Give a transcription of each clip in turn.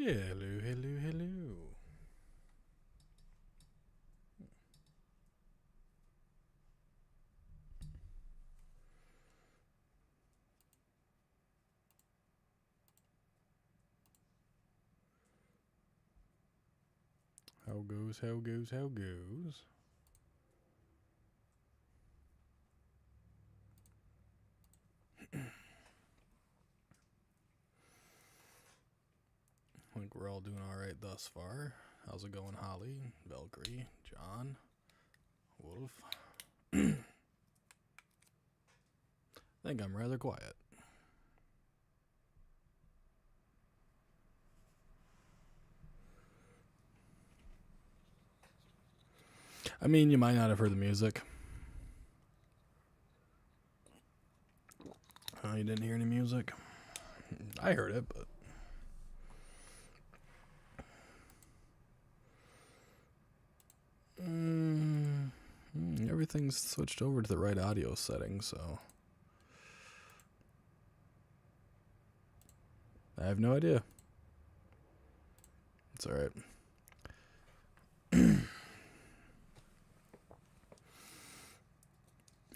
Hello, hello, hello. How goes, how goes, how goes? I think we're all doing alright thus far. How's it going, Holly, Valkyrie, John, Wolf? I think I'm rather quiet. I mean, you might not have heard the music. You didn't hear any music? I heard it, but... everything's switched over to the right audio setting, so... I have no idea. It's alright.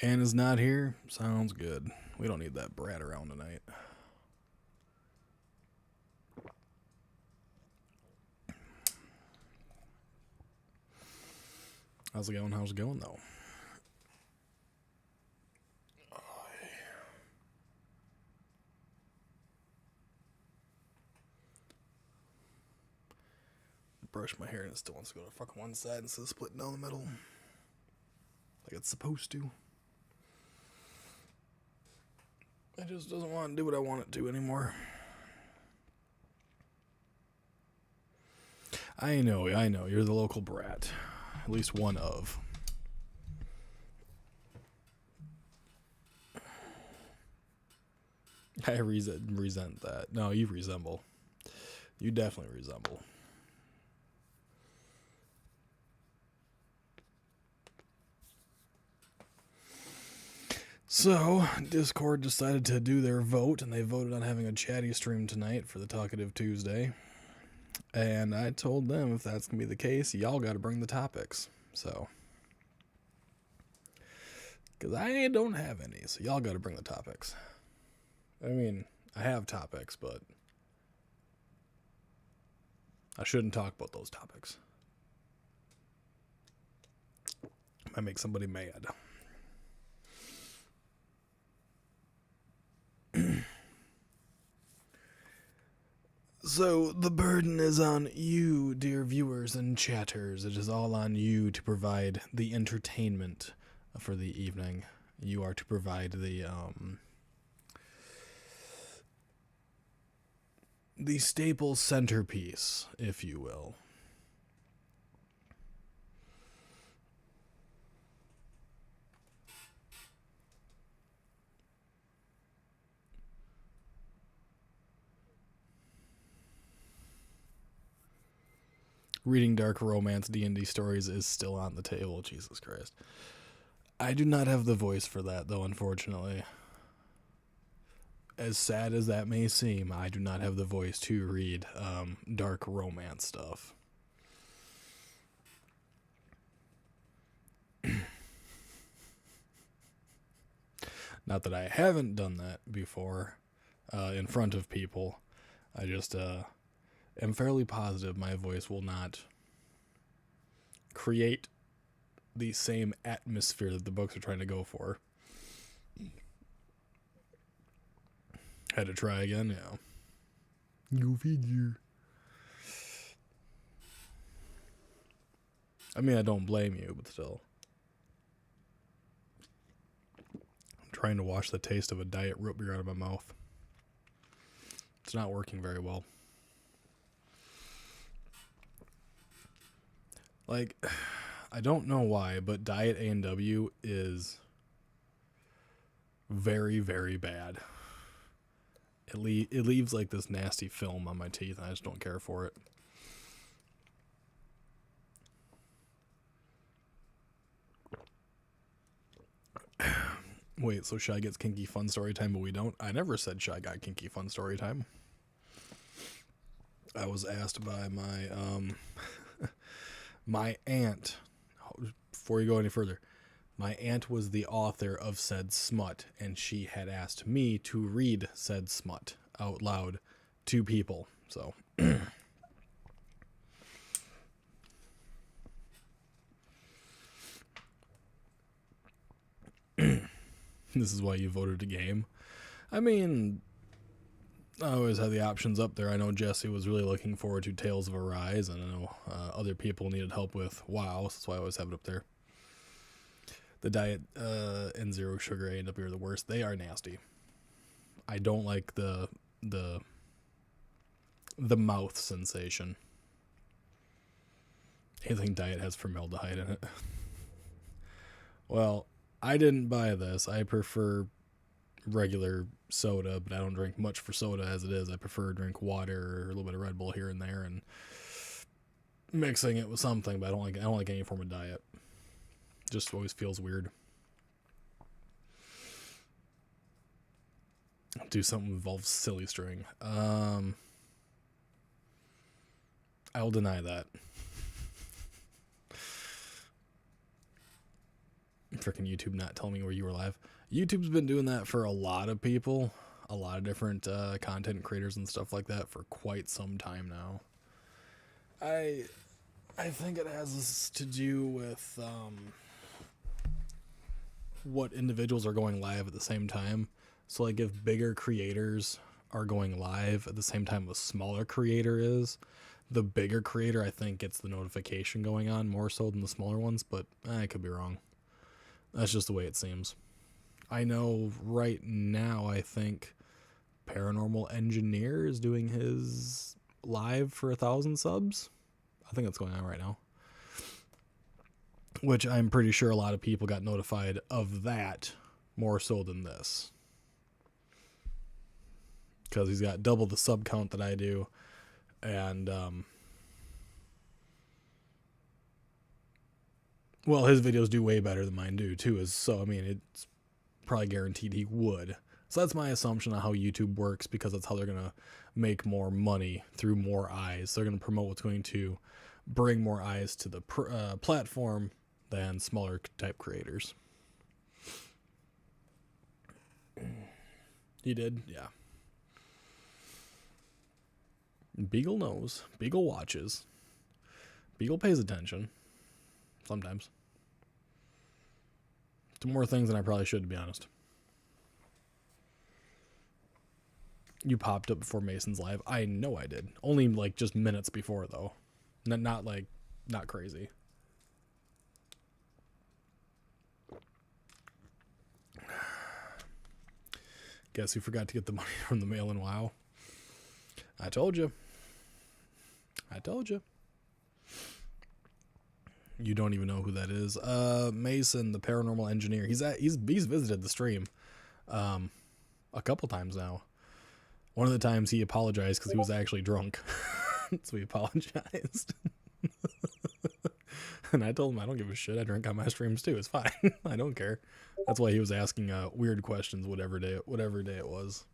Anna's not here? Sounds good. We don't need that brat around tonight. How's it going? How's it going, though? Brush my hair and it still wants to go to fucking one side instead of splitting down the middle. Like it's supposed to. It just doesn't want to do what I want it to anymore. I know. You're the local brat. At least one of. I resent that. No, you resemble. You definitely resemble. So, Discord decided to do their vote, and they voted on having a chatty stream tonight for the Talkative Tuesday. And I told them if that's going to be the case, y'all got to bring the topics. So, because I don't have any, so y'all got to bring the topics. I mean, I have topics, but I shouldn't talk about those topics. Might make somebody mad. So, the burden is on you, dear viewers and chatters. It is all on you to provide the entertainment for the evening. You are to provide the staple centerpiece, if you will. Reading dark romance D&D stories is still on the table. Jesus Christ. I do not have the voice for that, though, unfortunately. As sad as that may seem, I do not have the voice to read dark romance stuff. Not that I haven't done that before in front of people. I just am fairly positive my voice will not create the same atmosphere that the books are trying to go for. Had to try again, yeah. Go figure. I mean, I don't blame you, but still. I'm trying to wash the taste of a diet root beer out of my mouth. It's not working very well. Like, I don't know why, but Diet A&W is very, very bad. It leaves like this nasty film on my teeth, and I just don't care for it. Wait, so Shy gets kinky fun story time, but we don't? I never said Shy got kinky fun story time. I was asked by my my aunt, before you go any further, my aunt was the author of said smut, and she had asked me to read said smut out loud to people. So this is why you voted a game. I mean, I always had the options up there. I know Jesse was really looking forward to Tales of Arise, and I know other people needed help with WoW, so that's why I always have it up there. The diet and zero sugar A&W are the worst. They are nasty. I don't like the mouth sensation. Anything diet has formaldehyde in it. Well, I didn't buy this. I prefer regular soda, but I don't drink much for soda as it is. I prefer to drink water or a little bit of Red Bull here and there, and mixing it with something. But I don't like any form of diet. Just always feels weird. Do something that involves silly string. I will deny that. Freaking YouTube not telling me where you were live. YouTube's been doing that for a lot of people, a lot of different content creators and stuff like that for quite some time now. I think it has to do with what individuals are going live at the same time. So like if bigger creators are going live at the same time a smaller creator is, the bigger creator I think gets the notification going on more so than the smaller ones, but I could be wrong. That's just the way it seems. I know right now I think Paranormal Engineer is doing his live for 1,000 subs. I think that's going on right now. Which I'm pretty sure a lot of people got notified of that more so than this. Because he's got double the sub count that I do. And, well, his videos do way better than mine do, too. So, I mean, it's probably guaranteed he would. So that's my assumption on how YouTube works, because that's how they're going to make more money through more eyes. They're going to promote what's going to bring more eyes to the platform than smaller type creators. He did, yeah. Beagle knows. Beagle watches. Beagle pays attention. Sometimes. To more things than I probably should, to be honest. You popped up before Mason's live. I know I did. Only like just minutes before though. Not crazy. Guess who forgot to get the money from the mail in WoW? I told you. You don't even know who that is. Mason, the paranormal engineer. He's visited the stream a couple times now. One of the times he apologized because he was actually drunk. So he apologized. And I told him I don't give a shit. I drink on my streams too. It's fine. I don't care. That's why he was asking weird questions whatever day it was.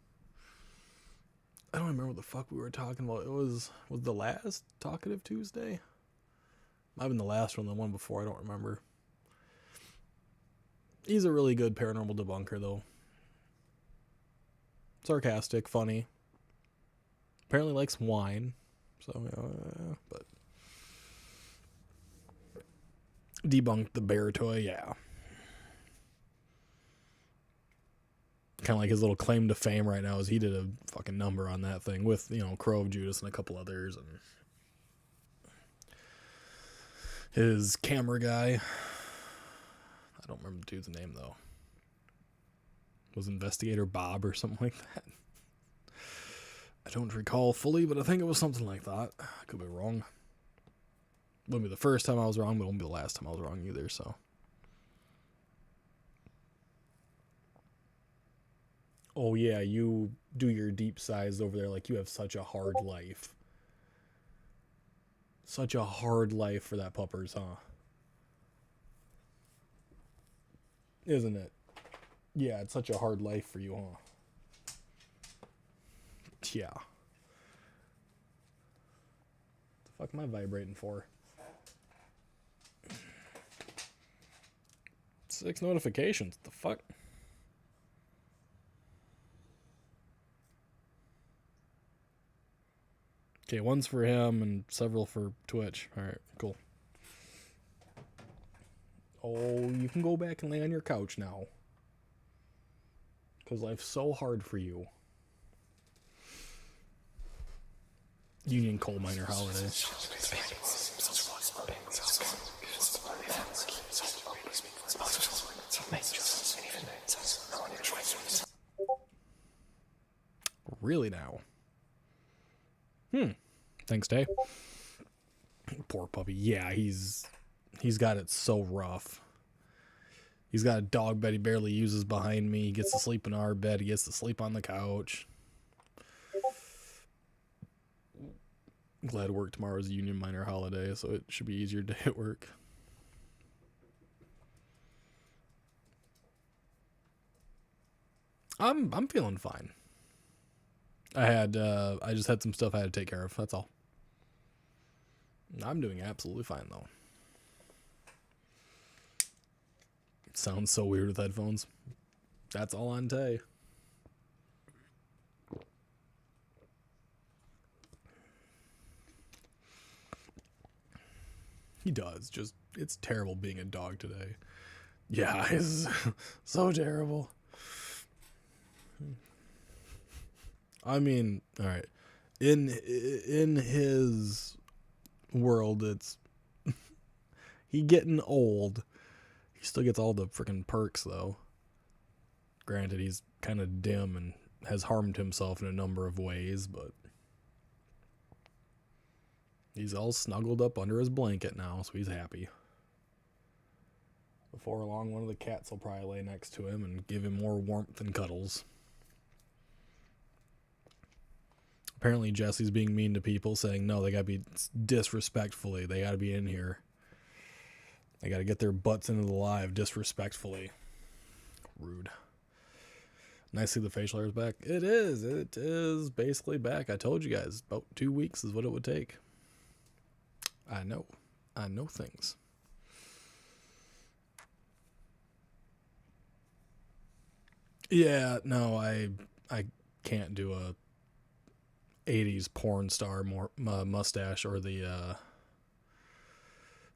I don't remember what the fuck we were talking about. It was the last Talkative Tuesday? Might have been the last one, the one before, I don't remember. He's a really good paranormal debunker, though. Sarcastic, funny. Apparently likes wine. So, but... Debunked the bear toy, yeah. Kind of like his little claim to fame right now is he did a fucking number on that thing with, Crow of Judas and a couple others, and his camera guy. I don't remember the dude's name though. Was Investigator Bob or something like that? I don't recall fully, but I think it was something like that. I could be wrong. Wouldn't be the first time I was wrong, but it won't be the last time I was wrong either, so. Oh yeah, you do your deep sighs over there like you have such a hard life. Such a hard life for that puppers, huh? Isn't it? Yeah, it's such a hard life for you, huh? Yeah. Fuck am I vibrating for? 6 notifications. What the fuck? Okay, one's for him and several for Twitch. Alright, cool. Oh, you can go back and lay on your couch now. Because life's so hard for you. Union Coal Miner Holiday. Really now? Thanks, Day. Poor puppy. Yeah, he's got it so rough. He's got a dog bed he barely uses behind me. He gets to sleep in our bed. He gets to sleep on the couch. Glad work tomorrow is Union Miner Holiday, so it should be easier day at work. I'm feeling fine. I just had some stuff I had to take care of. That's all. I'm doing absolutely fine though. It sounds so weird with headphones. That's all on Tay. He does. Just, it's terrible being a dog today. Yeah, it's so terrible. I mean, all right. In his world, it's he getting old. He still gets all the freaking perks though. Granted, he's kind of dim and has harmed himself in a number of ways, but he's all snuggled up under his blanket now, so he's happy. Before long, one of the cats will probably lay next to him and give him more warmth and cuddles. Apparently Jesse's being mean to people, saying no, they gotta be disrespectfully. They gotta be in here. They gotta get their butts into the live disrespectfully. Rude. Nice to see the facial hair is back. It is. It is basically back. I told you guys, about 2 weeks is what it would take. I know. I know things. Yeah, no, I can't do a 80s porn star mustache or the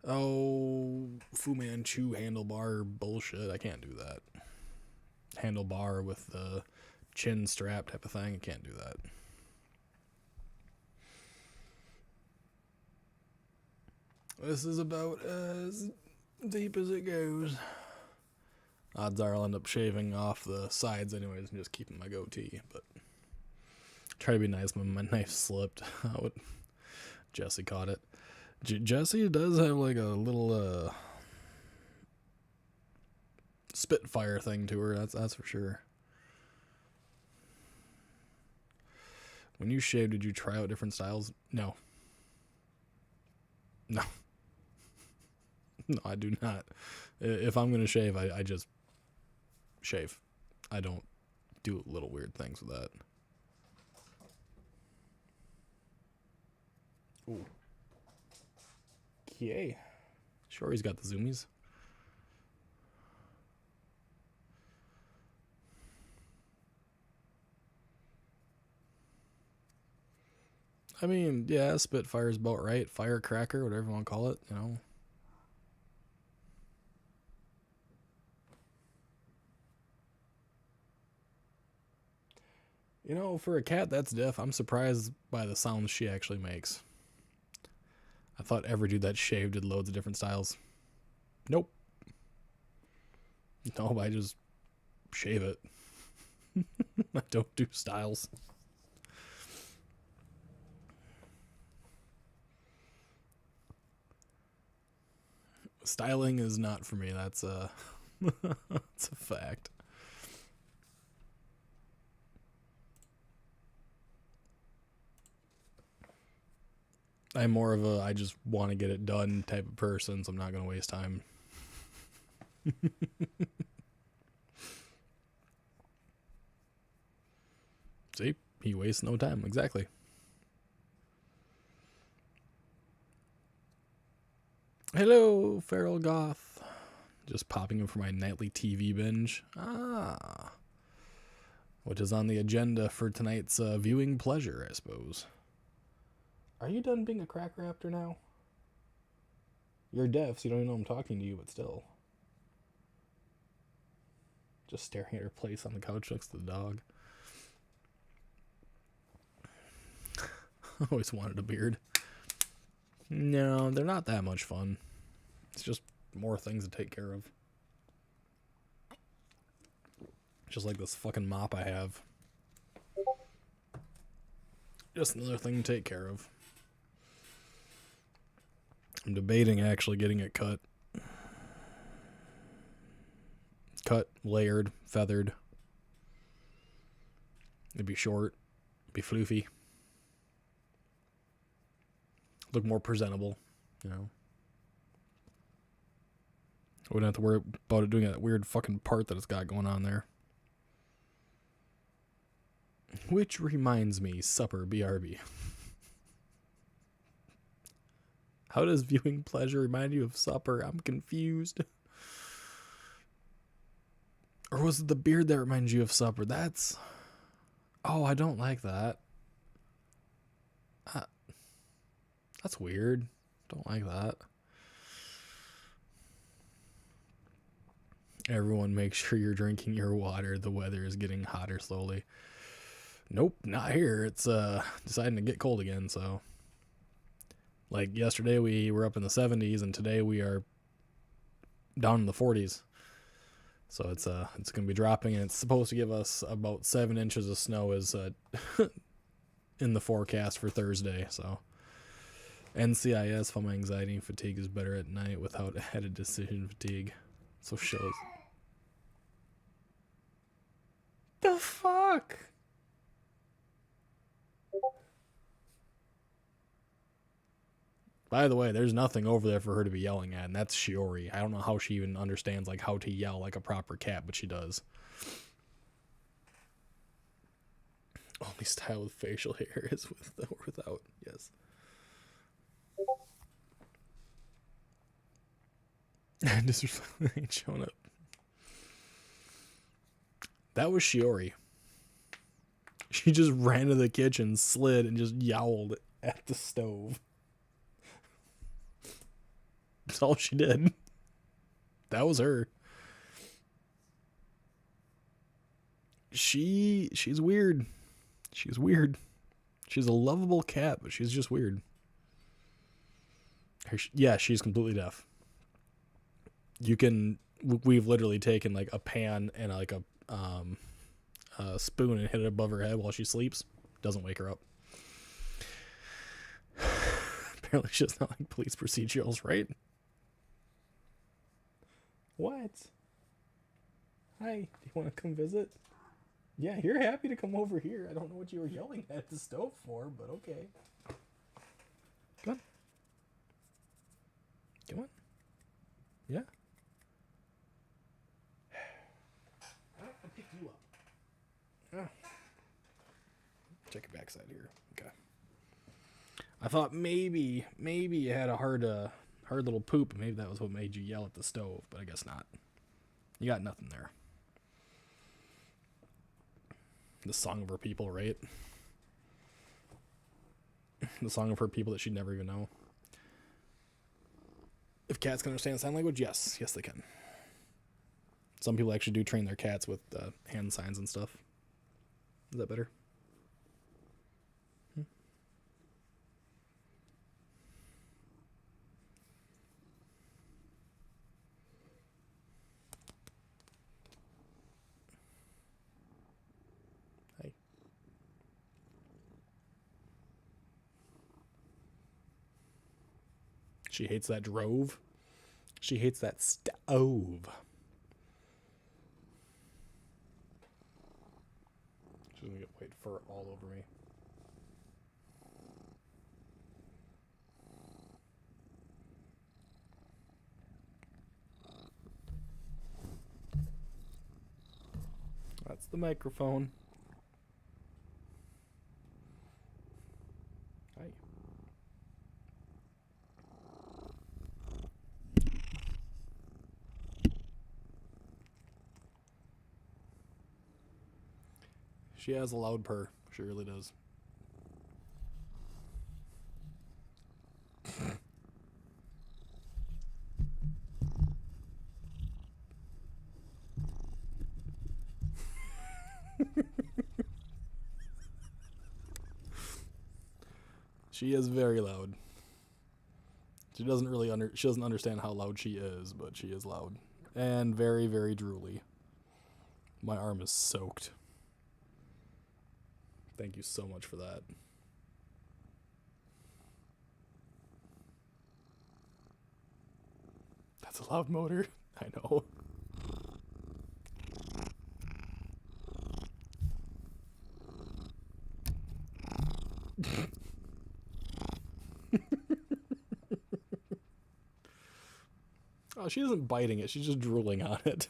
Fu Manchu handlebar bullshit. I can't do that. Handlebar with the chin strap type of thing. I can't do that. This is about as deep as it goes. Odds are I'll end up shaving off the sides anyways and just keeping my goatee, but try to be nice when my knife slipped. Jesse caught it. Jesse does have like a little Spitfire thing to her. That's for sure. When you shave, did you try out different styles? No. No, I do not. If I'm gonna shave, I just shave. I don't do little weird things with that. Ooh. Yay. Sure, he's got the zoomies. I mean, yeah, Spitfire's about right. Firecracker, whatever you want to call it, you know. You know, for a cat that's deaf, I'm surprised by the sounds she actually makes. I thought every dude that shaved did loads of different styles. Nope. No, I just shave it. I don't do styles. Styling is not for me. That's that's a fact. I'm more of a I just want to get it done type of person, so I'm not going to waste time. See? He wastes no time. Exactly. Hello, Feral Goth. Just popping in for my nightly TV binge. Which is on the agenda for tonight's viewing pleasure, I suppose. Are you done being a crack raptor now? You're deaf, so you don't even know I'm talking to you, but still. Just staring at her place on the couch next to the dog. I always wanted a beard. No, they're not that much fun. It's just more things to take care of. Just like this fucking mop I have. Just another thing to take care of. I'm debating actually getting it cut. Cut, layered, feathered. It'd be short. Be floofy. Look more presentable, you know. I wouldn't have to worry about it doing that weird fucking part that it's got going on there. Which reminds me, supper, BRB. How does viewing pleasure remind you of supper? I'm confused. Or was it the beard that reminds you of supper? That's... Oh, I don't like that. That's weird. Don't like that. Everyone make sure you're drinking your water. The weather is getting hotter slowly. Nope, not here. It's deciding to get cold again, so... Like yesterday we were up in the 70s and today we are down in the 40s. So it's going to be dropping, and it's supposed to give us about 7 inches of snow is in the forecast for Thursday, so... NCIS, found my anxiety and fatigue is better at night without added decision fatigue. So shows. The fuck? By the way, there's nothing over there for her to be yelling at, and that's Shiori. I don't know how she even understands like how to yell like a proper cat, but she does. Only style with facial hair is with or without, yes. Disrespect ain't showing up. That was Shiori. She just ran to the kitchen, slid, and just yowled at the stove. That's all she did. That was her. She's weird. She's weird. She's a lovable cat, but she's just weird. Yeah, she's completely deaf. We've literally taken like a pan and like a spoon and hit it above her head while she sleeps. Doesn't wake her up. Apparently she does not like police procedurals, right? What? Hi, do you want to come visit? Yeah, you're happy to come over here. I don't know what you were yelling at the stove for, but okay. Come on. Come on. Yeah. I picked you up. Oh. Check your backside here. Okay. I thought maybe you had a hard little poop. Maybe that was what made you yell at the stove, but I guess not. You got nothing there. The song of her people, right? The song of her people that she'd never even know. If cats can understand sign language, yes. Yes, they can. Some people actually do train their cats with hand signs and stuff. Is that better? Hey. She hates that drove. She hates that stove. She's gonna get white fur all over me. That's the microphone. Hi. She has a loud purr. She really does. She is very loud. She doesn't understand how loud she is, but she is loud. And very, very drooly. My arm is soaked. Thank you so much for that. That's a loud motor. I know. Oh, she isn't biting it. She's just drooling on it.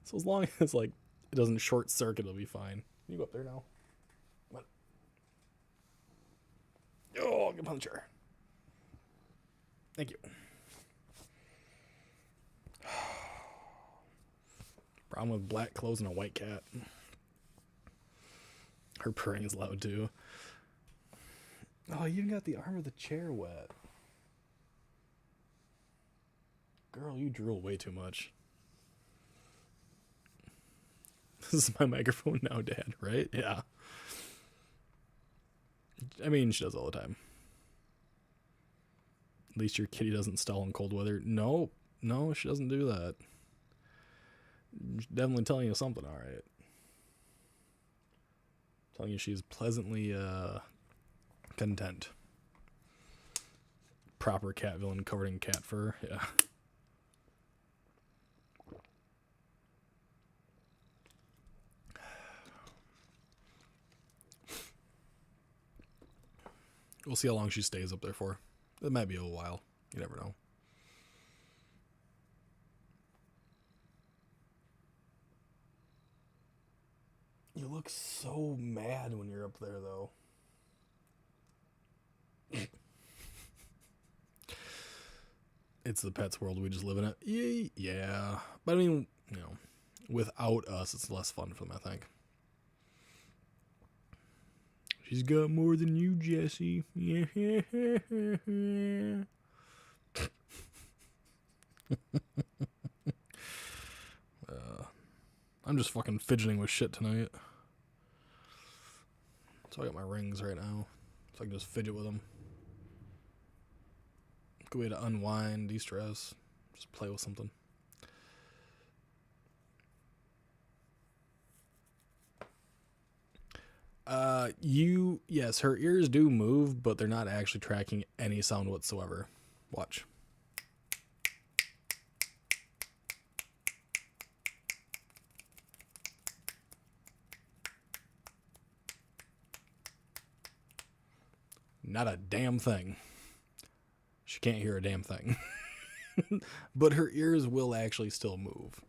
So as long as, like, it doesn't short circuit, it'll be fine. Can you go up there now? Come on. Oh, get on the chair. Thank you. Brown with black clothes and a white cat. Her purring is loud, too. Oh, you even got the arm of the chair wet. Girl, you drool way too much. This is my microphone now, Dad, right? Yeah. I mean, she does all the time. At least your kitty doesn't stall in cold weather. No, she doesn't do that. She's definitely telling you something, all right. Telling you she's pleasantly content. Proper cat villain covered in cat fur, yeah. We'll see how long she stays up there for. It might be a while. You never know. You look so mad when you're up there, though. It's the pets world. We just live in it. Yeah. But I mean, you know, without us, it's less fun for them, I think. She's got more than you, Jesse. I'm just fucking fidgeting with shit tonight. So I got my rings right now. So I can just fidget with them. Good way to unwind, de-stress. Just play with something. Yes, her ears do move, but they're not actually tracking any sound whatsoever. Watch. Not a damn thing. She can't hear a damn thing. But her ears will actually still move,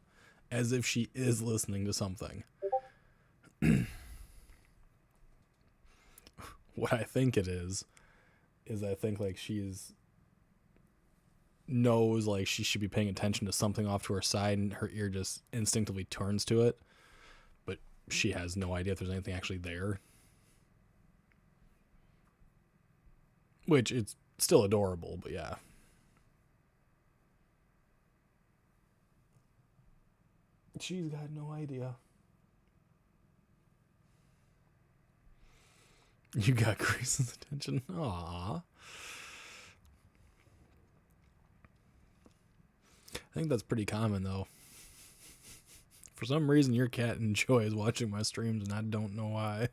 as if she is listening to something. What I think it is I think like knows like she should be paying attention to something off to her side, and her ear just instinctively turns to it, but she has no idea if there's anything actually there. Which it's still adorable, but yeah. She's got no idea. You got Grace's attention. Aww. I think that's pretty common, though. For some reason, your cat enjoys watching my streams, and I don't know why.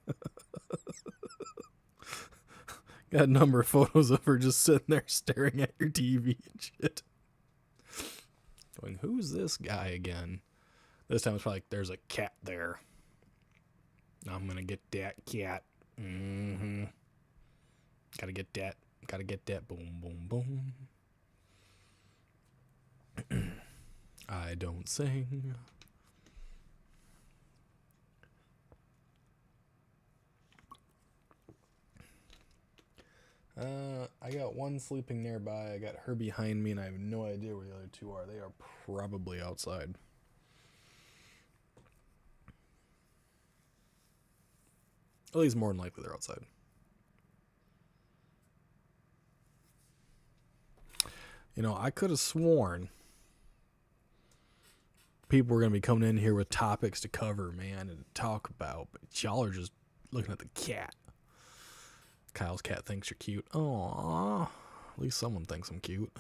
Got a number of photos of her just sitting there staring at your TV and shit. Going, who's this guy again? This time it's probably like, there's a cat there. I'm gonna get that cat. Mm-hmm. Gotta get that. Gotta get that. Boom, boom, boom. I don't sing. I got one sleeping nearby. I got her behind me, and I have no idea where the other two are. They are probably outside. At least more than likely they're outside. You know, I could have sworn people were going to be coming in here with topics to cover, man, and talk about, but y'all are just looking at the cat. Kyle's cat thinks you're cute. Aww. At least someone thinks I'm cute.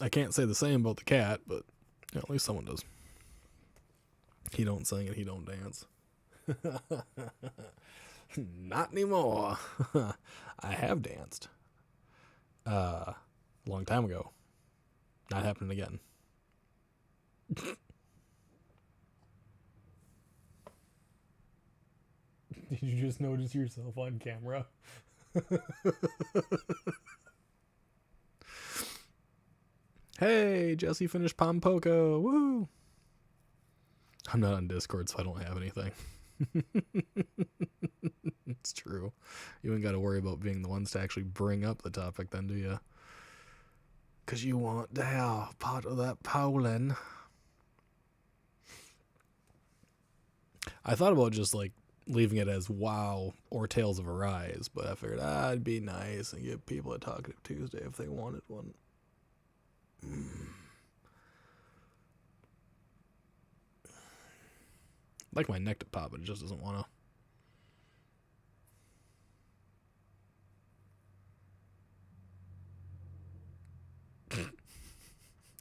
I can't say the same about the cat, but you know, at least someone does. He don't sing and he don't dance. Not anymore. I have danced. A long time ago. Not happening again. Did you just notice yourself on camera? Hey, Jesse finished Pompoko. Woo! I'm not on Discord, so I don't have anything. It's true. You ain't got to worry about being the ones to actually bring up the topic then, do you? Because you want to have part of that pollen. I thought about just like leaving it as WoW or Tales of Arise, but I figured it'd be nice and give people a Talkative Tuesday if they wanted one. Like my neck to pop, but it just doesn't want to.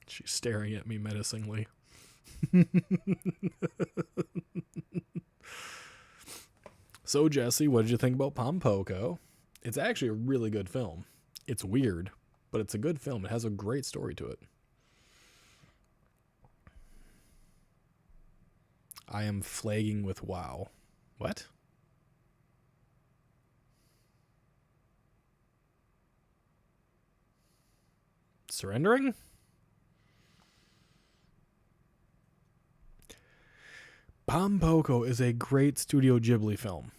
She's staring at me menacingly. So, Jesse, what did you think about Pompoko? It's actually a really good film. It's weird, but it's a good film. It has a great story to it. I am flagging with WoW. What? Surrendering? Pompoko is a great Studio Ghibli film.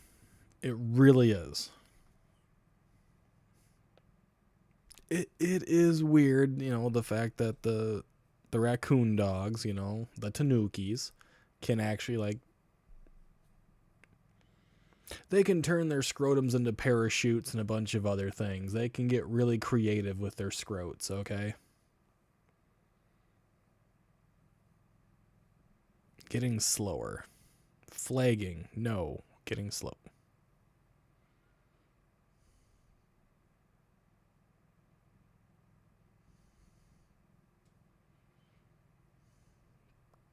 It really is. It is weird, you know, the fact that the raccoon dogs, you know, the tanukis, can actually, like, they can turn their scrotums into parachutes and a bunch of other things. They can get really creative with their scrotes, okay? Getting slower. Flagging. No. Getting slow.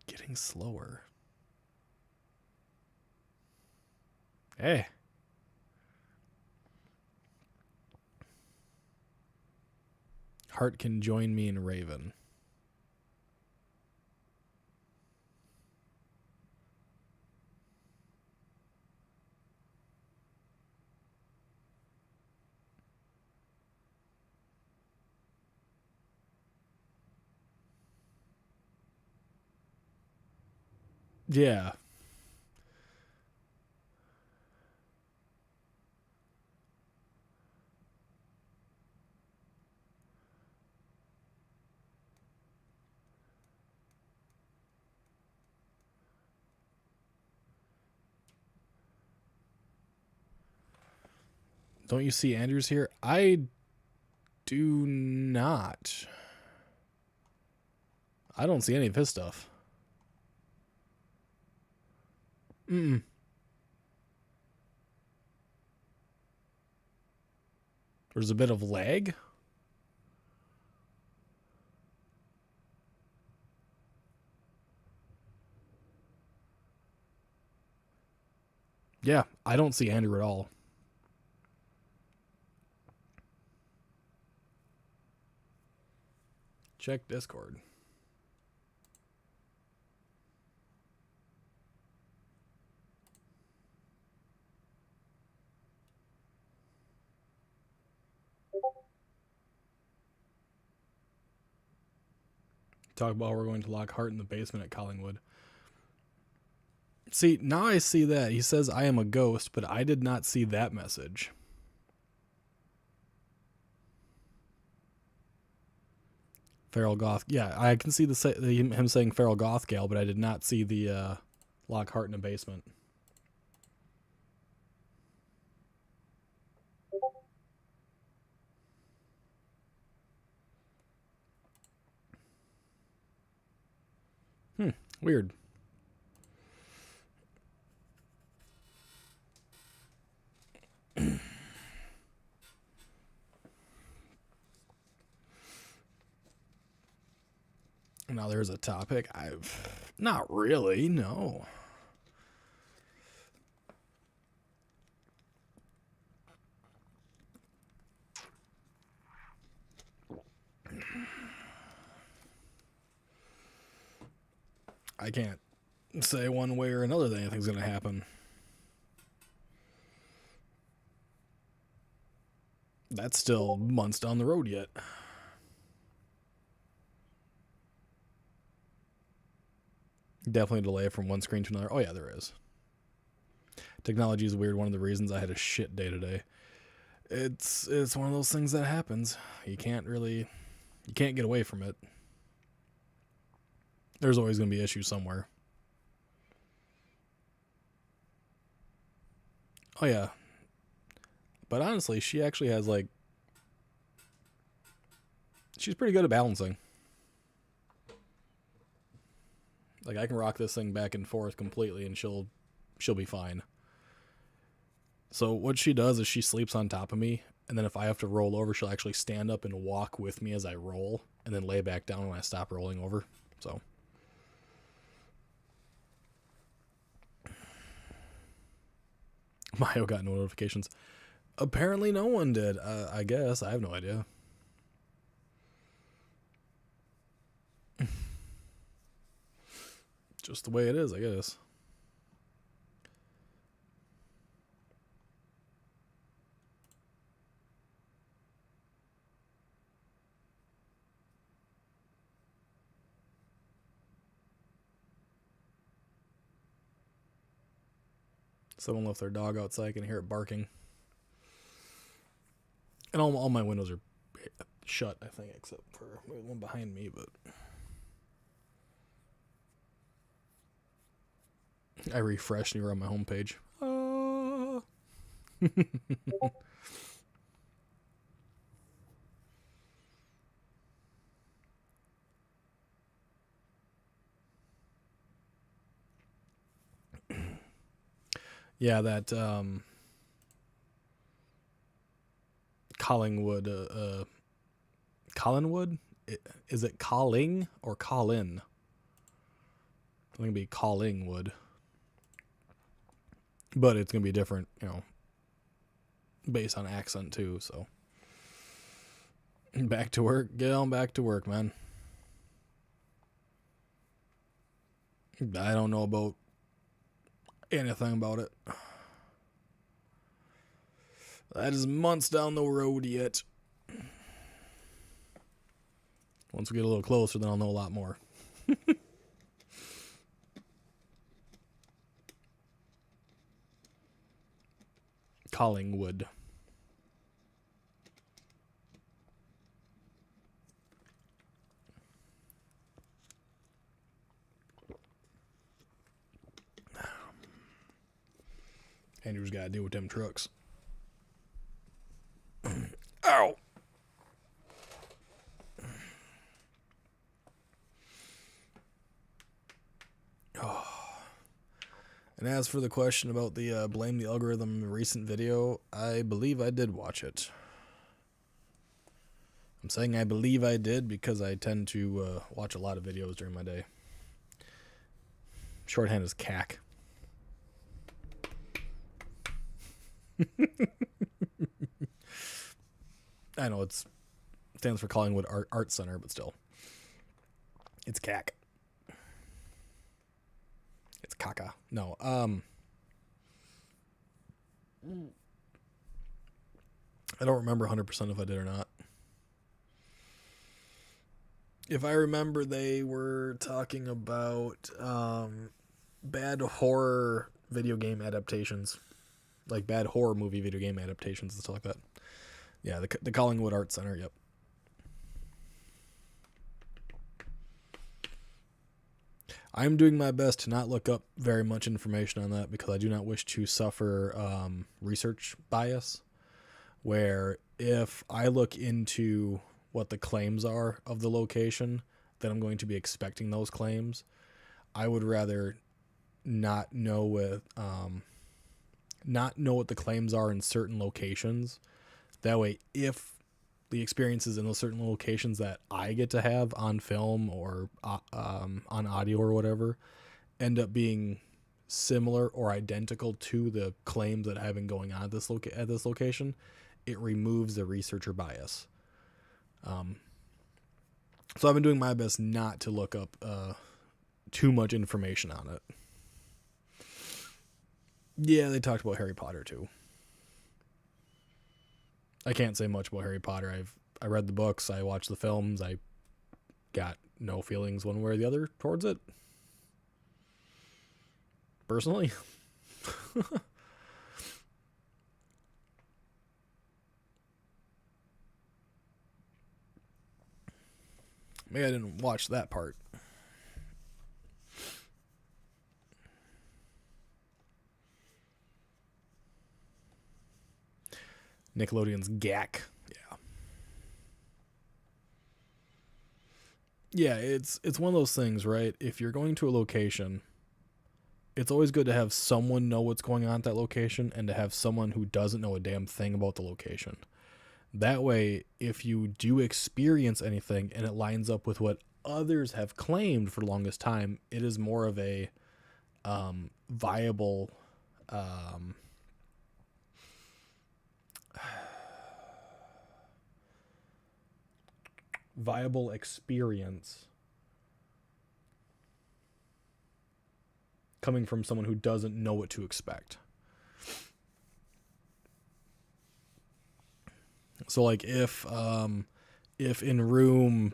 Getting slower. Hey. Heart can join me in Raven. Yeah. Don't you see Andrews here? I do not. I don't see any of his stuff. Mm-mm. There's a bit of lag. Yeah, I don't see Andrew at all. Check Discord. Talk about we're going to lock Hart in the basement at Collingwood. See, now I see that. He says I am a ghost, but I did not see that message. Feral Goth. Yeah, I can see him saying Feral Goth Gal, but I did not see the Lock heart in a basement. Weird. Now there's a topic. Not really, no. I can't say one way or another that anything's going to happen. That's still months down the road yet. Definitely a delay from one screen to another. Oh, yeah, there is. Technology is weird. One of the reasons I had a shit day today. It's one of those things that happens. You can't get away from it. There's always going to be issues somewhere. Oh, yeah. But honestly, she actually has, like... She's pretty good at balancing. Like, I can rock this thing back and forth completely, and she'll be fine. So what she does is she sleeps on top of me, and then if I have to roll over, she'll actually stand up and walk with me as I roll, and then lay back down when I stop rolling over. So... Mayo got no notifications. Apparently no one did. I guess. I have no idea. Just the way it is, I guess. Someone left their dog outside. I can hear it barking. And all my windows are shut, I think, except for one behind me, but... I refreshed and you were on my homepage. Yeah, that Collingwood, Collinwood? Is it Calling or Collin? I think it'd be Collingwood. But it's going to be different, based on accent too, so. Back to work. Get on back to work, man. I don't know about anything about it. That is months down the road yet. Once we get a little closer, then I'll know a lot more. Collingwood. Andrew's got to deal with them trucks. Ow! Oh. And as for the question about the blame the algorithm recent video, I believe I did watch it. I'm saying I believe I did because I tend to watch a lot of videos during my day. Shorthand is CAC. I know it stands for Collingwood Art Center, but still. It's CAC. It's caca. No. I don't remember 100% if I did or not. If I remember, they were talking about bad horror video game adaptations. Like bad horror movie video game adaptations and stuff like that. Yeah, the Collingwood Art Center, yep. I'm doing my best to not look up very much information on that because I do not wish to suffer research bias, where if I look into what the claims are of the location, then I'm going to be expecting those claims. I would rather not know what the claims are in certain locations. That way, if the experiences in those certain locations that I get to have on film or on audio or whatever end up being similar or identical to the claims that have been going on at this location, it removes the researcher bias. So I've been doing my best not to look up too much information on it. Yeah, they talked about Harry Potter too. I can't say much about Harry Potter. I read the books, I watched the films, I got no feelings one way or the other towards it. Personally. Maybe I didn't watch that part. Nickelodeon's GAC. Yeah, it's one of those things, right? If you're going to a location, it's always good to have someone know what's going on at that location and to have someone who doesn't know a damn thing about the location. That way, if you do experience anything and it lines up with what others have claimed for the longest time, it is more of a viable viable experience coming from someone who doesn't know what to expect. So like if in room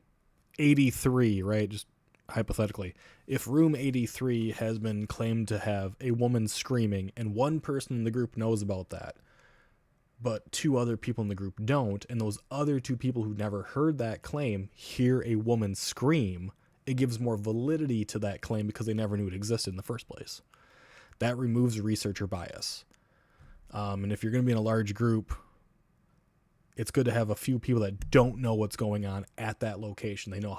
83, right, just hypothetically, if room 83 has been claimed to have a woman screaming and one person in the group knows about that, but two other people in the group don't, and those other two people who never heard that claim hear a woman scream, it gives more validity to that claim because they never knew it existed in the first place. That removes researcher bias. And if you're going to be in a large group, it's good to have a few people that don't know what's going on at that location. They know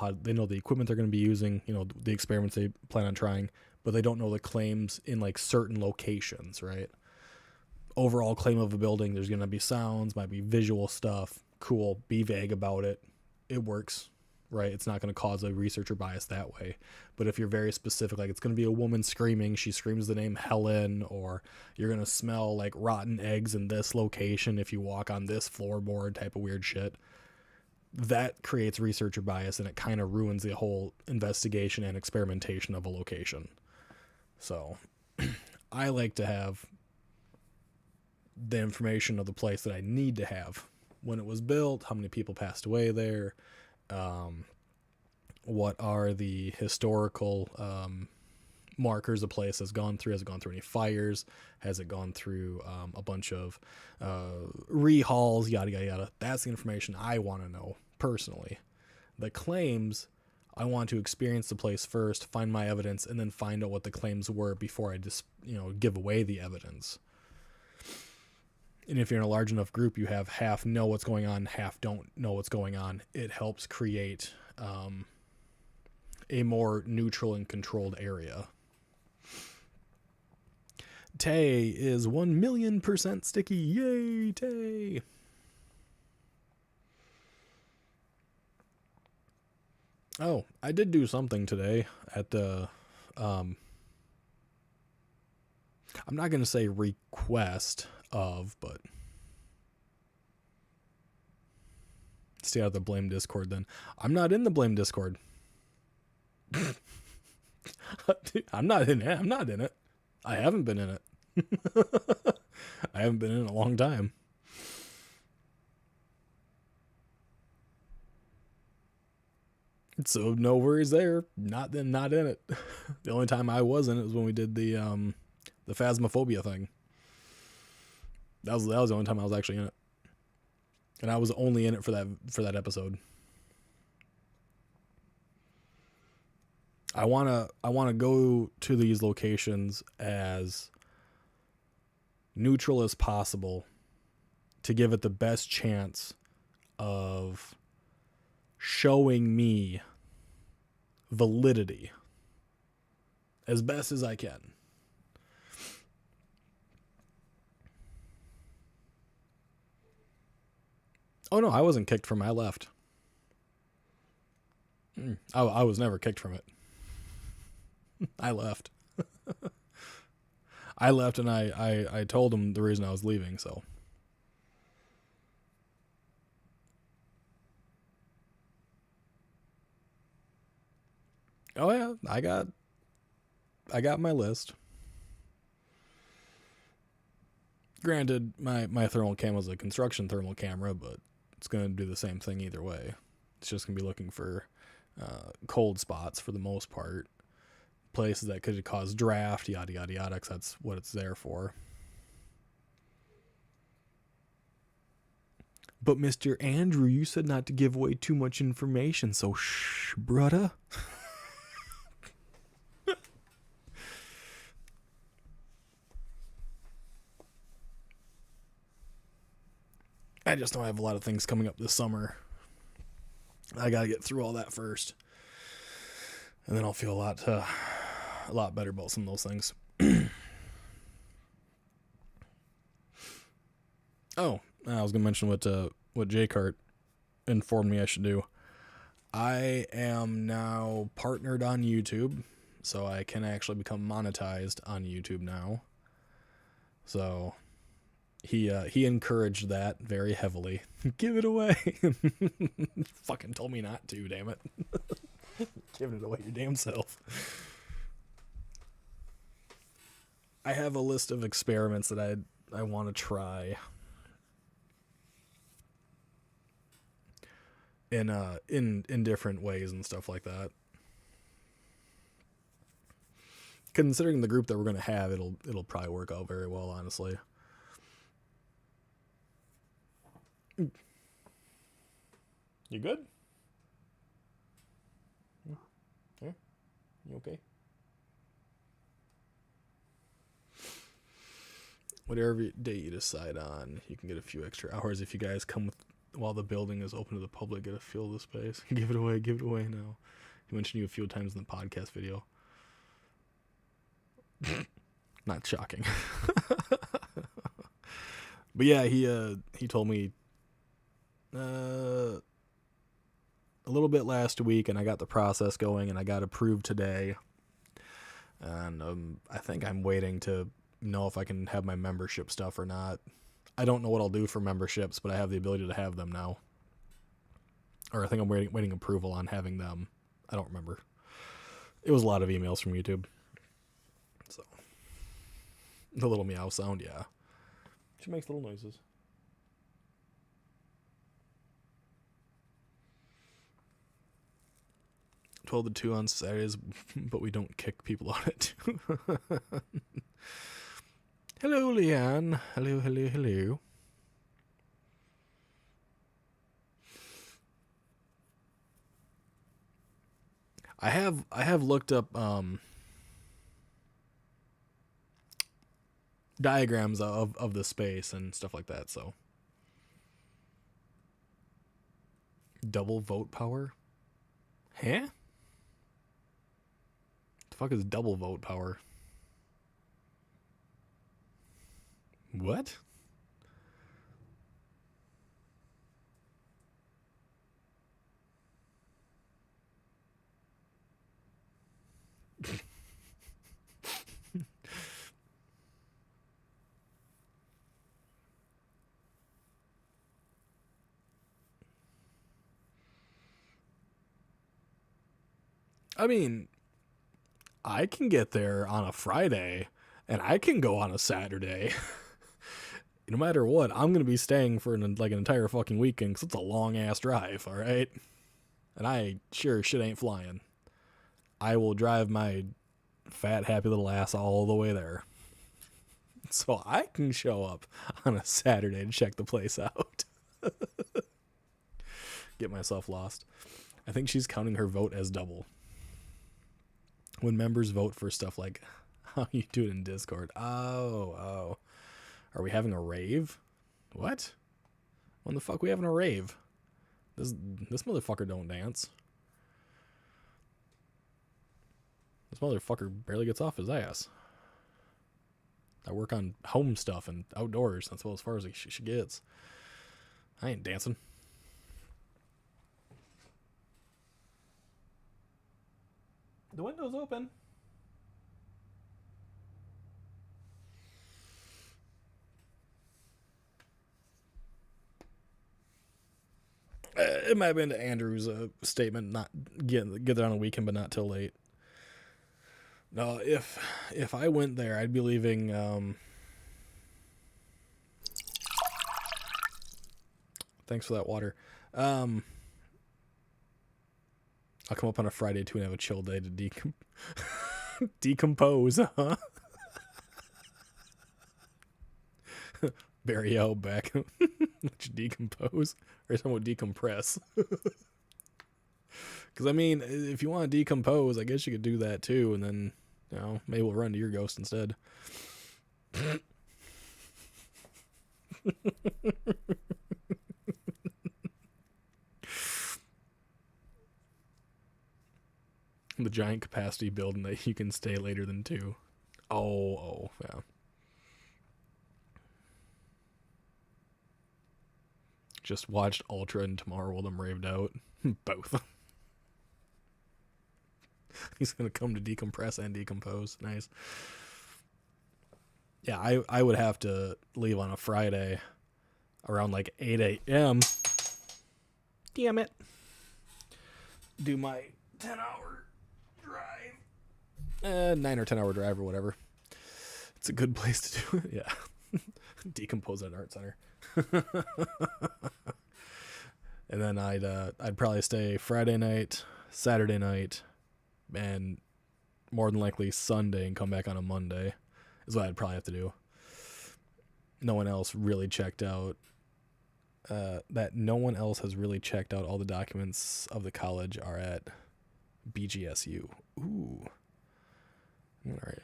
the equipment they're going to be using, the experiments they plan on trying, but they don't know the claims in like certain locations, right? Overall claim of a building, there's going to be sounds, might be visual stuff. Cool. Be vague about it. It works, right? It's not going to cause a researcher bias that way. But if you're very specific, like it's going to be a woman screaming, she screams the name Helen, or you're going to smell like rotten eggs in this location if you walk on this floorboard type of weird shit, that creates researcher bias and it kind of ruins the whole investigation and experimentation of a location. So I like to have the information of the place that I need to have. When it was built, how many people passed away there, what are the historical markers the place has gone through. Has it gone through any fires? Has it gone through a bunch of rehauls, yada, yada, yada. That's the information I want to know personally. The claims, I want to experience the place first, find my evidence, and then find out what the claims were before I just, give away the evidence. And if you're in a large enough group, you have half know what's going on, half don't know what's going on. It helps create a more neutral and controlled area. Tay is 1,000,000% sticky. Yay, Tay! Oh, I did do something today at the... I'm not going to say request of, but stay out of the Blame Discord then. I'm not in the Blame Discord. I'm not in it. I haven't been in it. I haven't been in it in a long time. So no worries there. Not in it. The only time I was in it was when we did the Phasmophobia thing. That was the only time I was actually in it. And I was only in it for that episode. I wanna go to these locations as neutral as possible to give it the best chance of showing me validity as best as I can. Oh no, I wasn't kicked from it. I left. I was never kicked from it. I left. I left and I told him the reason I was leaving, so. Oh yeah, I got my list. Granted, my thermal cam was a construction thermal camera, but it's going to do the same thing either way. It's just going to be looking for cold spots for the most part. Places that could cause draft, yada, yada, yada, because that's what it's there for. But Mr. Andrew, you said not to give away too much information, so shh, brudda. I just know I have a lot of things coming up this summer. I gotta get through all that first, and then I'll feel a lot better about some of those things. Oh, I was gonna mention what J-Cart informed me I should do. I am now partnered on YouTube, so I can actually become monetized on YouTube now. So he encouraged that very heavily. Give it away. Fucking told me not to, damn it. Giving it away your damn self. I have a list of experiments that I want to try in different ways and stuff like that. Considering the group that we're gonna have, it'll probably work out very well, honestly. You good? Yeah? You okay? Whatever day you decide on, you can get a few extra hours if you guys come with while the building is open to the public. Get a feel of the space. Give it away now. He mentioned you a few times in the podcast video. Not shocking. But yeah, he told me a little bit last week, and I got the process going, and I got approved today. And I think I'm waiting to know if I can have my membership stuff or not. I don't know what I'll do for memberships, but I have the ability to have them now. Or I think I'm waiting approval on having them. I don't remember. It was a lot of emails from YouTube. So the little meow sound, yeah. She makes little noises. 12 to 2 on Saturdays, but we don't kick people on it. Hello, Leanne. Hello. I have looked up diagrams of the space and stuff like that, so. Double vote power? Huh? The fuck is double vote power? What? I mean, I can get there on a Friday, and I can go on a Saturday. No matter what, I'm going to be staying for an entire fucking weekend, because it's a long-ass drive, alright? And I sure shit ain't flying. I will drive my fat, happy little ass all the way there. So I can show up on a Saturday to check the place out. Get myself lost. I think she's counting her vote as double. When members vote for stuff like how you do it in Discord. Oh. Are we having a rave? What? When the fuck we having a rave? This motherfucker don't dance. This motherfucker barely gets off his ass. I work on home stuff and outdoors. That's about as far as she gets. I ain't dancing. The window's open. It might have been to Andrew's statement, not get there on a weekend, but not till late. No, if I went there, I'd be leaving. Thanks for that water. I'll come up on a Friday too and have a chill day to decompose, huh? Barry L back. Let you decompose. Or someone decompress. Because, I mean, if you want to decompose, I guess you could do that too. And then, you know, maybe we'll run to your ghost instead. The giant capacity building that you can stay later than 2. Oh, yeah. Just watched Ultra and Tomorrow while them raved out. Both. He's going to come to decompress and decompose. Nice. Yeah, I would have to leave on a Friday around like 8 a.m. Damn it. Do my 10-hour drive. 9 or 10-hour drive or whatever. It's a good place to do it. Yeah. Decompose at an art center. And then I'd probably stay Friday night, Saturday night, and more than likely Sunday and come back on a Monday is what I'd probably have to do. No one else really checked out no one else has really checked out all the documents of the college are at BGSU. Ooh. All right.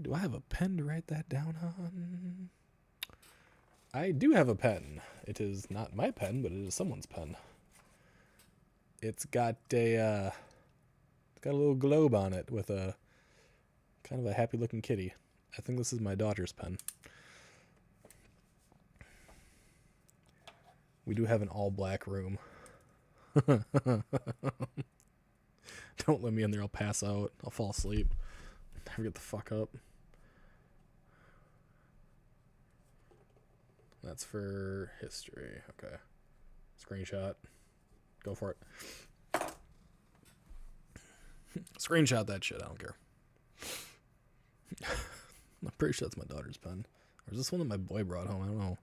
Do I have a pen to write that down on? I do have a pen. It is not my pen, but it is someone's pen. It's got a little globe on it with a kind of a happy looking kitty. I think this is my daughter's pen. We do have an all black room. Don't let me in there, I'll pass out. I'll fall asleep. Never get the fuck up. That's for history. Okay. Screenshot. Go for it. Screenshot that shit. I don't care. I'm pretty sure that's my daughter's pen. Or is this one that my boy brought home? I don't know.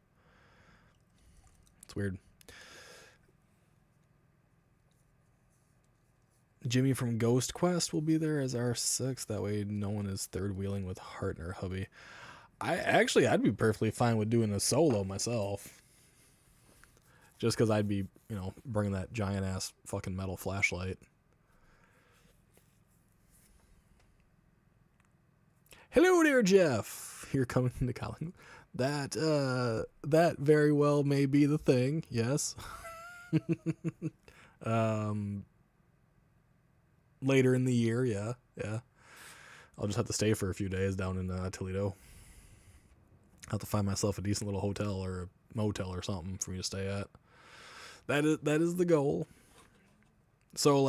It's weird. Jimmy from Ghost Quest will be there as our 6th. That way no one is third wheeling with Hart and her hubby. I'd be perfectly fine with doing a solo myself. Just because I'd be, bringing that giant ass fucking metal flashlight. Hello there, Jeff. Here coming to Colin. That very well may be the thing. Yes. Later in the year, yeah. I'll just have to stay for a few days down in Toledo. I'll have to find myself a decent little hotel or a motel or something for me to stay at. That is the goal. So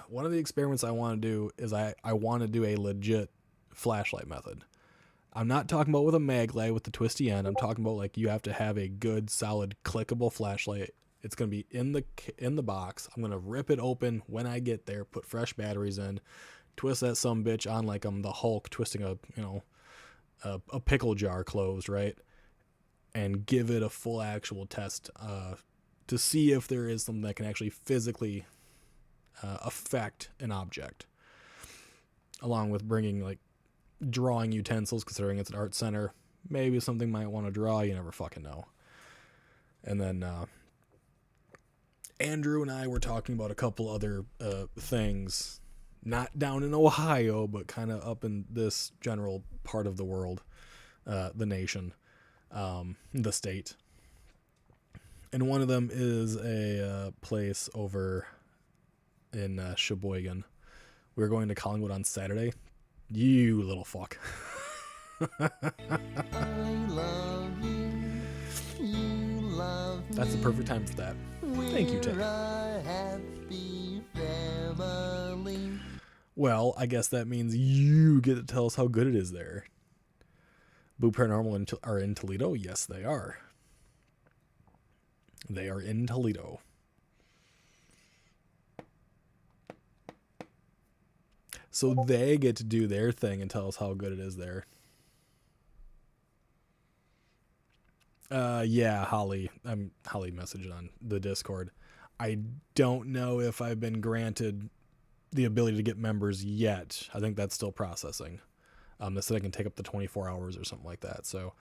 one of the experiments I want to do is I want to do a legit flashlight method. I'm not talking about with a mag light with the twisty end. I'm talking about you have to have a good, solid, clickable flashlight. It's going to be in the box. I'm going to rip it open when I get there, put fresh batteries in, twist that sumbitch on like I'm the Hulk twisting a pickle jar closed, right? And give it a full actual test to see if there is something that can actually physically affect an object. Along with bringing drawing utensils, considering it's an art center. Maybe something might want to draw, you never fucking know. And then Andrew and I were talking about a couple other things Not down in Ohio, but kind of up in this general part of the world, the nation, the state. And one of them is a place over in Sheboygan. We're going to Collingwood on Saturday. You little fuck. I love you. You love me. That's the perfect time for that. Thank you, Ted. We're a happy family. Well, I guess that means you get to tell us how good it is there. Boo Paranormal are in Toledo? Yes, they are. They are in Toledo. So they get to do their thing and tell us how good it is there. Yeah, Holly messaged on the Discord. I don't know if I've been granted the ability to get members yet. I think that's still processing. They said I can take up to 24 hours or something like that. So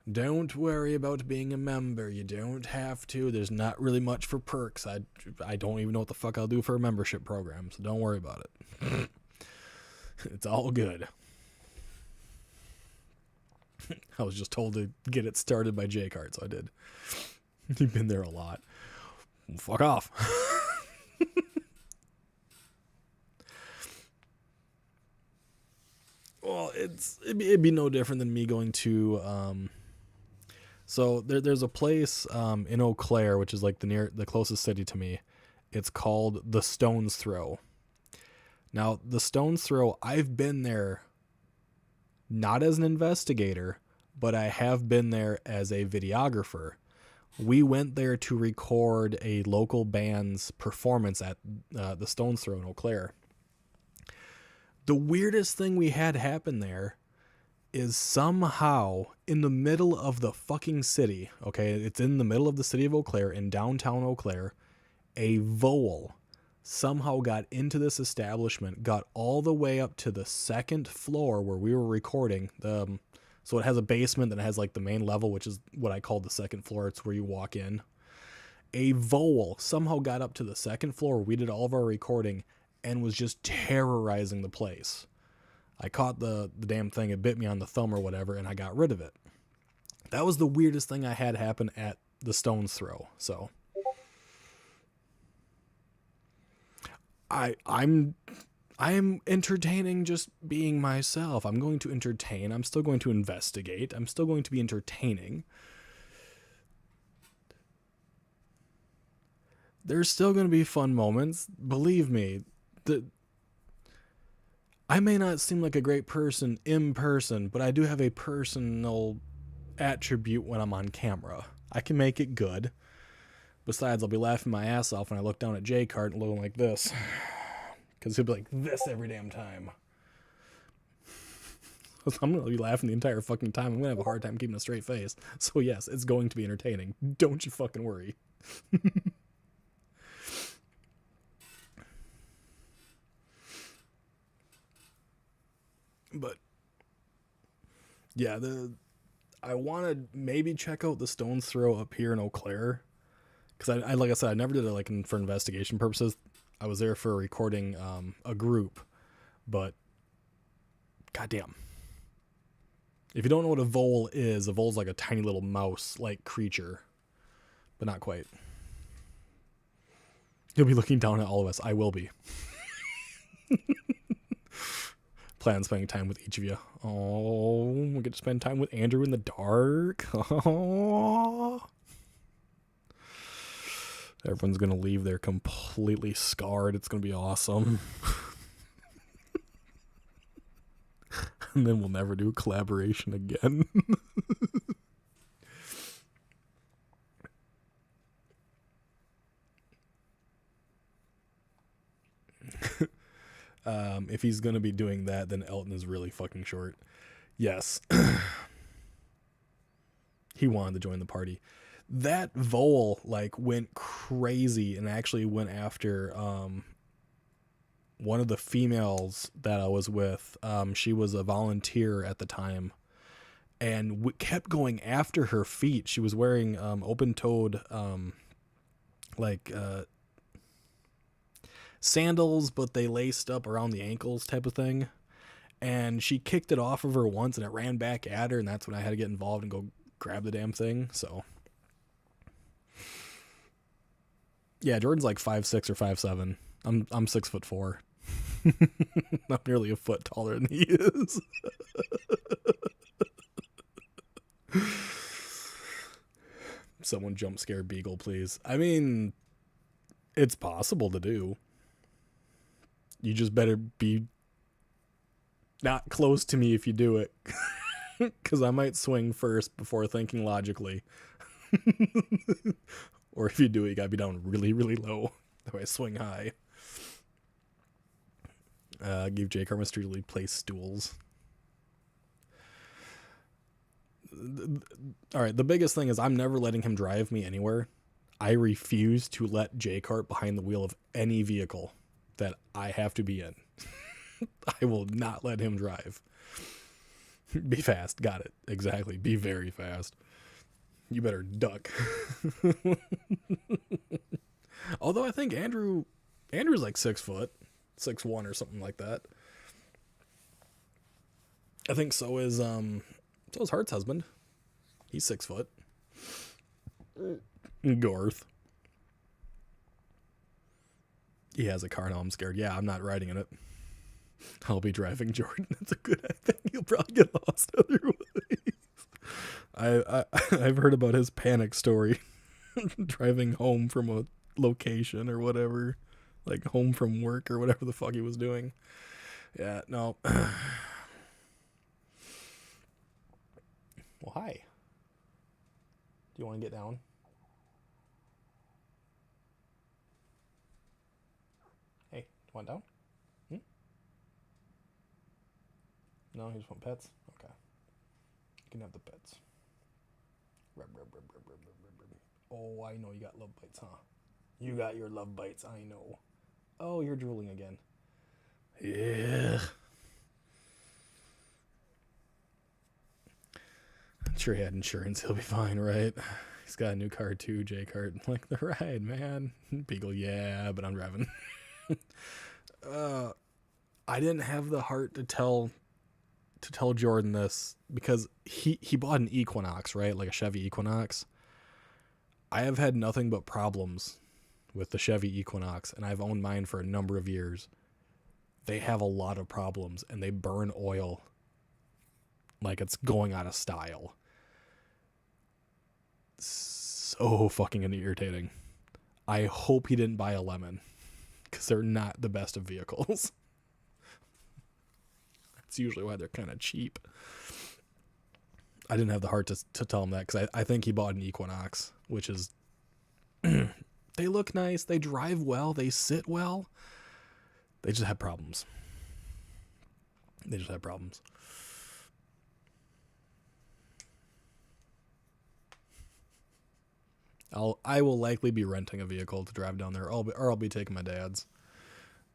don't worry about being a member. You don't have to. There's not really much for perks. I don't even know what the fuck I'll do for a membership program. So don't worry about it. It's all good. I was just told to get it started by J-Cart, so I did. You've been there a lot. Fuck off. Well, it'd be no different than me going to so there's a place in Eau Claire, which is like the closest city to me. It's called the Stone's Throw. Now, the Stone's Throw, I've been there not as an investigator, but I have been there as a videographer. We went there to record a local band's performance at the Stone's Throw in Eau Claire. The weirdest thing we had happen there is somehow in the middle of the fucking city, okay, it's in the middle of the city of Eau Claire, in downtown Eau Claire, a vole somehow got into this establishment, got all the way up to the second floor where we were recording. So it has a basement, then it has like the main level, which is what I call the second floor. It's where you walk in. A vole somehow got up to the second floor where we did all of our recording and was just terrorizing the place. I caught the damn thing. It bit me on the thumb or whatever, and I got rid of it. That was the weirdest thing I had happen at the Stone's Throw. So I am entertaining, just being myself. I'm going to entertain. I'm still going to investigate. I'm still going to be entertaining. There's still going to be fun moments. Believe me, I may not seem like a great person in person, but I do have a personal attribute when I'm on camera. I can make it good. Besides, I'll be laughing my ass off when I look down at J-Cart and looking like this. Because he'll be like this every damn time. I'm going to be laughing the entire fucking time. I'm going to have a hard time keeping a straight face. So yes, it's going to be entertaining. Don't you fucking worry. But yeah, I want to maybe check out the Stone's Throw up here in Eau Claire. Because I like I said, I never did it for investigation purposes. I was there for recording a group, but goddamn. If you don't know what a vole's like a tiny little mouse-like creature, but not quite. You'll be looking down at all of us. I will be. Plan on spending time with each of you. Oh, we get to spend time with Andrew in the dark. Oh. Everyone's going to leave there completely scarred. It's going to be awesome. And then we'll never do collaboration again. If he's going to be doing that, then Elton is really fucking short. Yes. He wanted to join the party. That vole went crazy and actually went after one of the females that I was with. She was a volunteer at the time and kept going after her feet. She was wearing open-toed sandals, but they laced up around the ankles type of thing. And she kicked it off of her once, and it ran back at her, and that's when I had to get involved and go grab the damn thing. So, yeah, Jordan's like 5'6" or 5'7". I'm 6'4". I'm nearly a foot taller than he is. Someone jump scare Beagle, please. I mean, it's possible to do. You just better be not close to me if you do it. Because I might swing first before thinking logically. Or if you do it, you gotta be down really, really low. That way I swing high. Give Jake our Mystery League place stools. Alright, the biggest thing is I'm never letting him drive me anywhere. I refuse to let J-Cart behind the wheel of any vehicle that I have to be in. I will not let him drive. Be fast. Got it. Exactly. Be very fast. You better duck. Although I think Andrew's like 6 foot, 6'1" or something like that. I think so is Hart's husband. He's 6 foot. Garth. He has a car now. I'm scared. Yeah, I'm not riding in it. I'll be driving Jordan. That's a good thing. He'll probably get lost otherwise. I've heard about his panic story. Driving home from a location or whatever. Like home from work or whatever the fuck he was doing. Yeah, no. Well, hi. Do you want to get down? Hey, you want down? No, you just want pets? Okay. You can have the pets. Rub, rub, rub, rub, rub, rub, rub, rub. Oh, I know you got love bites, huh? You got your love bites, I know. Oh, you're drooling again. Yeah. I'm sure he had insurance. He'll be fine, right? He's got a new car too, J-Cart. Like the ride, man. Beagle, yeah, but I'm driving. I didn't have the heart to tell Jordan this because he bought an Equinox, right? Like a Chevy Equinox. I have had nothing but problems with the Chevy Equinox, and I've owned mine for a number of years. They have a lot of problems, and they burn oil like it's going out of style. So fucking irritating. I hope he didn't buy a Lemon, because they're not the best of vehicles. That's usually why they're kind of cheap. I didn't have the heart to tell him that, because I think he bought an Equinox, which is... They look nice, they drive well, they sit well. They just have problems. I will likely be renting a vehicle to drive down there, or I'll be taking my dad's,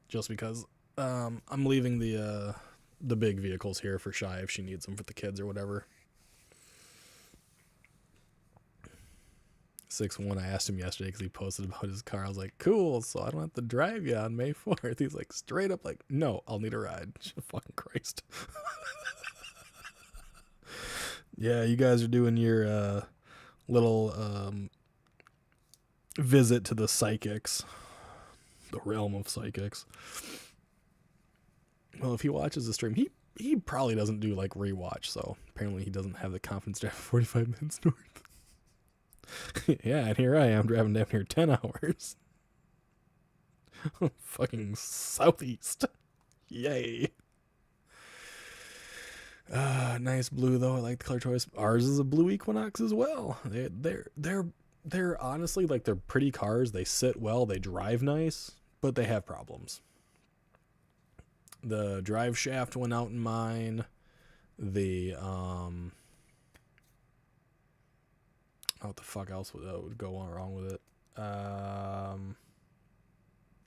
just because I'm leaving the big vehicles here for Shy if she needs them for the kids or whatever. 6'1", I asked him yesterday because he posted about his car. I was like, cool, so I don't have to drive you on May 4th. He's like, straight up like, no, I'll need a ride. Fucking Christ. Yeah, you guys are doing your little visit to the psychics. The realm of psychics. Well, if he watches the stream, he probably doesn't do like rewatch, so apparently he doesn't have the confidence to have 45 minutes north. Yeah, and here I am driving down here 10 hours. Fucking southeast. Yay. Nice blue though. I like the color choice. Ours is a blue Equinox as well. They're honestly like they're pretty cars. They sit well. They drive nice, but they have problems. The drive shaft went out in mine. The what the fuck else would go wrong with it?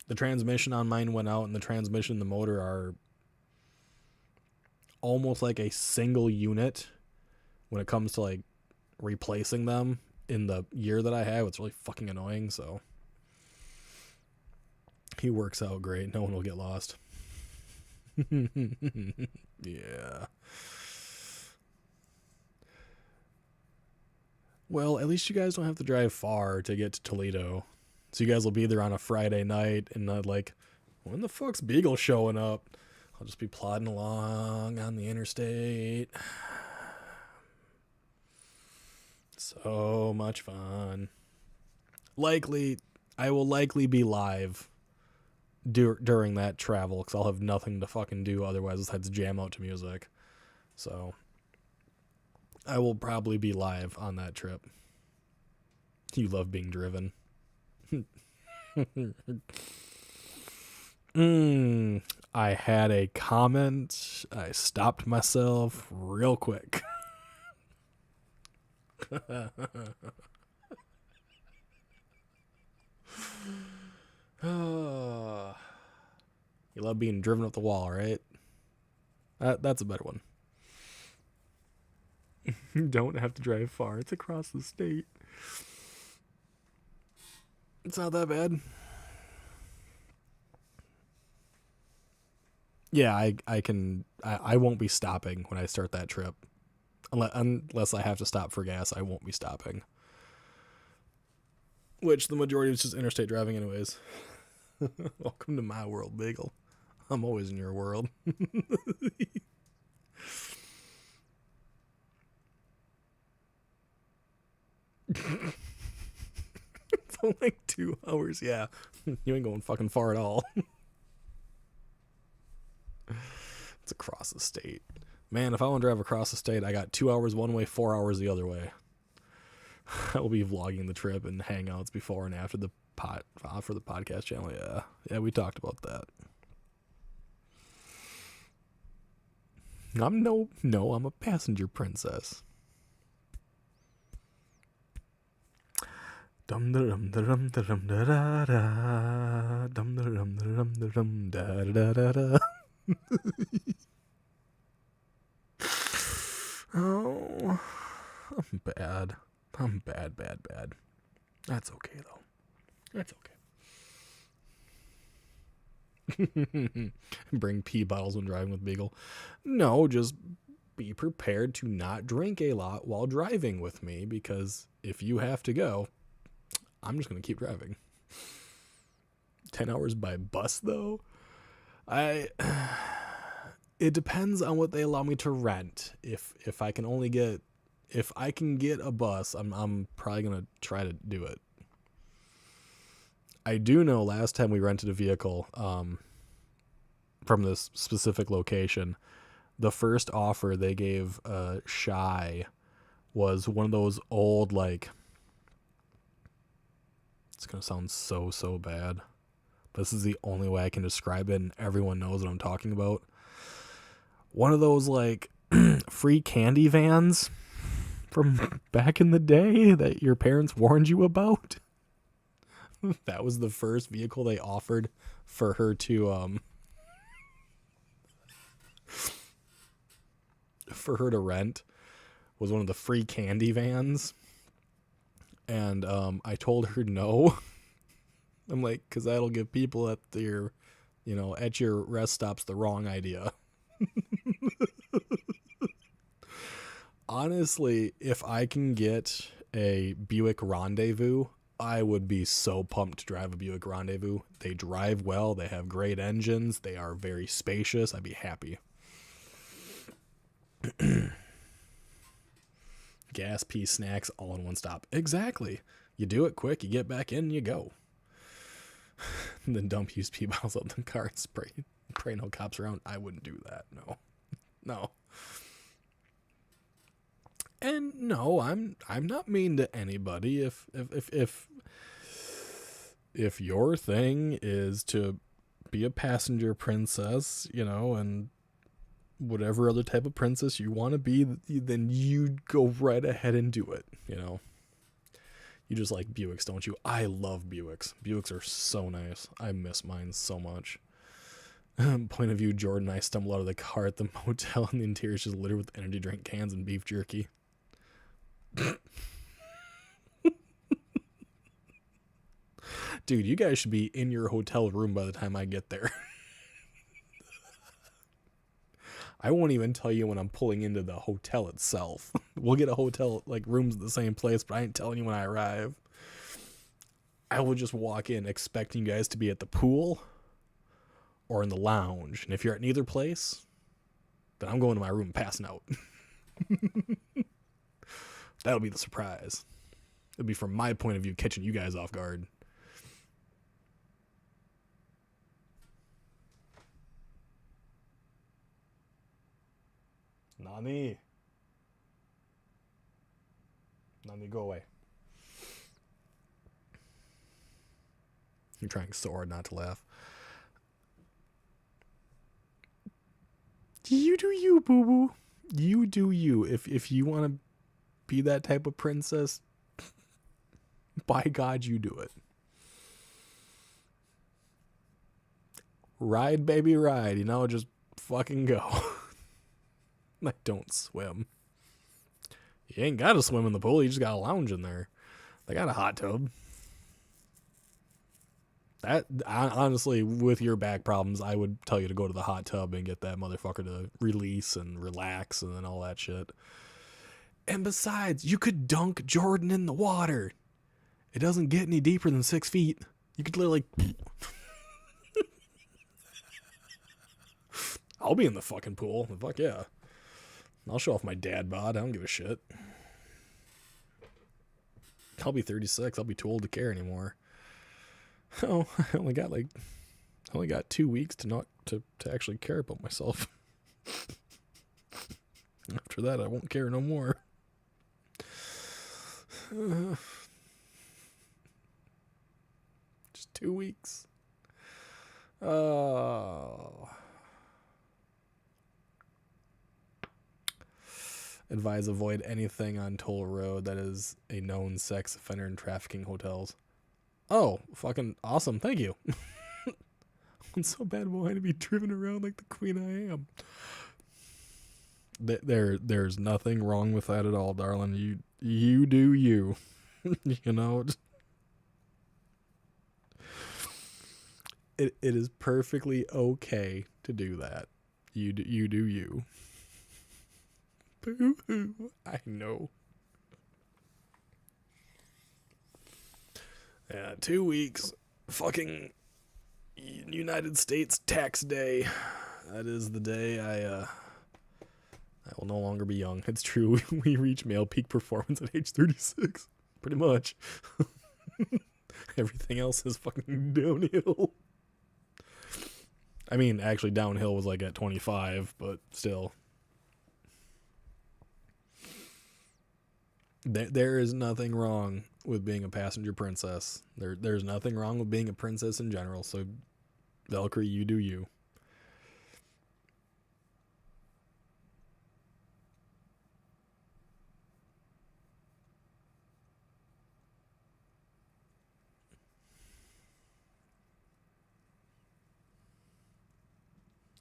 The transmission on mine went out, and the transmission and the motor are almost like a single unit when it comes to like replacing them in the year that I have. It's really fucking annoying, so He works out great. No one will get lost. Yeah. Well, at least you guys don't have to drive far to get to Toledo. So you guys will be there on a Friday night and like, when the fuck's Beagle showing up? I'll just be plodding along on the interstate. So much fun. I will likely be live during that travel because I'll have nothing to fucking do otherwise besides jam out to music. So I will probably be live on that trip. You love being driven. I had a comment. I stopped myself real quick. You love being driven up the wall, right? That's a better one. You don't have to drive far. It's across the state. It's not that bad. Yeah, I won't be stopping when I start that trip. Unless I have to stop for gas, I won't be stopping. Which the majority is just interstate driving anyways. Welcome to my world, Bagel. I'm always in your world. It's only like 2 hours, yeah. You ain't going fucking far at all. It's across the state. Man, if I want to drive across the state, I got 2 hours one way, 4 hours the other way. I will be vlogging the trip and hangouts before and after for the podcast channel. Yeah, we talked about that. I'm a passenger princess. Dum dum dum dum da da da dum dum dum dum da da da da. Oh, I'm bad. I'm bad. That's okay though. That's okay. Bring pee bottles when driving with Beagle. No, just be prepared to not drink a lot while driving with me, because if you have to go, I'm just going to keep driving. 10 hours by bus, though? It depends on what they allow me to rent. If I can get a bus, I'm probably going to try to do it. I do know last time we rented a vehicle from this specific location, the first offer they gave Shy was one of those old, like, it's going to sound so bad. This is the only way I can describe it, and everyone knows what I'm talking about. One of those, like, free candy vans from back in the day that your parents warned you about. That was the first vehicle they offered for her to rent, was one of the free candy vans. And I told her no. I'm like, because that'll give people at your rest stops the wrong idea. Honestly, if I can get a Buick Rendezvous, I would be so pumped to drive a Buick Rendezvous. They drive well. They have great engines. They are very spacious. I'd be happy. Gas, pee, snacks, all in one stop. Exactly. You do it quick. You get back in and you go. And then dump used pee bottles up in the car and pray no cops around. I wouldn't do that. No. And no, I'm not mean to anybody. If your thing is to be a passenger princess, and whatever other type of princess you want to be, then you go right ahead and do it. You just like Buicks, don't you? I love Buicks. Buicks are so nice. I miss mine so much. Point of view, Jordan and I stumble out of the car at the motel and the interior is just littered with energy drink cans and beef jerky. Dude, you guys should be in your hotel room by the time I get there. I won't even tell you when I'm pulling into the hotel itself. We'll get a hotel, like, rooms at the same place, but I ain't telling you when I arrive. I will just walk in expecting you guys to be at the pool or in the lounge. And if you're at neither place, then I'm going to my room and passing out. That'll be the surprise. It'll be from my point of view, catching you guys off guard. Nani, go away. You're trying so hard not to laugh. You do you, boo-boo. You do you. If you want to be that type of princess, by God, you do it. Ride, baby, ride. Just fucking go. I don't swim. You ain't got to swim in the pool. You just got to lounge in there. They got a hot tub. That, honestly, with your back problems, I would tell you to go to the hot tub and get that motherfucker to release and relax and then all that shit. And besides, you could dunk Jordan in the water. It doesn't get any deeper than 6 feet. You could literally... I'll be in the fucking pool. Fuck yeah. I'll show off my dad bod. I don't give a shit. I'll be 36. I'll be too old to care anymore. Oh, I only got 2 weeks to actually care about myself. After that, I won't care no more. Just 2 weeks. Oh. Advise avoid anything on toll road that is a known sex offender and trafficking hotels. Oh, fucking awesome. Thank you. I'm so bad wanting to be driven around like the queen I am. There's nothing wrong with that at all, darling. You do you. It is perfectly okay to do that. You do you. Boo-hoo. I know. Yeah, 2 weeks. Fucking United States tax day. That is the day I will no longer be young. It's true. We reach male peak performance at age 36. Pretty much. Everything else is fucking downhill. I mean, actually, downhill was like at 25, but still. There is nothing wrong with being a passenger princess. There's nothing wrong with being a princess in general. So, Valkyrie, you do you.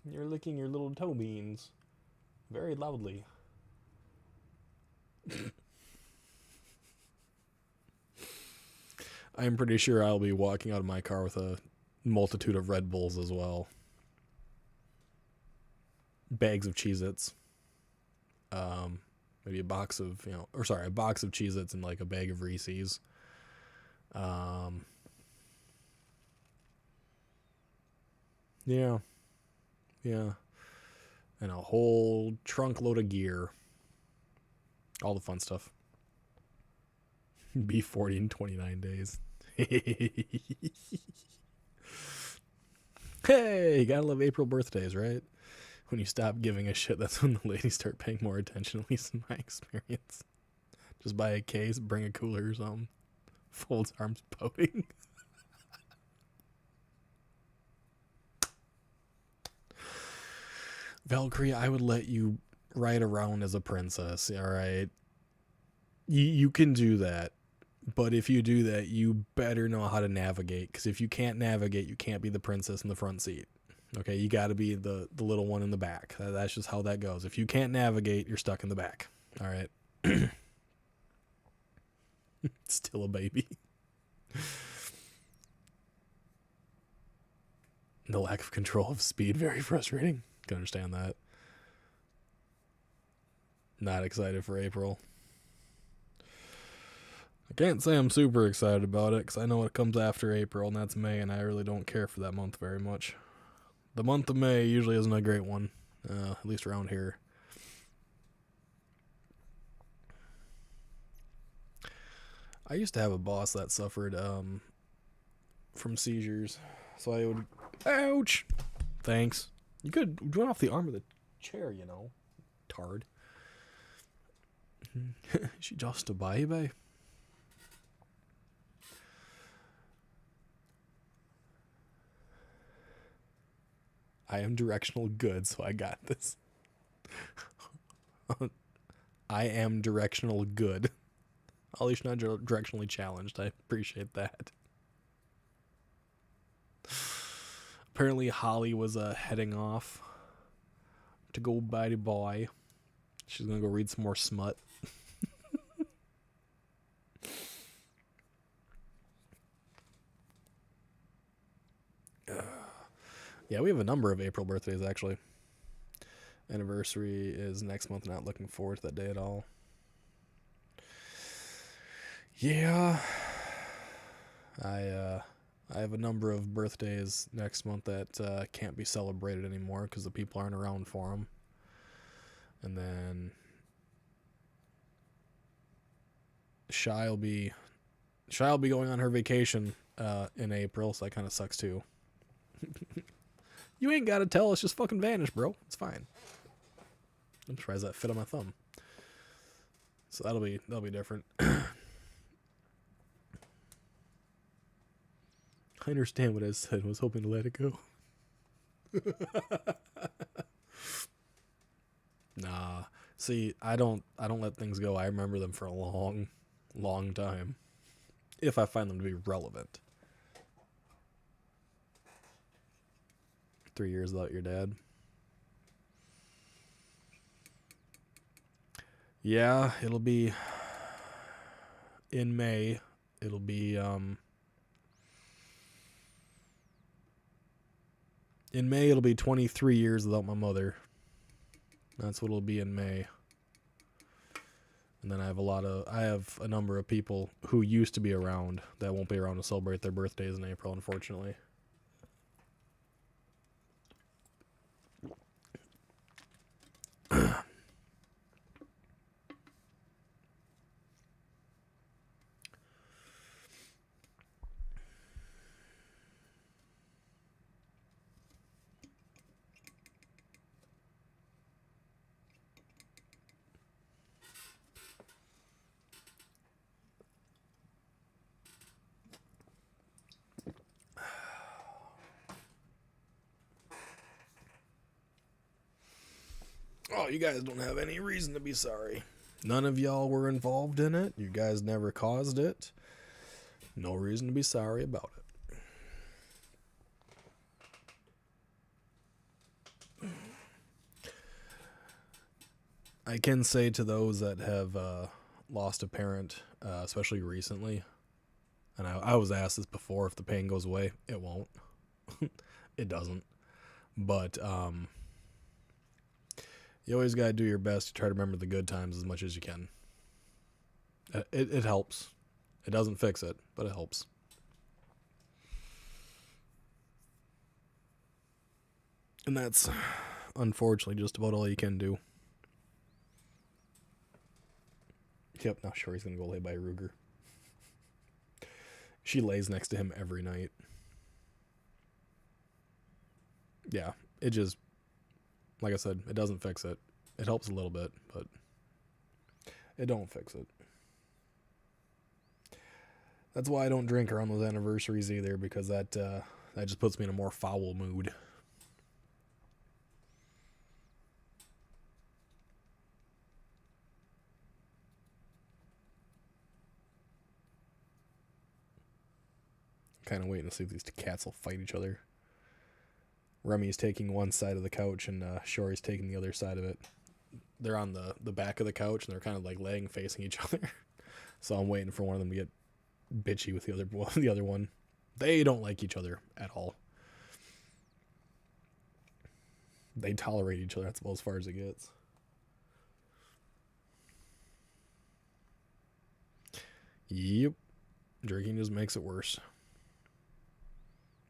You're licking your little toe beans very loudly. I'm pretty sure I'll be walking out of my car with a multitude of Red Bulls as well. Bags of Cheez-Its. Maybe a box of, a box of Cheez-Its and like a bag of Reese's. Yeah. And a whole trunk load of gear. All the fun stuff. Be 40 in 29 days. Hey, gotta love April birthdays, right? When you stop giving a shit, that's when the ladies start paying more attention, at least in my experience. Just buy a case, bring a cooler or something. Folds arms pouting. Valkyrie, I would let you ride around as a princess, alright? You can do that. But if you do that, you better know how to navigate. Because if you can't navigate, you can't be the princess in the front seat. Okay, you got to be the little one in the back. That's just how that goes. If you can't navigate, you're stuck in the back. All right. Still a baby. The lack of control of speed, very frustrating. Can understand that. Not excited for April. I can't say I'm super excited about it because I know what comes after April, and that's May, and I really don't care for that month very much. The month of May usually isn't a great one, at least around here. I used to have a boss that suffered from seizures, so I would... Ouch! Thanks. You could run off the arm of the chair, you know. Tard. She just a baby. I am directional good, so I got this. I am directional good. At least not directionally challenged. I appreciate that. Apparently Holly was heading off to go bye to boy. She's gonna go read some more smut. Yeah, we have a number of April birthdays, actually. Anniversary is next month. Not looking forward to that day at all. Yeah. I have a number of birthdays next month that can't be celebrated anymore because the people aren't around for them. And then Shy will be going on her vacation in April, so that kind of sucks too. You ain't gotta tell us, just fucking vanish, bro. It's fine. I'm surprised that fit on my thumb. So that'll be different. I understand what I said. I was hoping to let it go. Nah. See, I don't let things go. I remember them for a long, long time. If I find them to be relevant. 3 years without your dad. Yeah, it'll be in May. It'll be in May it'll be 23 years without my mother. That's what it'll be in May. And then I have a number of people who used to be around that won't be around to celebrate their birthdays in April, unfortunately. Oh, you guys don't have any reason to be sorry. None of y'all were involved in it. You guys never caused it. No reason to be sorry about it. I can say to those that have lost a parent, especially recently, and I was asked this before, if the pain goes away, it won't. It doesn't. But you always got to do your best to try to remember the good times as much as you can. It helps. It doesn't fix it, but it helps. And that's unfortunately just about all you can do. Yep, now Shori's gonna go lay by Ruger. She lays next to him every night. Yeah, it just, like I said, it doesn't fix it. It helps a little bit, but it don't fix it. That's why I don't drink around those anniversaries either, because that just puts me in a more foul mood. Kind of waiting to see if these cats will fight each other. Remy's taking one side of the couch and Shori's taking the other side of it. They're on the back of the couch and they're kind of like laying facing each other. So I'm waiting for one of them to get bitchy with the other one. They don't like each other at all. They tolerate each other. That's about as far as it gets. Yep. Drinking just makes it worse.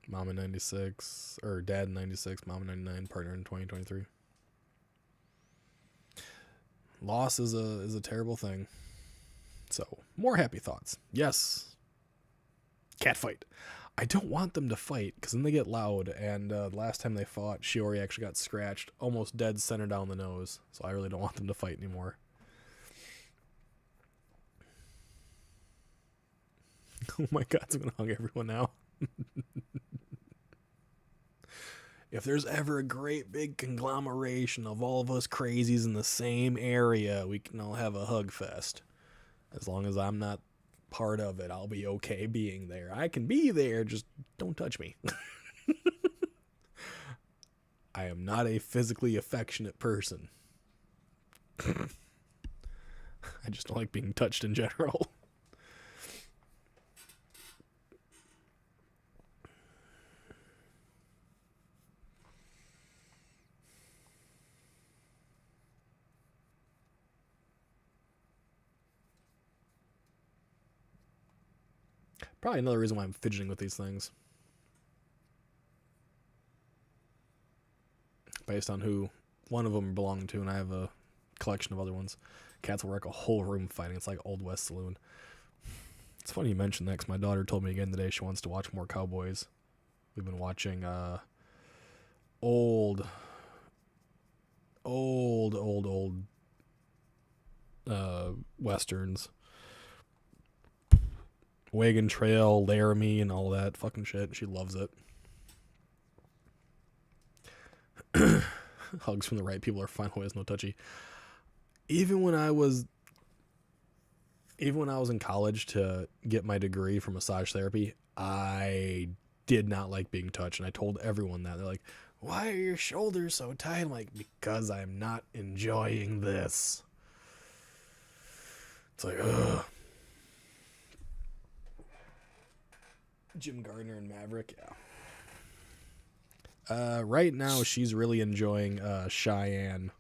Mom in 96, or dad in 96, mom in 99, partner in 2023. Loss is a terrible thing. So, more happy thoughts. Yes. Cat fight. I don't want them to fight, because then they get loud, and last time they fought, Shiori actually got scratched, almost dead center down the nose, so I really don't want them to fight anymore. Oh my god, I'm gonna hug everyone now. If there's ever a great big conglomeration of all of us crazies in the same area, we can all have a hug fest. As long as I'm not part of it, I'll be okay being there. I can be there, just don't touch me. I am not a physically affectionate person. I just don't like being touched in general. Probably another reason why I'm fidgeting with these things. Based on who one of them belonged to, and I have a collection of other ones. Cats will wreck a whole room fighting. It's like Old West Saloon. It's funny you mentioned that, because my daughter told me again today she wants to watch more Cowboys. We've been watching old westerns. Wagon Trail, Laramie, and all that fucking shit. She loves it. Hugs from the right people are fine. Always no touchy. Even when I was in college to get my degree for massage therapy, I did not like being touched, and I told everyone that. They're like, "Why are your shoulders so tight?" I'm like, "Because I'm not enjoying this." It's like, ugh. Jim Gardner and Maverick, yeah. Right now, she's really enjoying Cheyenne,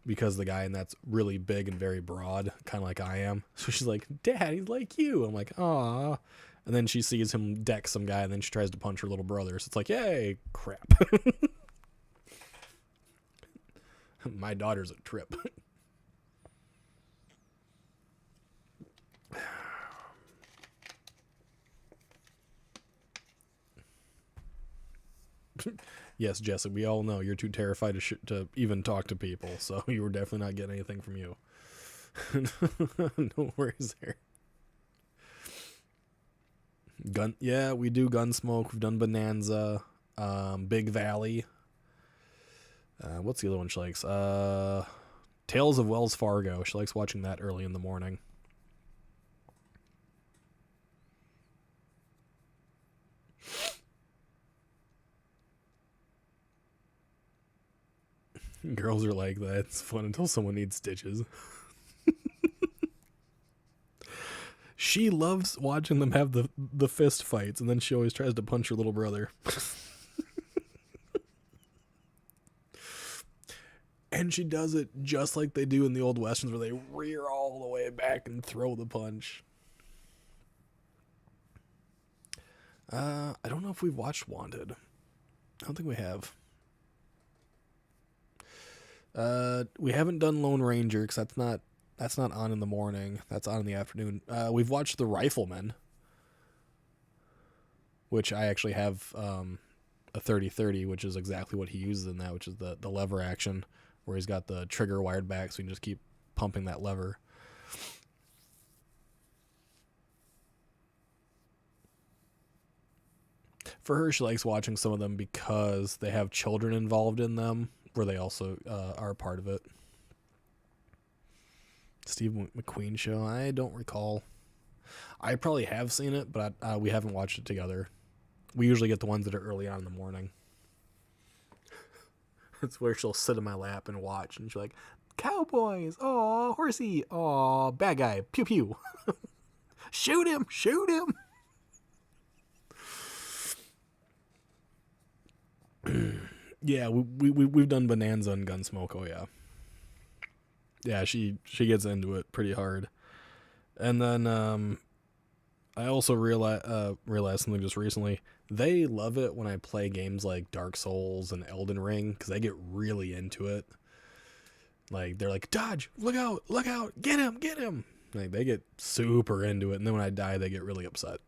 because the guy in that's really big and very broad, kind of like I am. So she's like, "Dad, he's like you." I'm like, "Aw." And then she sees him deck some guy, and then she tries to punch her little brother. So it's like, yay, crap. My daughter's a trip. Yes, Jesse, we all know you're too terrified to even talk to people, so you were definitely not getting anything from you. No worries there. Yeah, we do Gunsmoke. We've done Bonanza, Big Valley. What's the other one she likes? Tales of Wells Fargo. She likes watching that early in the morning. Girls are like that. It's fun until someone needs stitches. She loves watching them have the fist fights, and then she always tries to punch her little brother. And she does it just like they do in the old westerns, where they rear all the way back and throw the punch. I don't know if we've watched Wanted. I don't think we have. We haven't done Lone Ranger, because that's not on in the morning. That's on in the afternoon. We've watched The Rifleman, which I actually have a 30-30, which is exactly what he uses in that, which is the lever action, where he's got the trigger wired back, so you can just keep pumping that lever. For her, she likes watching some of them because they have children involved in them, where they also are part of it. Steve McQueen show, I don't recall. I probably have seen it, but we haven't watched it together. We usually get the ones that are early on in the morning. It's where she'll sit in my lap and watch, and she's like, "Cowboys, aw, horsey, aw, bad guy, pew pew." Shoot him, shoot him. Yeah, we've done Bonanza and Gunsmoke. Oh yeah, yeah. She gets into it pretty hard. And then I also realized something just recently. They love it when I play games like Dark Souls and Elden Ring because they get really into it. Like they're like, dodge, look out, get him. Like they get super into it, and then when I die, they get really upset.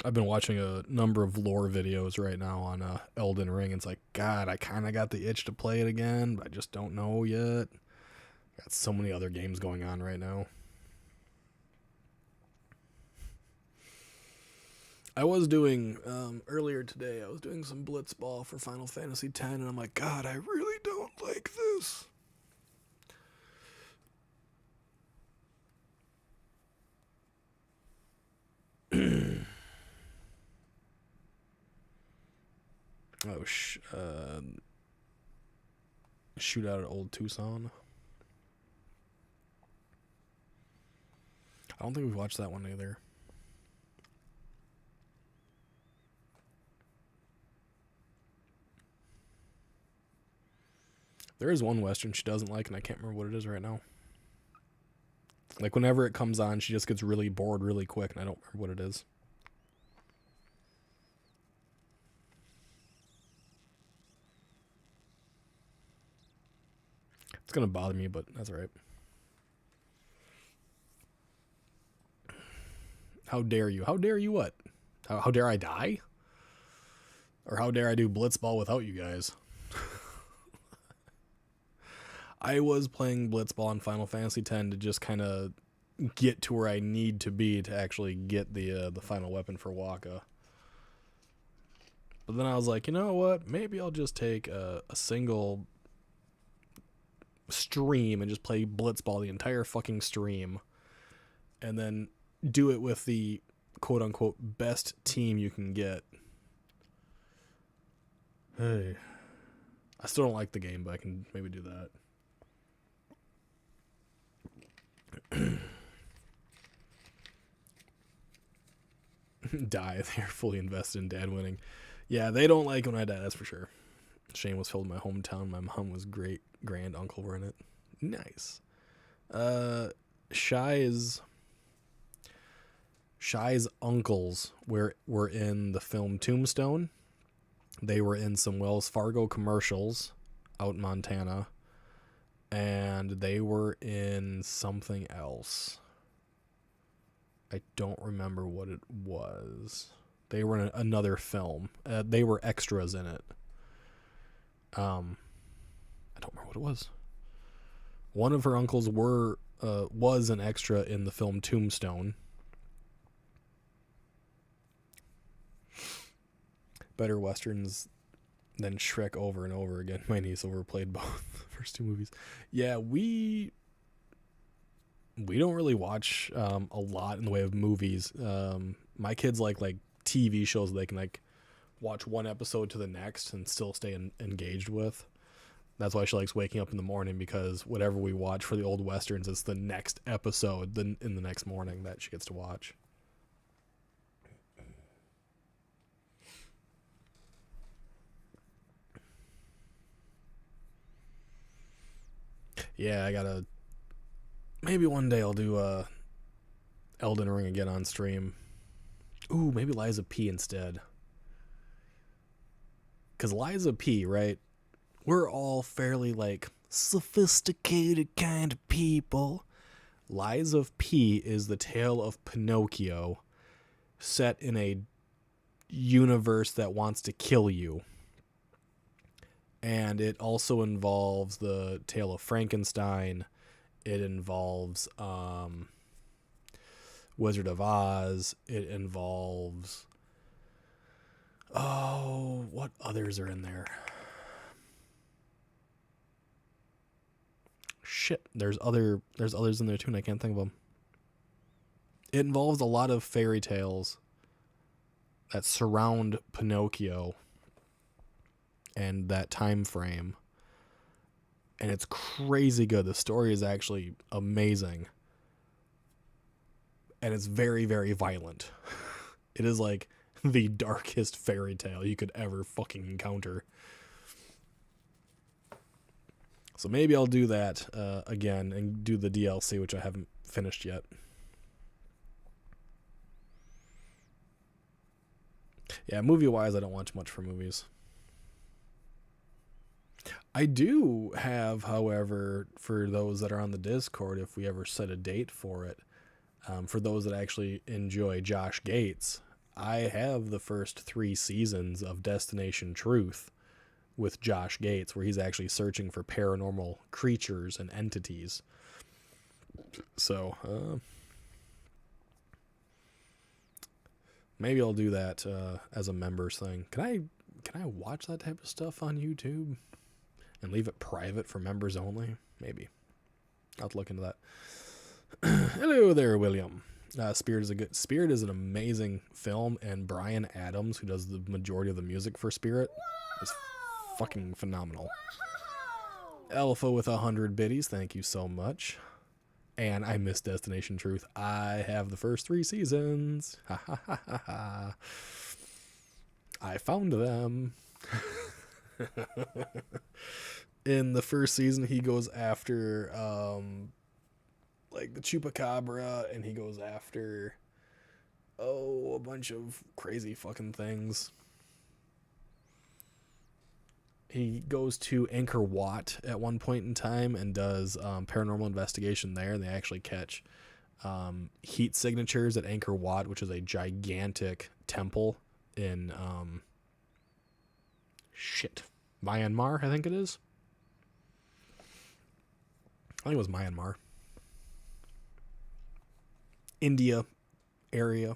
I've been watching a number of lore videos right now on Elden Ring. It's like, God, I kind of got the itch to play it again, but I just don't know yet. Got so many other games going on right now. I was doing, earlier today, I was doing some Blitzball for Final Fantasy X, and I'm like, God, I really don't like this. Shootout at Old Tucson. I don't think we've watched that one either. There is one Western she doesn't like, and I can't remember what it is right now. Like, whenever it comes on, she just gets really bored really quick, and I don't remember what it is. It's gonna bother me, but that's alright. How dare you? How dare you what? How dare I die? Or how dare I do Blitzball without you guys? I was playing Blitzball in Final Fantasy X to just kind of get to where I need to be to actually get the final weapon for Waka. But then I was like, you know what? Maybe I'll just take a single stream and just play Blitzball the entire fucking stream. And then do it with the quote-unquote best team you can get. Hey. I still don't like the game, but I can maybe do that. Die. They're fully invested in Dad winning. Yeah, they don't like when I die, that's for sure. Shane was filmed in my hometown. My mom was great grand uncle were in it. Nice. Shy's uncles were in the film Tombstone. They were in some Wells Fargo commercials out in Montana. And they were in something else. I don't remember what it was. They were in another film. They were extras in it. I don't remember what it was. One of her uncles was an extra in the film Tombstone. Better westerns than Shrek over and over again. My niece overplayed both the first two movies. Yeah, we don't really watch a lot in the way of movies. My kids like TV shows they can like watch one episode to the next and still stay engaged with. That's why she likes waking up in the morning, because whatever we watch for the old westerns is the next episode in the next morning that she gets to watch. Yeah, I gotta... Maybe one day I'll do Elden Ring again on stream. Ooh, maybe Liza P instead. Because Liza P, right? We're all fairly, like, sophisticated kind of people. Liza P is the tale of Pinocchio set in a universe that wants to kill you. And it also involves the tale of Frankenstein. It involves Wizard of Oz. It involves... Oh, what others are in there? Shit, there's others in there too, and I can't think of them. It involves a lot of fairy tales that surround Pinocchio and that time frame. And it's crazy good. The story is actually amazing. and it's very, very violent. It is like the darkest fairy tale you could ever fucking encounter. So maybe I'll do that again and do the DLC, which I haven't finished yet. Yeah, movie-wise, I don't watch much for movies. I do have, however, for those that are on the Discord, if we ever set a date for it, for those that actually enjoy Josh Gates, I have the first 3 seasons of Destination Truth with Josh Gates, where he's actually searching for paranormal creatures and entities. So, maybe I'll do that as a members thing. Can I watch that type of stuff on YouTube and leave it private for members only? Maybe. I'll have to look into that. Hello there, William. Spirit is an amazing film, and Bryan Adams, who does the majority of the music for Spirit, is fucking phenomenal. Alpha with 100 biddies, thank you so much. And I miss Destination Truth. I have the first 3 seasons. Ha ha ha ha ha. I found them. In the first season, he goes after like the chupacabra, and he goes after a bunch of crazy fucking things. He goes to Angkor Wat at one point in time and does paranormal investigation there, and they actually catch heat signatures at Angkor Wat, which is a gigantic temple in Myanmar, I think it is. I think it was Myanmar. India area.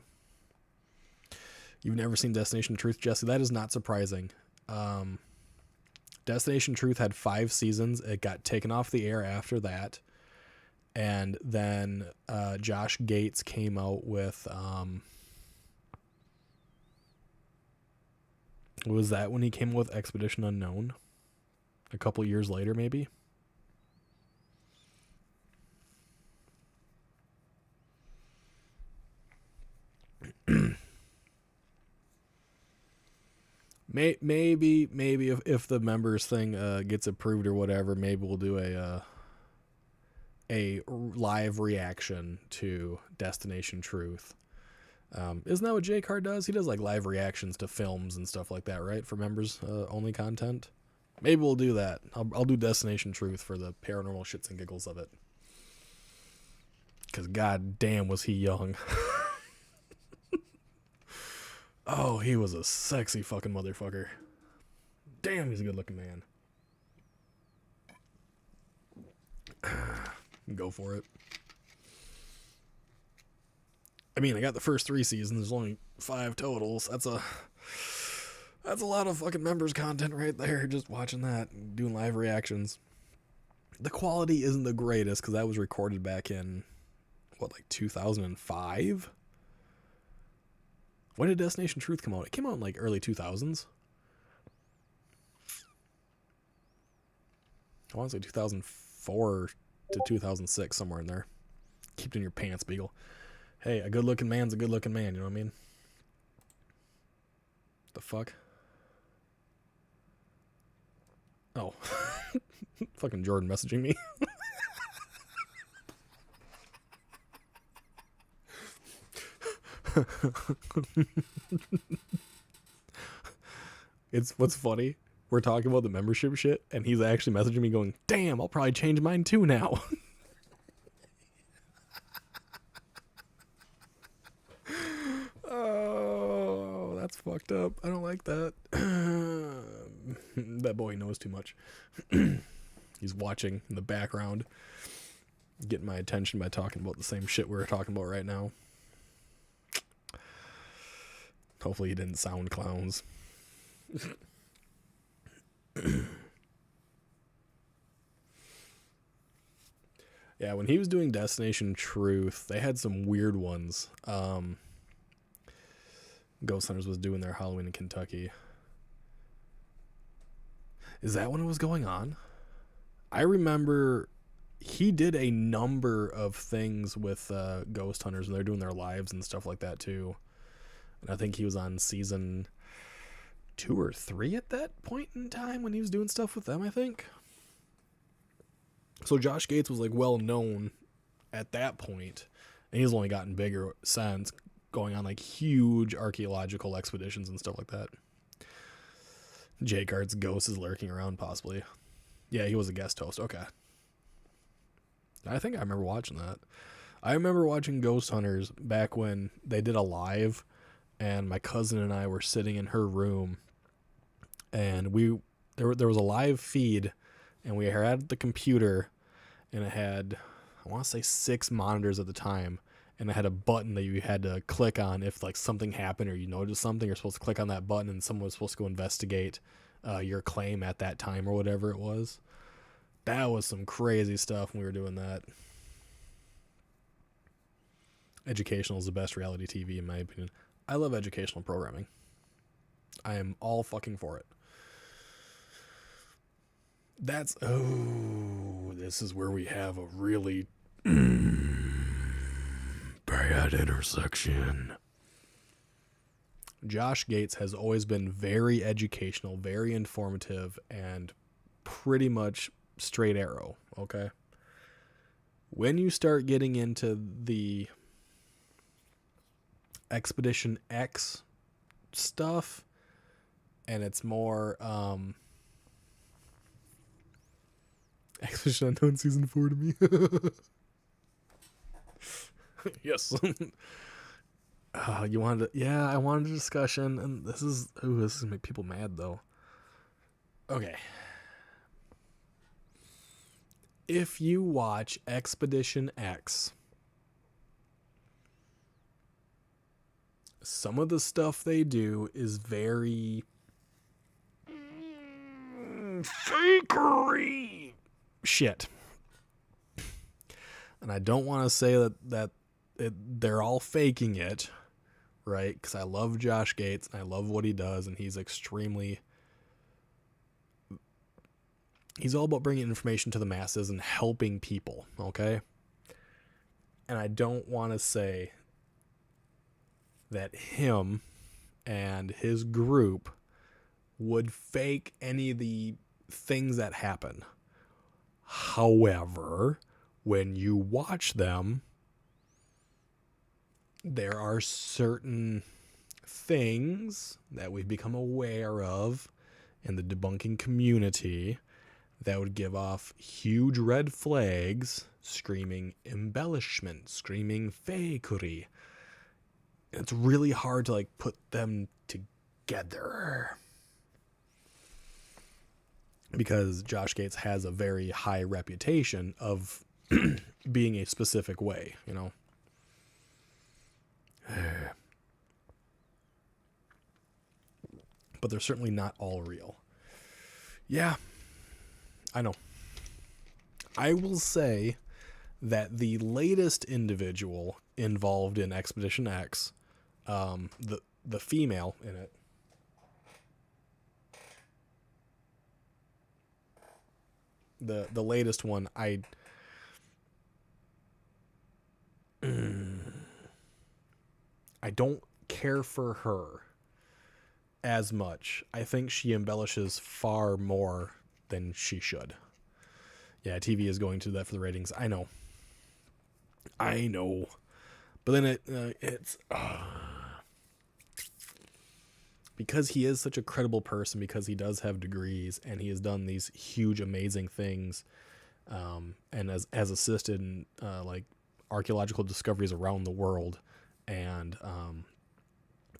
You've never seen Destination Truth, Jesse? That is not surprising. Destination Truth had 5 seasons. It got taken off the air after that. And then Josh Gates came out with... was that when he came out with Expedition Unknown? A couple years later, maybe? Maybe if the members thing gets approved or whatever, maybe we'll do a live reaction to Destination Truth. Isn't that what J Card does? He does like live reactions to films and stuff like that, right? For members only content. Maybe we'll do that. I'll do Destination Truth for the paranormal shits and giggles of it. Because god damn was he young. Oh, he was a sexy fucking motherfucker. Damn, he's a good looking man. Go for it. I mean, I got the first 3 seasons. There's only 5 totals. That's a lot of fucking members content right there. Just watching that and doing live reactions. The quality isn't the greatest because that was recorded back in, like 2005? When did Destination Truth come out? It came out in like early 2000s. I want to say 2004 to 2006, somewhere in there. Keep it in your pants, Beagle. Hey, a good-looking man's a good-looking man, you know what I mean? The fuck? Oh. Fucking Jordan messaging me. It's what's funny. We're talking about the membership shit, and he's actually messaging me going, "Damn, I'll probably change mine too now." Oh, that's fucked up. I don't like that. That boy knows too much. He's watching in the background, getting my attention by talking about the same shit we're talking about right now. Hopefully he didn't sound clowns. Yeah, when he was doing Destination Truth, they had some weird ones. Ghost Hunters was doing their Halloween in Kentucky. Is that when it was going on? I remember he did a number of things with Ghost Hunters, and they're doing their lives and stuff like that too. And I think he was on season 2 or 3 at that point in time when he was doing stuff with them, I think. So Josh Gates was like well known at that point, and he's only gotten bigger since, going on like huge archaeological expeditions and stuff like that. Jake Art's ghost is lurking around, possibly. Yeah, he was a guest host. Okay. I think I remember watching that. I remember watching Ghost Hunters back when they did a live, and my cousin and I were sitting in her room, and there was a live feed, and we had the computer, and it had, I want to say 6 monitors at the time, and it had a button that you had to click on if like something happened or you noticed something. You're supposed to click on that button, and someone was supposed to go investigate your claim at that time or whatever it was. That was some crazy stuff when we were doing that. Educational is the best reality TV in my opinion. I love educational programming. I am all fucking for it. This is where we have a really bad intersection. Josh Gates has always been very educational, very informative, and pretty much straight arrow, okay? When you start getting into the Expedition X stuff, and it's more Expedition Unknown Season 4 to me. Yes. You wanted to, yeah, I wanted a discussion, and this is gonna make people mad though. Okay. If you watch Expedition X, some of the stuff they do is very fakery shit. And I don't want to say that they're all faking it, right? Because I love Josh Gates, and I love what he does, and he's all about bringing information to the masses and helping people, okay? And I don't want to say that him and his group would fake any of the things that happen. However, when you watch them, there are certain things that we've become aware of in the debunking community that would give off huge red flags, screaming embellishment, screaming fakery. It's really hard to like put them together, because Josh Gates has a very high reputation of being a specific way, you know. But they're certainly not all real. Yeah, I know. I will say that the latest individual involved in Expedition X, the female in it, the latest one, I don't care for her as much. I think she embellishes far more than she should. Yeah, TV is going to do that for the ratings. I know. But then it's because he is such a credible person, because he does have degrees and he has done these huge, amazing things, and has assisted in like archaeological discoveries around the world, and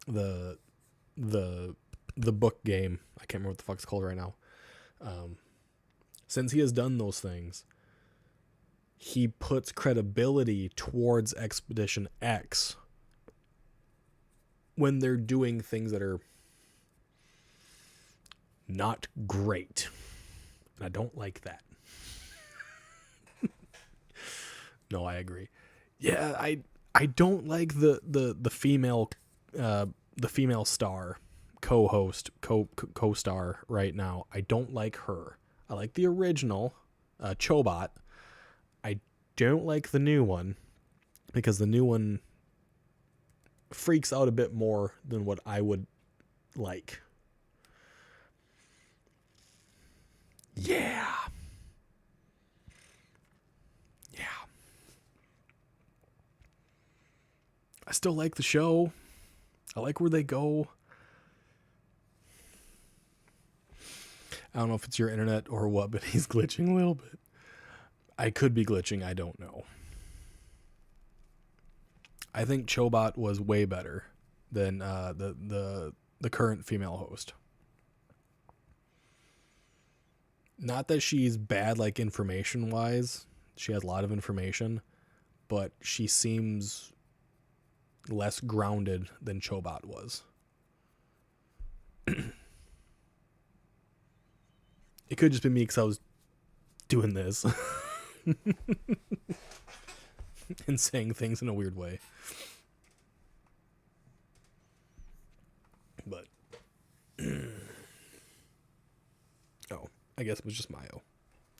the book game, I can't remember what the fuck it's called right now. Since he has done those things, he puts credibility towards Expedition X when they're doing things that are not great. And I don't like that. No, I agree. Yeah, I don't like the female star co-host co-star right now. I don't like her. I like the original Chobot. don't like the new one because the new one freaks out a bit more than what I would like. Yeah. Yeah. I still like the show. I like where they go. I don't know if it's your internet or what, but he's glitching a little bit. I could be glitching. I don't know. I think Chobot was way better than the current female host. Not that she's bad, like, information-wise. She has a lot of information. But she seems less grounded than Chobot was. It could just be me because I was doing this. And saying things in a weird way. But... oh, I guess it was just Mayo.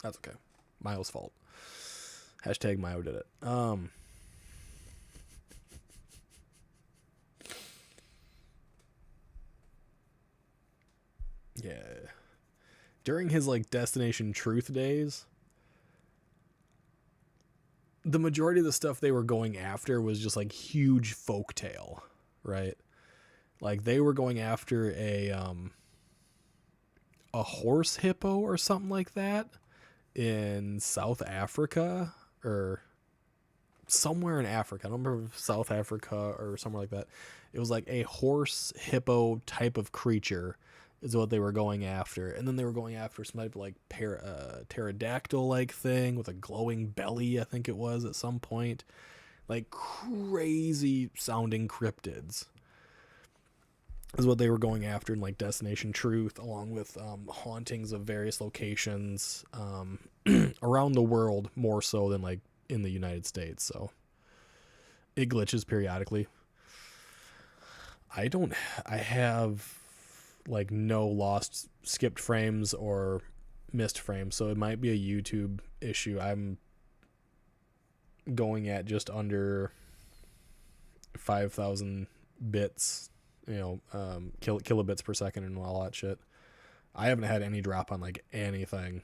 That's okay. Mayo's fault. Hashtag Mayo did it. Yeah. During his, like, Destination Truth days, the majority of the stuff they were going after was just, like, huge folktale, right? Like, they were going after a horse hippo or something like that in South Africa or somewhere in Africa. I don't remember if South Africa or somewhere like that. It was like a horse hippo type of creature is what they were going after. And then they were going after some type of like pterodactyl like thing with a glowing belly, I think it was at some point. Like crazy sounding cryptids is what they were going after in like Destination Truth, along with hauntings of various locations around the world, more so than like in the United States. So it glitches periodically. I have like no lost skipped frames or missed frames, so it might be a YouTube issue. I'm going at just under 5,000 bits, kilobits per second and all that shit. I haven't had any drop on like anything,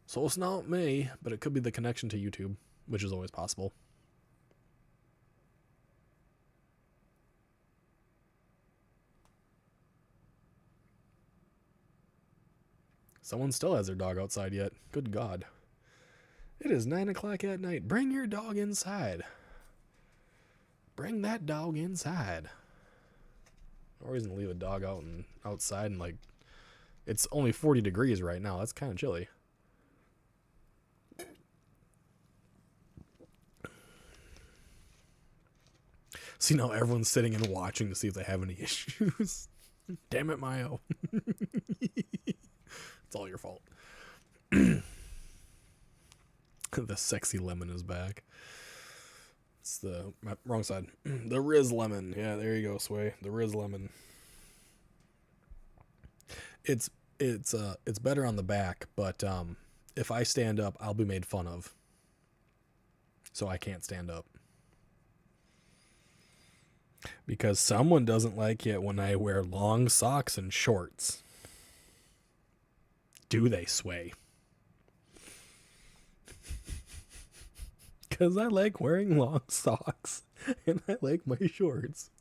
so it's not me, but it could be the connection to YouTube, which is always possible. Someone still has their dog outside yet. Good God. It is 9 o'clock at night. Bring your dog inside. Bring that dog inside. No reason to leave a dog outside and like, it's only 40 degrees right now. That's kind of chilly. See, now everyone's sitting and watching to see if they have any issues. Damn it, Mayo. It's all your fault. The sexy lemon is back. It's the wrong side. The Riz lemon. Yeah, there you go, Sway. The Riz lemon. It's better on the back, but if I stand up, I'll be made fun of. So I can't stand up. Because someone doesn't like it when I wear long socks and shorts. Do they, Sway? Because I like wearing long socks and I like my shorts.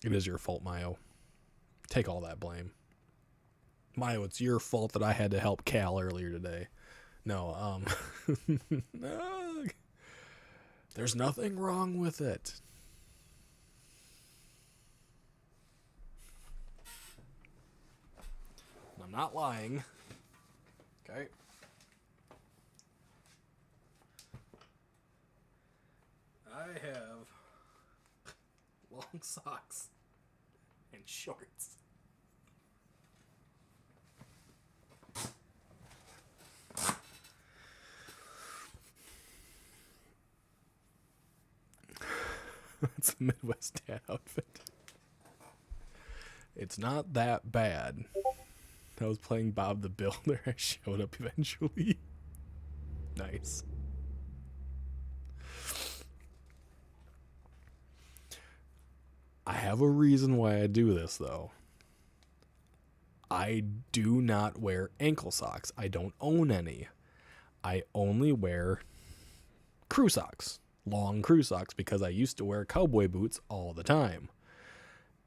It is your fault, Mayo. Take all that blame. Mayo, it's your fault that I had to help Cal earlier today. No, no, there's nothing wrong with it. I'm not lying. Okay. I have long socks and shorts. It's a Midwest dad outfit. It's not that bad. I was playing Bob the Builder, I showed up eventually. Nice. I have a reason why I do this, though. I do not wear ankle socks. I don't own any. I only wear crew socks, long crew socks, because I used to wear cowboy boots all the time.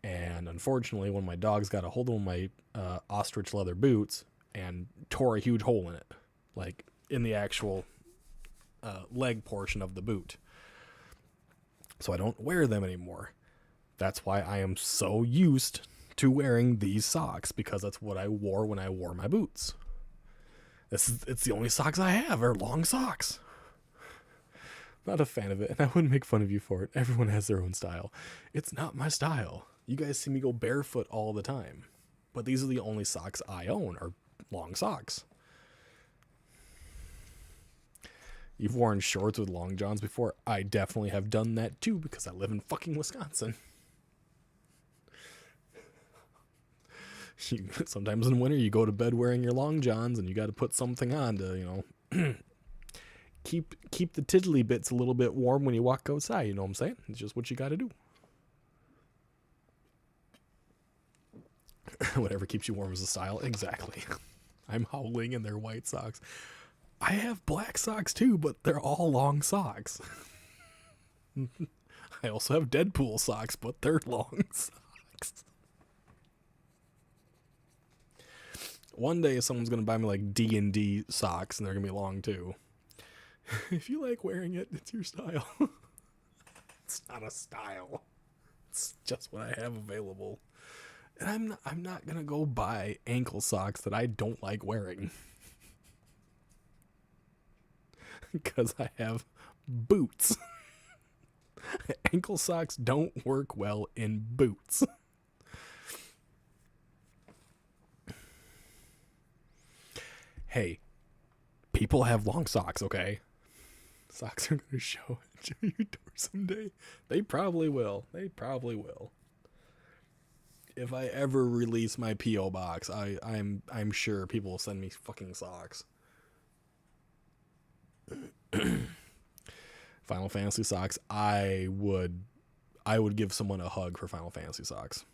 And unfortunately, when my dogs got a hold of my ostrich leather boots and tore a huge hole in it, like in the actual leg portion of the boot. So I don't wear them anymore. That's why I am so used to wearing these socks, because that's what I wore when I wore my boots. It's the only socks I have are long socks. Not a fan of it, and I wouldn't make fun of you for it. Everyone has their own style. It's not my style. You guys see me go barefoot all the time. But these are the only socks I own, are long socks. You've worn shorts with long johns before? I definitely have done that too, because I live in fucking Wisconsin. Sometimes in winter you go to bed wearing your long johns and you got to put something on to, keep the tiddly bits a little bit warm when you walk outside, you know what I'm saying? It's just what you got to do. Whatever keeps you warm is the style. Exactly. I'm howling in their white socks. I have black socks too, but they're all long socks. I also have Deadpool socks, but they're long socks. One day someone's going to buy me like D&D socks and they're going to be long too. If you like wearing it, it's your style. It's not a style. It's just what I have available. And I'm not going to go buy ankle socks that I don't like wearing. Because I have boots. Ankle socks don't work well in boots. Hey, people have long socks, okay? Socks are going to show at your door someday. They probably will. They probably will. If I ever release my P.O. box, I'm sure people will send me fucking socks. Final Fantasy socks, I would give someone a hug for Final Fantasy socks.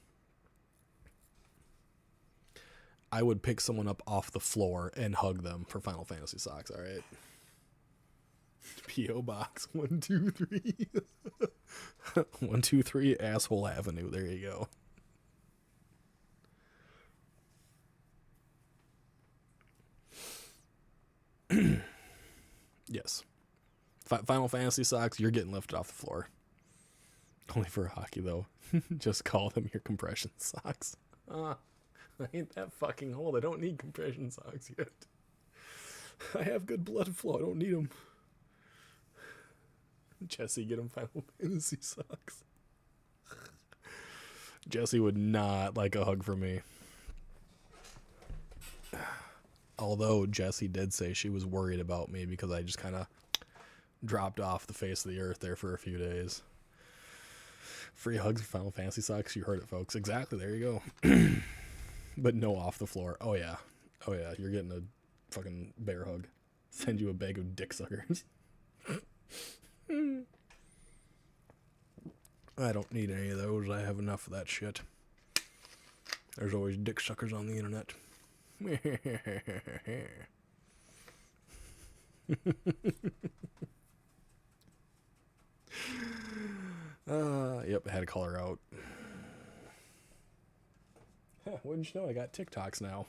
I would pick someone up off the floor and hug them for Final Fantasy socks, all right? P.O. Box 123. 123 Asshole Avenue. There you go. Yes. Final Fantasy socks, you're getting lifted off the floor. Only for hockey, though. Just call them your compression socks. I ain't that fucking old. I don't need compression socks yet. I have good blood flow. I don't need them. Jesse, get him Final Fantasy socks. Jesse would not like a hug from me. Although Jessie did say she was worried about me because I just kind of dropped off the face of the earth there for a few days. Free hugs for Final Fantasy socks. You heard it, folks. Exactly. There you go. But no off the floor. Oh, yeah. Oh, yeah. You're getting a fucking bear hug. Send you a bag of dick suckers. I don't need any of those. I have enough of that shit. There's always dick suckers on the internet. Yep, I had to call her out. Wouldn't you know, I got TikToks now.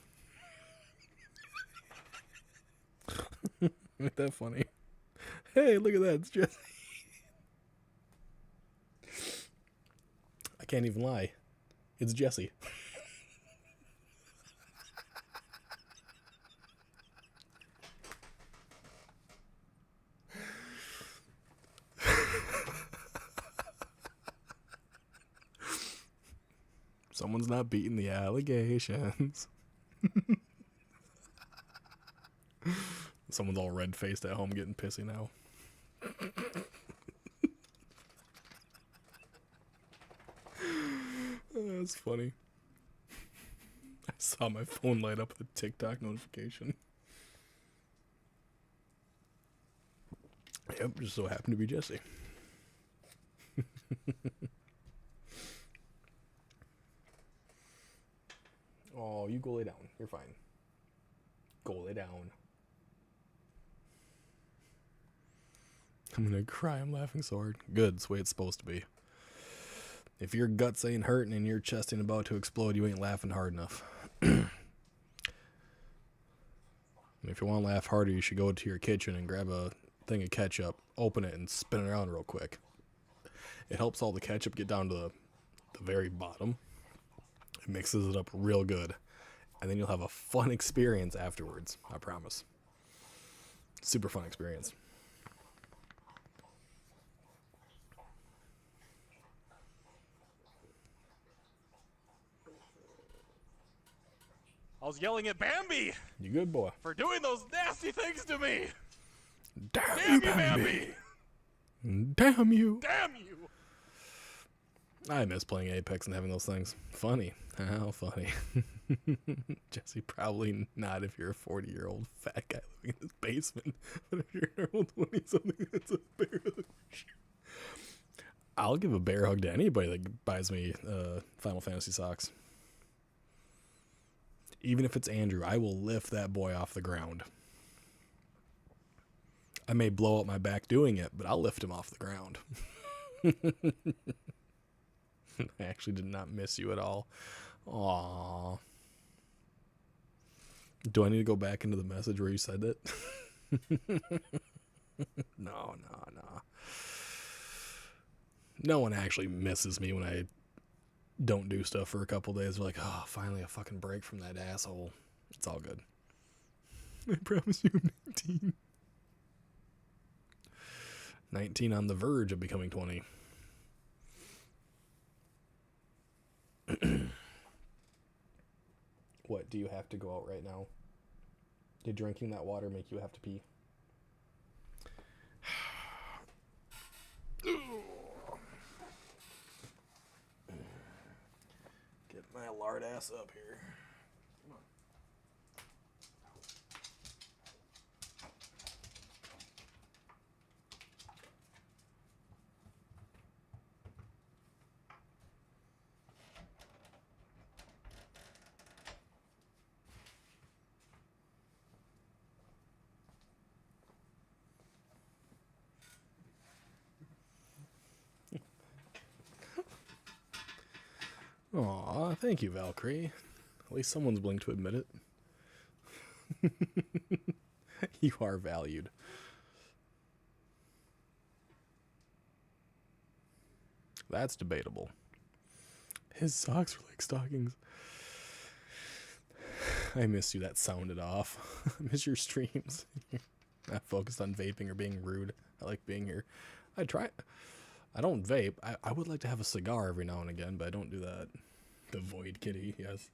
Ain't that funny? Hey, look at that, it's Jesse. I can't even lie. It's Jesse. Someone's not beating the allegations. Someone's all red-faced at home getting pissy now. That's funny. saw my phone light up with a TikTok notification. Yep, just so happened to be Jesse. Oh, you go lay down. You're fine. Go lay down. I'm gonna cry. I'm laughing so hard. Good. It's the way it's supposed to be. If your guts ain't hurting and your chest ain't about to explode, you ain't laughing hard enough. And if you want to laugh harder, you should go to your kitchen and grab a thing of ketchup, open it, and spin it around real quick. It helps all the ketchup get down to the very bottom. It mixes it up real good. And then you'll have a fun experience afterwards. I promise. Super fun experience. I was yelling at Bambi You good, boy. for doing those nasty things to me. Damn Damn you, you, Bambi. Bambi! Damn you. Damn you! I miss playing Apex and having those things. Funny. How funny. Jesse, probably not if you're a 40-year-old fat guy living in his basement. But if you're an old 20-something that's a bear hug. I'll give a bear hug to anybody that buys me Final Fantasy socks. Even if it's Andrew, I will lift that boy off the ground. I may blow up my back doing it, but I'll lift him off the ground. I actually did not miss you at all. Aww. Do I need to go back into the message where you said that? No. No one actually misses me when I don't do stuff for a couple days. They're like, oh, finally a fucking break from that asshole. It's all good. I promise you I'm 19. 19 on the verge of becoming 20. What, do you have to go out right now? Did drinking that water make you have to pee? Get my lard ass up here. Come on. Aw, thank you, Valkyrie. At least someone's willing to admit it. You are valued. That's debatable. His socks were like stockings. I miss you. That sounded off. I miss your streams. Not focused on vaping or being rude. I like being here. I try. I don't vape. I would like to have a cigar every now and again, but I don't do that. The Void Kitty, yes.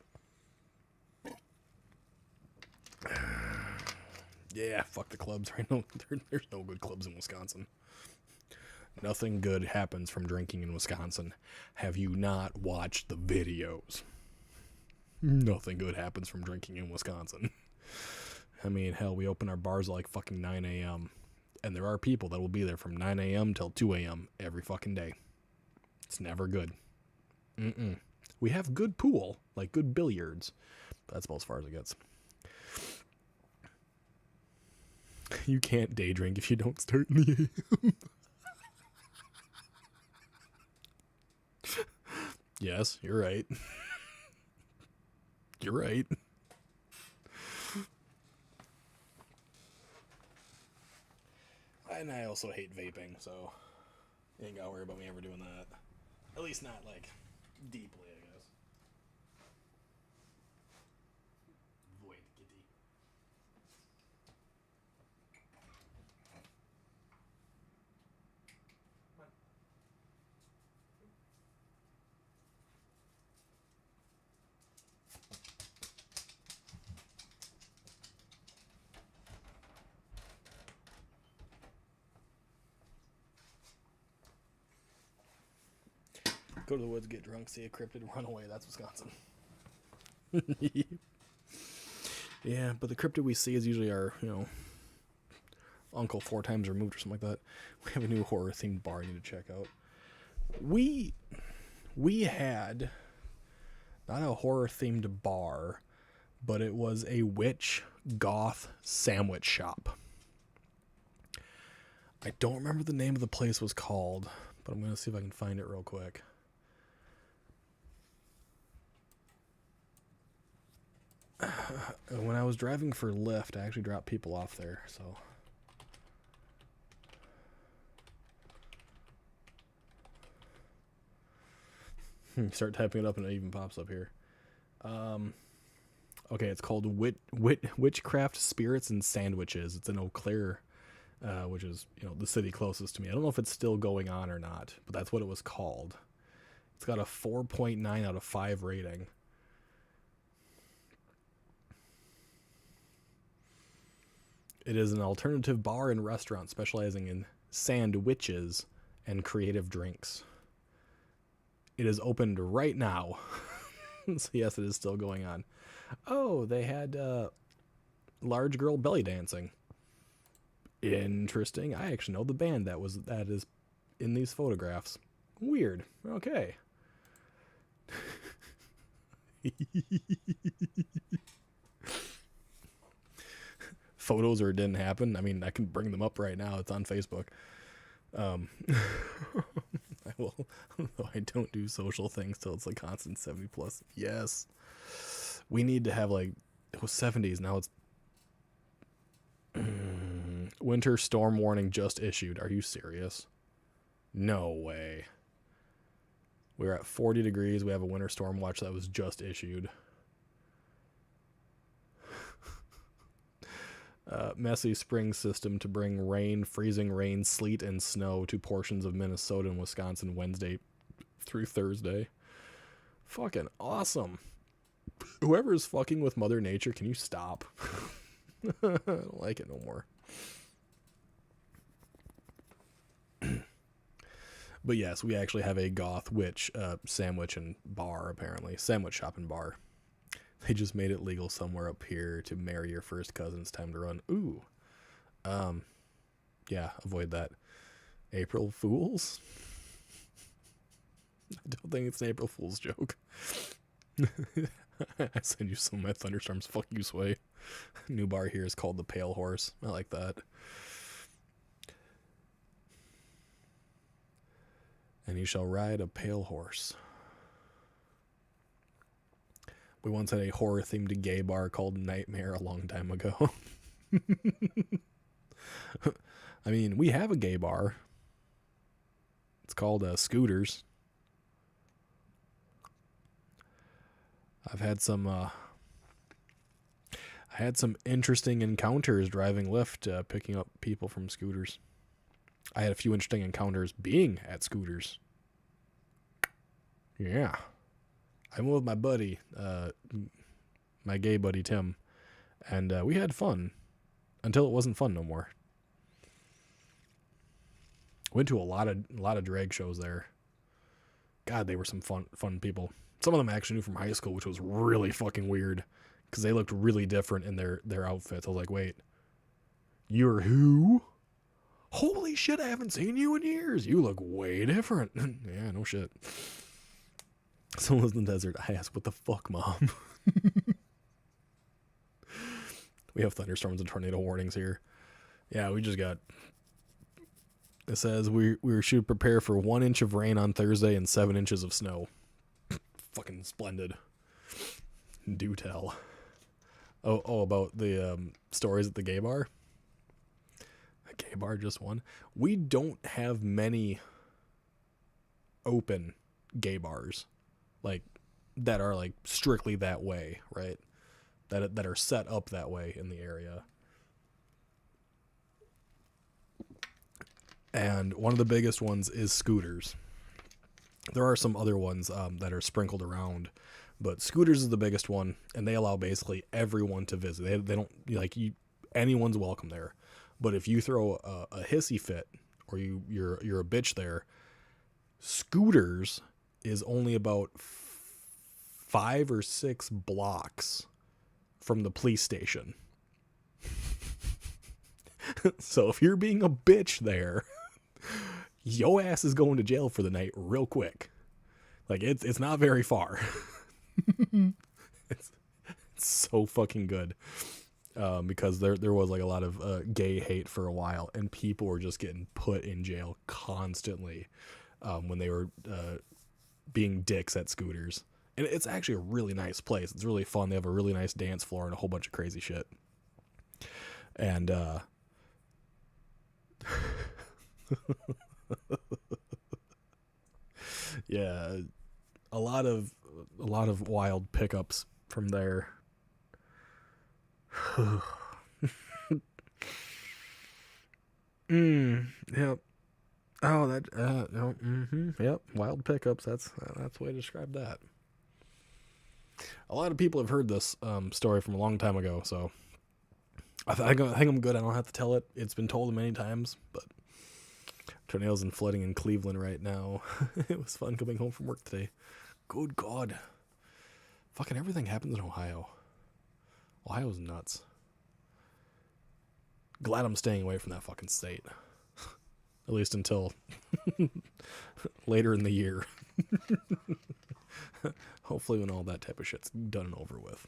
Yeah, fuck the clubs right now. There's no good clubs in Wisconsin. Nothing good happens from drinking in Wisconsin. Have you not watched the videos? Nothing good happens from drinking in Wisconsin. I mean, hell, we open our bars at like fucking 9 a.m. And there are people that will be there from 9 a.m. till 2 a.m. every fucking day. It's never good. We have good pool, like good billiards. But that's about as far as it gets. You can't day drink if you don't start in the AM. Yes, you're right. You're right. And I also hate vaping, so you ain't gotta worry about me ever doing that. At least not, like, deeply, I guess. Void Kitty. Go to the woods, get drunk, see a cryptid, run away. That's Wisconsin. Yeah, but the cryptid we see is usually our, uncle 4 times removed or something like that. We have a new horror themed bar you need to check out. We had not a horror themed bar, but it was a witch goth sandwich shop. I don't remember the name of the place was called, but I'm going to see if I can find it real quick. When I was driving for Lyft, I actually dropped people off there, so. Start typing it up and it even pops up here. Okay, it's called Witchcraft Spirits and Sandwiches. It's in Eau Claire, which is, the city closest to me. I don't know if it's still going on or not, but that's what it was called. It's got a 4.9 out of 5 rating. It is an alternative bar and restaurant specializing in sandwiches and creative drinks. It is opened right now. So yes, it is still going on. Oh, they had large girl belly dancing. Interesting. I actually know the band that is in these photographs. Weird. Okay. Photos or it didn't happen. I mean, I can bring them up right now. It's on Facebook. I will, though I don't do social things till it's a constant 70 plus. Yes. We need to have it was 70s. Now it's winter storm warning just issued. Are you serious? No way. We're at 40 degrees. We have a winter storm watch that was just issued. Messy spring system to bring rain, freezing rain, sleet, and snow to portions of Minnesota and Wisconsin Wednesday through Thursday. Fucking awesome. Whoever's fucking with Mother Nature, can you stop? I don't like it no more. But yes, we actually have a goth witch sandwich and bar, apparently. Sandwich shop and bar. They just made it legal somewhere up here to marry your first cousin's time to run. Ooh. Yeah, avoid that. April Fools? I don't think it's an April Fool's joke. I send you some of my thunderstorms. Fuck you, Sway. New bar here is called the Pale Horse. I like that. And you shall ride a pale horse. We once had a horror-themed gay bar called Nightmare a long time ago. I mean, we have a gay bar. It's called Scooters. I've had some I had some interesting encounters driving Lyft, picking up people from Scooters. I had a few interesting encounters being at Scooters. Yeah. I went with my buddy, my gay buddy Tim, and we had fun until it wasn't fun no more. Went to a lot of drag shows there. God, they were some fun people. Some of them I actually knew from high school, which was really fucking weird because they looked really different in their outfits. I was like, wait, you're who? Holy shit, I haven't seen you in years. You look way different. Yeah, no shit. Someone was in the desert. I asked, what the fuck, Mom? We have thunderstorms and tornado warnings here. Yeah, we just got... It says we should prepare for 1 inch of rain on Thursday and 7 inches of snow. Fucking splendid. Do tell. Oh, about the stories at the gay bar? The gay bar just won. We don't have many open gay bars. That are strictly that way, right? That are set up that way in the area. And one of the biggest ones is Scooters. There are some other ones that are sprinkled around, but Scooters is the biggest one, and they allow basically everyone to visit. They don't anyone's welcome there. But if you throw a hissy fit or you're a bitch there, Scooters is only about 5 or 6 blocks from the police station. So if you're being a bitch there, yo ass is going to jail for the night real quick. Like, it's not very far. it's so fucking good. Because there was like a lot of gay hate for a while, and people were just getting put in jail constantly when they were being dicks at scooters. And it's actually a really nice place. It's really fun. They have a really nice dance floor and a whole bunch of crazy shit. And yeah, a lot of wild pickups from there. Yep. Oh, that no, yep, wild pickups. That's the way to describe that. A lot of people have heard this story from a long time ago, so I think I'm good. I don't have to tell it. It's been told many times, but tornadoes and flooding in Cleveland right now. It was fun coming home from work today. Good God. Fucking everything happens in Ohio. Ohio's nuts. Glad I'm staying away from that fucking state. At least until later in the year. Hopefully when all that type of shit's done and over with.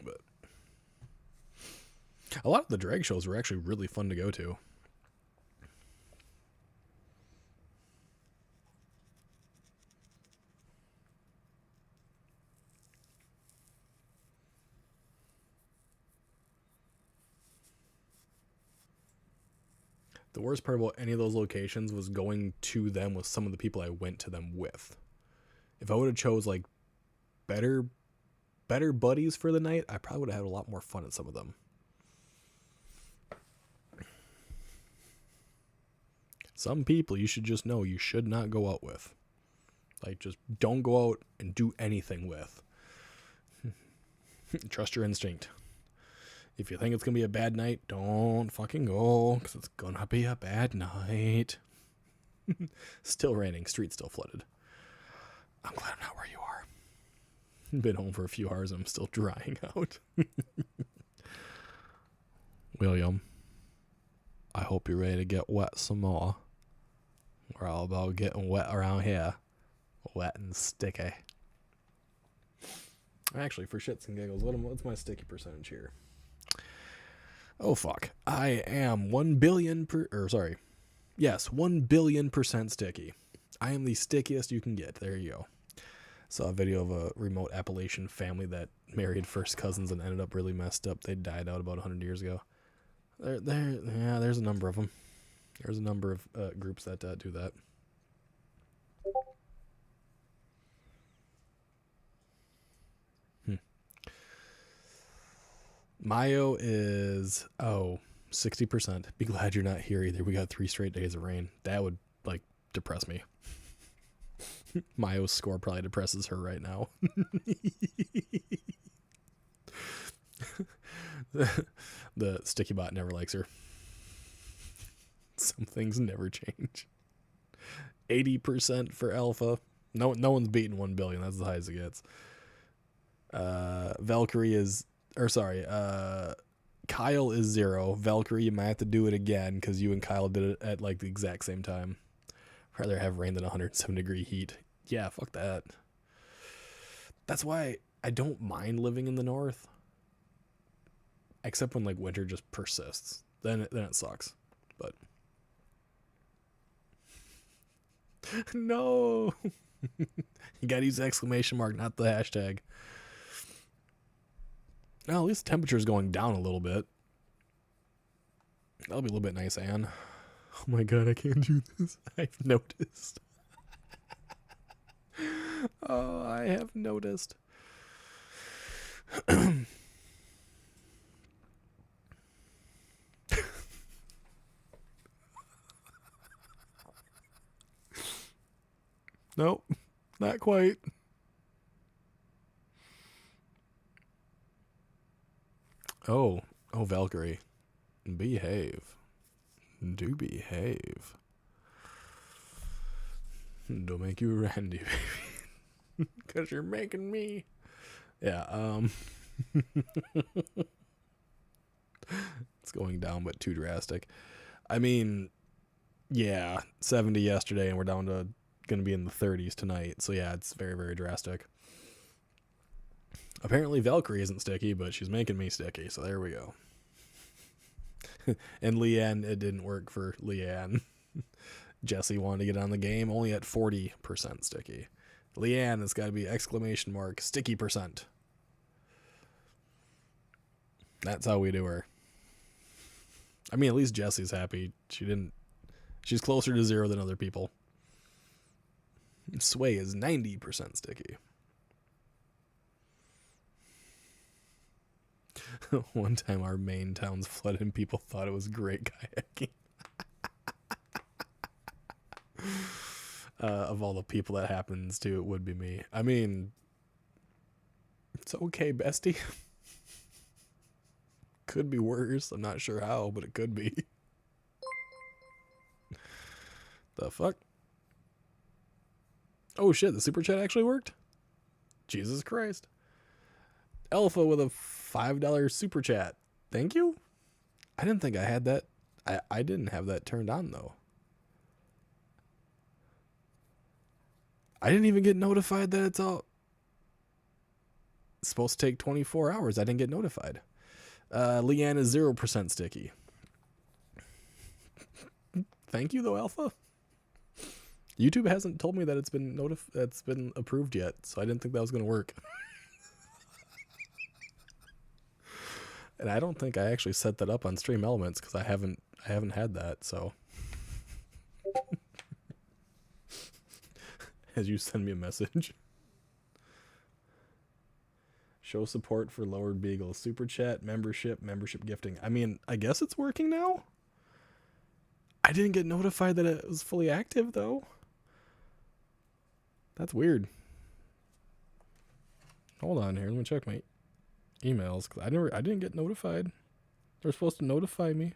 But a lot of the drag shows were actually really fun to go to. The worst part about any of those locations was going to them with some of the people I went to them with. If I would have chose like better buddies for the night, I probably would have had a lot more fun at some of them. Some people you should just know you should not go out with. Like, just don't go out and do anything with. Trust your instinct. If you think it's going to be a bad night, don't fucking go, because it's going to be a bad night. Still raining, streets still flooded. I'm glad I'm not where you are. Been home for a few hours and I'm still drying out. William, I hope you're ready to get wet some more. We're all about getting wet around here. Wet and sticky. Actually, for shits and giggles, what's my sticky percentage here? Oh, fuck. I am 1 billion 1 billion% sticky. I am the stickiest you can get. There you go. Saw a video of a remote Appalachian family that married first cousins and ended up really messed up. They died out about 100 years ago. There's a number of them. There's a number of groups that do that. Mayo is 60%. Be glad you're not here either. We got 3 straight days of rain. That would depress me. Mayo's score probably depresses her right now. The sticky bot never likes her. Some things never change. 80% for Alpha. No one's beating 1 billion. That's the highest it gets. Valkyrie is, Kyle is 0. Valkyrie, you might have to do it again because you and Kyle did it at the exact same time. Rather have rain than 107-degree heat. Yeah, fuck that. That's why I don't mind living in the north. Except when winter just persists. Then it sucks. But no. You gotta use the exclamation mark, not the hashtag. Well, at least the temperature's going down a little bit. That'll be a little bit nice, Anne. Oh my god, I can't do this. I've noticed. Oh, I have noticed. Nope, not quite. Oh, Valkyrie. Behave. Do behave. Don't make you Randy, baby. Because you're making me. Yeah, it's going down, but too drastic. I mean, yeah, 70 yesterday, and we're down to going to be in the 30s tonight. So, yeah, it's very, very drastic. Apparently, Valkyrie isn't sticky, but she's making me sticky. So, there we go. And Leanne, it didn't work for Leanne. Jesse wanted to get on the game, only at 40% sticky. Leanne, it's got to be exclamation mark, sticky percent. That's how we do her. I mean, at least Jesse's happy. She's closer to 0 than other people. Sway is 90% sticky. One time our main town's flooded and people thought it was great kayaking. Of all the people that happens to, it would be me. I mean, it's okay, bestie. Could be worse. I'm not sure how, but it could be. The fuck? Oh shit, the super chat actually worked? Jesus Christ. Alpha with a $5 super chat. Thank you? I didn't think I had that. I didn't have that turned on though. I didn't even get notified that it's supposed to take 24 hours. I didn't get notified. Leanne is 0% sticky. Thank you though, Alpha. YouTube hasn't told me that it's been approved yet, so I didn't think that was going to work. And I don't think I actually set that up on Stream Elements because I haven't had that, so. As you send me a message. Show support for Lowered Beagle. Super chat, membership gifting. I mean, I guess it's working now. I didn't get notified that it was fully active though. That's weird. Hold on here. Let me check my emails because I didn't get notified. They're supposed to notify me.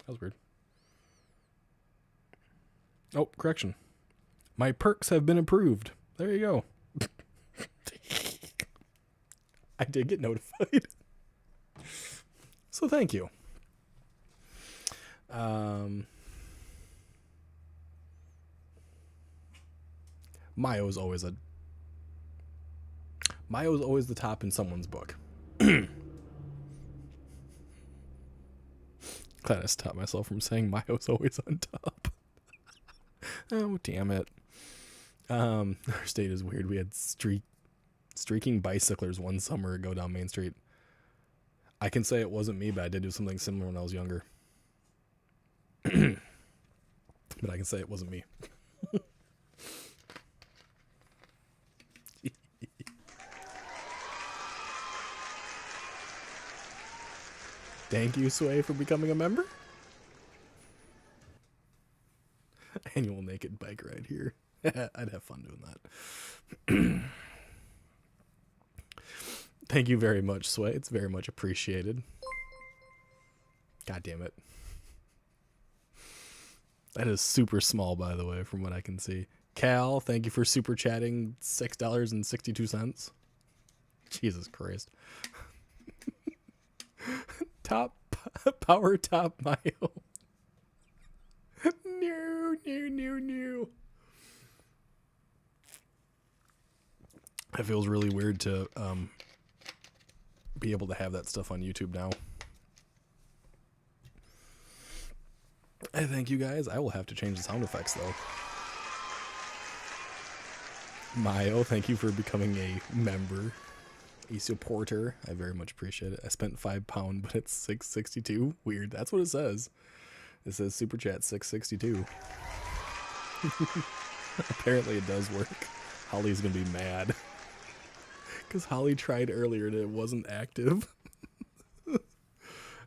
That was weird. Oh, correction. My perks have been approved. There you go. I did get notified. So thank you. Mayo's always the top in someone's book. Glad I stopped myself from saying Mayo's always on top. Oh, damn it. Our state is weird. We had streaking bicyclers one summer go down Main Street. I can say it wasn't me, but I did do something similar when I was younger. But I can say it wasn't me. Thank you, Sway, for becoming a member. Annual naked bike ride here. I'd have fun doing that. Thank you very much, Sway. It's very much appreciated. God damn it. That is super small, by the way, from what I can see. Cal, thank you for super chatting $6.62. Jesus Christ. Power top Mayo. No. It feels really weird to be able to have that stuff on YouTube now. I thank you guys. I will have to change the sound effects though. Mayo, thank you for becoming a member. A supporter. I very much appreciate it. I spent £5, but it's $6.62. Weird. That's what it says. It says super chat $6.62. Apparently it does work. Holly's gonna be mad. Because Holly tried earlier and it wasn't active.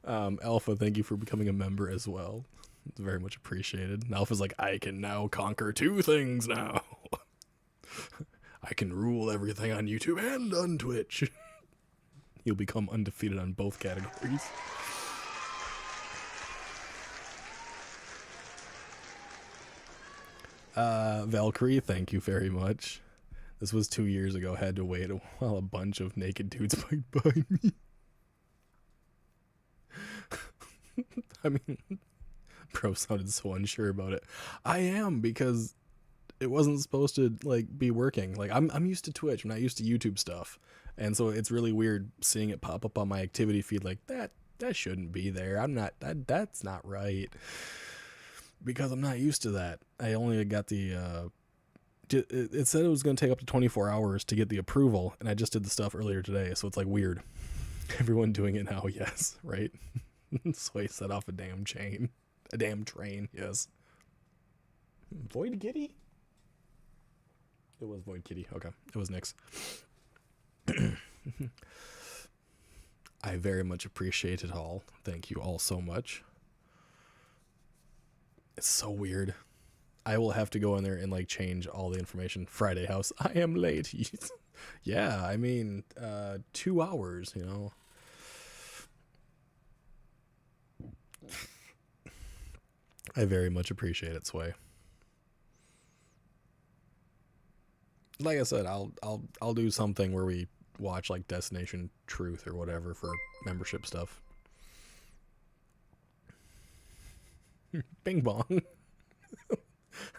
Alpha, thank you for becoming a member as well. It's very much appreciated. And Alpha's like, I can now conquer 2 things now. I can rule everything on YouTube and on Twitch. You'll become undefeated on both categories. Valkyrie, thank you very much. This was 2 years ago. Had to wait while a bunch of naked dudes might buy me. I mean, bro sounded so unsure about it. I am, because it wasn't supposed to like be working. Like I'm used to Twitch. I'm not used to YouTube stuff. And so it's really weird seeing it pop up on my activity feed like that shouldn't be there. That's not right. Because I'm not used to that. I only got the it said it was going to take up to 24 hours to get the approval, and I just did the stuff earlier today, so it's like weird. Everyone doing it now, yes, right? So I set off a damn train, yes. Void Kitty? It was Void Kitty. Okay, it was Nyx. I very much appreciate it all. Thank you all so much. It's so weird. I will have to go in there and like change all the information. Friday house. I am late. Yeah, I mean, 2 hours, you know. I very much appreciate it, Sway. Like I said, I'll do something where we watch like Destination Truth or whatever for membership stuff. Bing bong.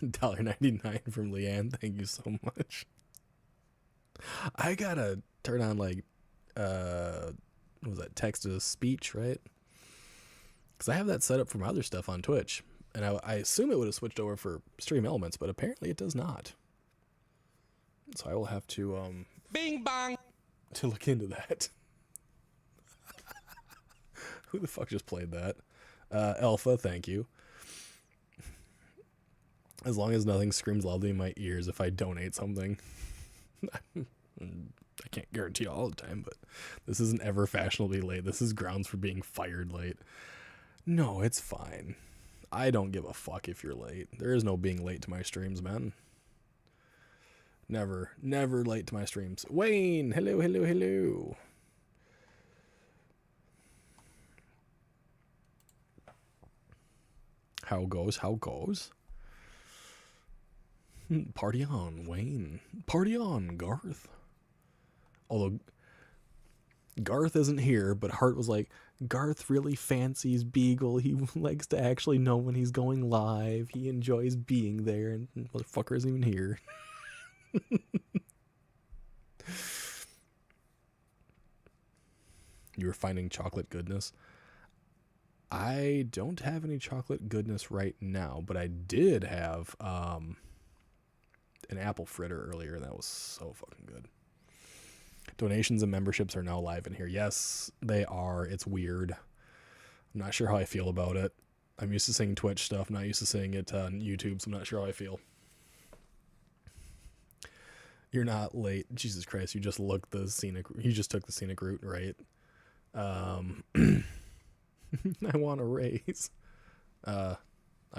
$1.99 from Leanne. Thank you so much. I gotta turn on like what was that, text to speech, right? Because I have that set up for my other stuff on Twitch, and I assume it would have switched over for Stream Elements, but apparently it does not. So I will have to Bing bong. to look into that. Who the fuck just played that? Alpha, thank you. As long as nothing screams loudly in my ears if I donate something. I can't guarantee all the time, but this isn't ever fashionably late. This is grounds for being fired late. No, it's fine. I don't give a fuck if you're late. There is no being late to my streams, man. Never late to my streams. Wayne, hello, hello, hello. How goes? Party on, Wayne. Party on, Garth. Although Garth isn't here, but Hart was like, Garth really fancies Beagle. He likes to actually know when he's going live. He enjoys being there, and motherfucker isn't even here. You were finding chocolate goodness. I don't have any chocolate goodness right now, but I did have an apple fritter earlier, and that was so fucking good. Donations and memberships are now live in here. Yes, they are. It's weird. I'm not sure how I feel about it. I'm used to seeing Twitch stuff, not used to seeing it on YouTube, so I'm not sure how I feel. You're not late. Jesus Christ, you just took the scenic route, right? I want a raise. I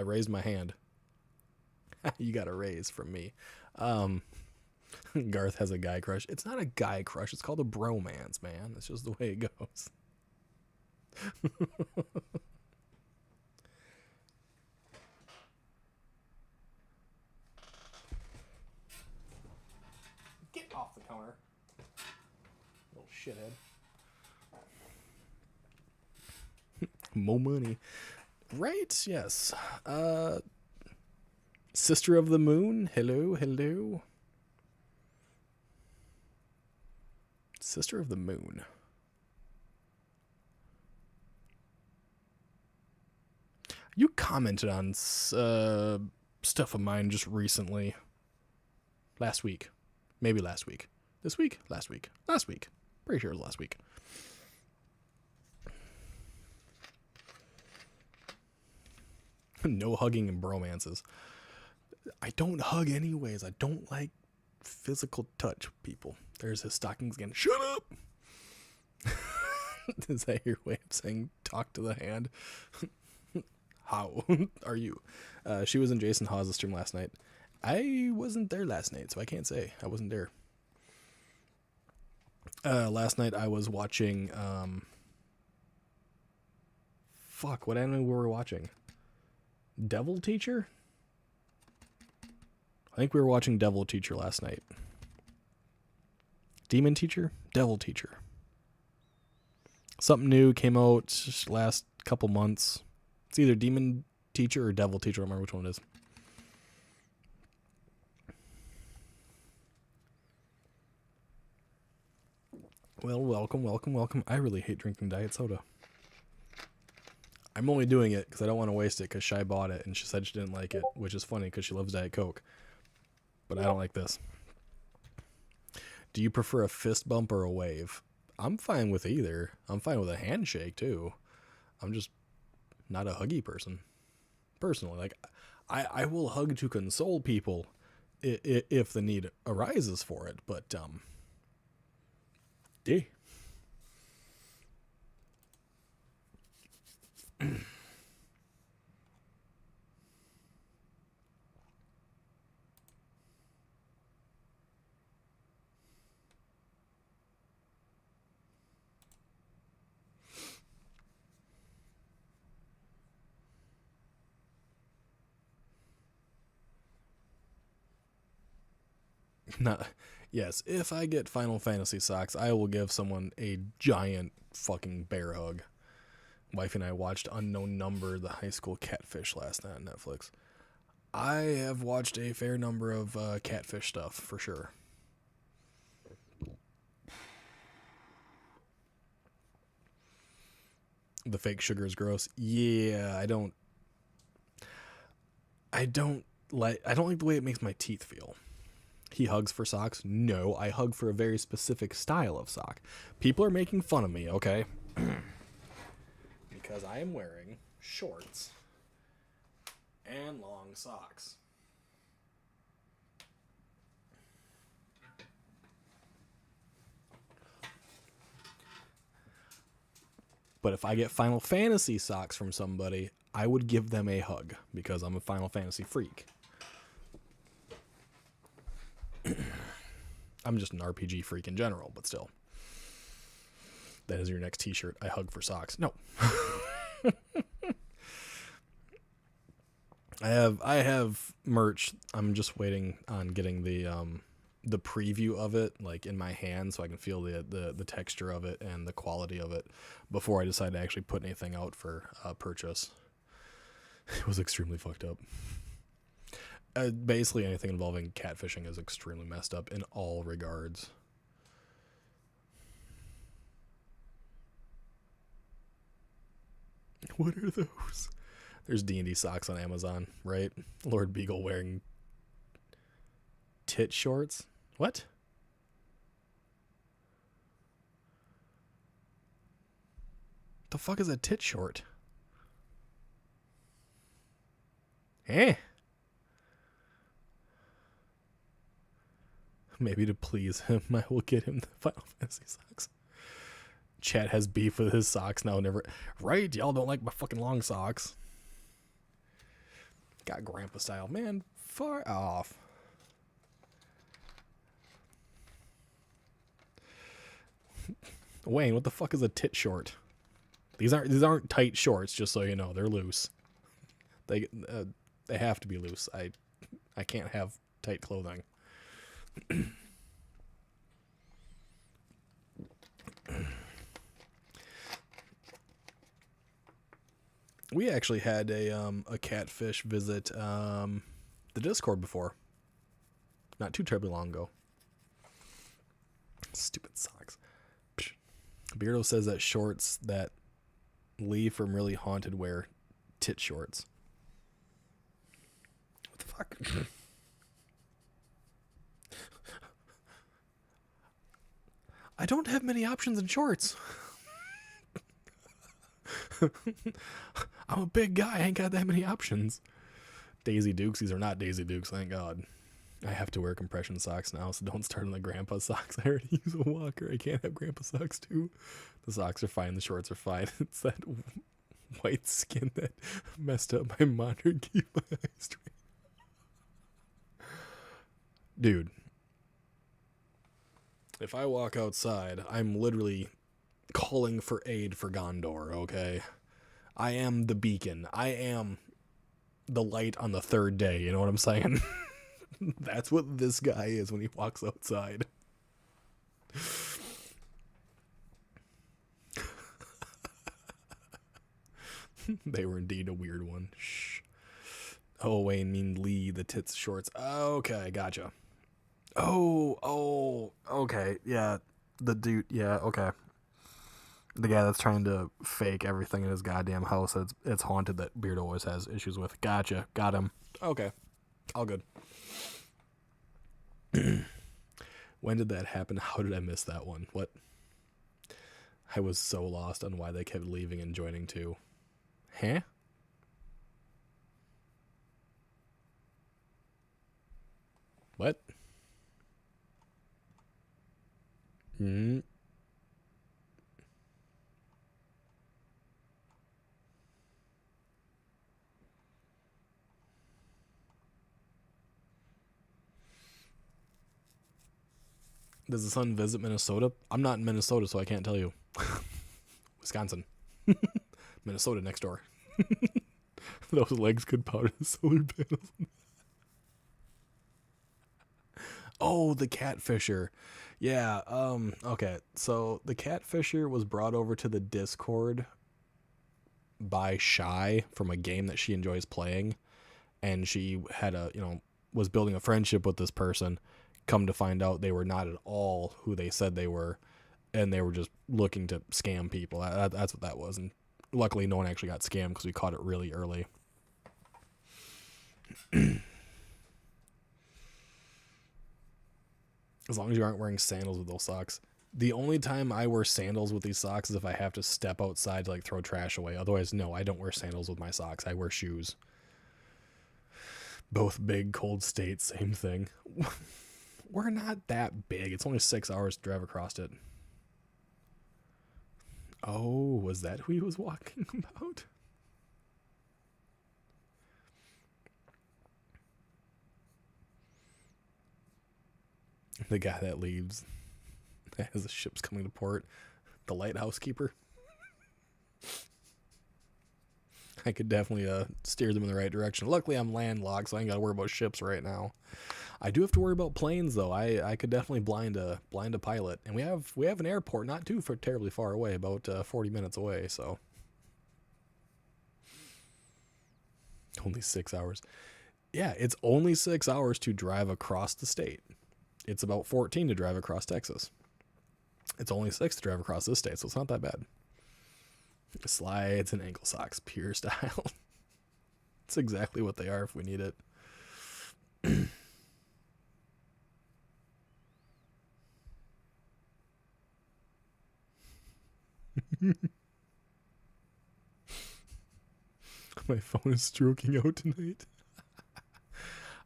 raised my hand. You got a raise from me. Garth has a guy crush. It's not a guy crush. It's called a bromance, man. It's just the way it goes. Get off the counter. Little shithead. More money. Right, yes. Sister of the Moon. Hello, hello. Sister of the Moon. You commented on stuff of mine just recently. Last week. Maybe last week. This week? Last week. Last week. Pretty sure it was last week. No hugging and bromances. I don't hug anyways. I don't like physical touch with people. There's his stockings again. Shut up! Is that your way of saying talk to the hand? How are you? She was in Jason Hawes' stream last night. I wasn't there last night, so I can't say. I wasn't there. Last night I was watching... Fuck, what anime were we watching? Devil Teacher? I think we were watching Devil Teacher last night. Demon Teacher? Devil Teacher. Something new came out just last couple months. It's either Demon Teacher or Devil Teacher. I don't remember which one it is. Well, welcome. I really hate drinking diet soda. I'm only doing it because I don't want to waste it because Shy bought it and she said she didn't like it, which is funny because she loves Diet Coke. But I don't like this. Do you prefer a fist bump or a wave? I'm fine with either. I'm fine with a handshake too. I'm just not a huggy person. Personally, like I will hug to console people if the need arises for it, but yeah. Not, yes, if I get Final Fantasy socks, I will give someone a giant fucking bear hug. Wife and I watched Unknown Number, the high school catfish last night on Netflix. I have watched a fair number of catfish stuff, for sure. The fake sugar is gross. Yeah, I don't like the way it makes my teeth feel. He hugs for socks? No, I hug for a very specific style of sock. People are making fun of me, okay? Because I am wearing shorts and long socks. But if I get Final Fantasy socks from somebody, I would give them a hug because I'm a Final Fantasy freak. I'm just an RPG freak in general, but still. That is your next t-shirt. I hug for socks. No. I have merch. I'm just waiting on getting the preview of it like in my hand so I can feel the texture of it and the quality of it before I decide to actually put anything out for purchase. It was extremely fucked up. Basically anything involving catfishing is extremely messed up in all regards. What are those? There's D&D socks on Amazon, right? Lord Beagle wearing tit shorts. What? The fuck is a tit short? Eh? Maybe to please him, I will get him the Final Fantasy socks. Chat has beef with his socks now. Never, right? Y'all don't like my fucking long socks. Got grandpa style. Man, far off. Wayne, what the fuck is a tit short? These aren't tight shorts, just so you know. They're loose. They have to be loose. I can't have tight clothing. We actually had a catfish visit the Discord before. Not too terribly long ago. Stupid socks. Beardo says that shorts that Lee from Really Haunted wear tit shorts. What the fuck? I don't have many options in shorts. I'm a big guy. I ain't got that many options. Daisy Dukes. These are not Daisy Dukes, thank God. I have to wear compression socks now, so don't start on the grandpa socks. I already use a walker. I can't have grandpa socks too. The socks are fine. The shorts are fine. It's that white skin that messed up my monitor and keep my eyes straight. Dude. If I walk outside, I'm literally calling for aid for Gondor, okay? I am the beacon. I am the light on the third day, you know what I'm saying? That's what this guy is when he walks outside. They were indeed a weird one. Shh. Oh, wait, I mean Lee, the tits shorts. Okay, gotcha. Oh, okay, yeah. The dude, yeah, okay. The guy that's trying to fake everything in his goddamn house it's haunted that Beard always has issues with. Gotcha, got him. Okay, all good. When did that happen? How did I miss that one? What? I was so lost on why they kept leaving and joining too. Huh? What? Hmm. Does the sun visit Minnesota? I'm not in Minnesota, so I can't tell you. Wisconsin. Minnesota next door. Those legs could powder the solar panels. Oh, the catfisher. Yeah, okay. So the catfisher was brought over to the Discord by Shy from a game that she enjoys playing, and she had was building a friendship with this person. Come to find out they were not at all who they said they were, and they were just looking to scam people. That's what that was, and luckily no one actually got scammed because we caught it really early. As long as you aren't wearing sandals with those socks. The only time I wear sandals with these socks is if I have to step outside to throw trash away. Otherwise, no, I don't wear sandals with my socks. I wear shoes. Both big, cold states, same thing. We're not that big. It's only 6 hours to drive across it. Oh, was that who he was walking about? The guy that leaves as the ship's coming to port. The lighthouse keeper. I could definitely steer them in the right direction. Luckily, I'm landlocked, so I ain't got to worry about ships right now. I do have to worry about planes, though. I could definitely blind a pilot, and we have an airport not too terribly far away, about 40 minutes away. So only 6 hours. Yeah, it's only 6 hours to drive across the state. It's about 14 to drive across Texas. It's only 6 to drive across this state, so it's not that bad. Slides and ankle socks, pure style. It's exactly what they are if we need it. My phone is stroking out tonight.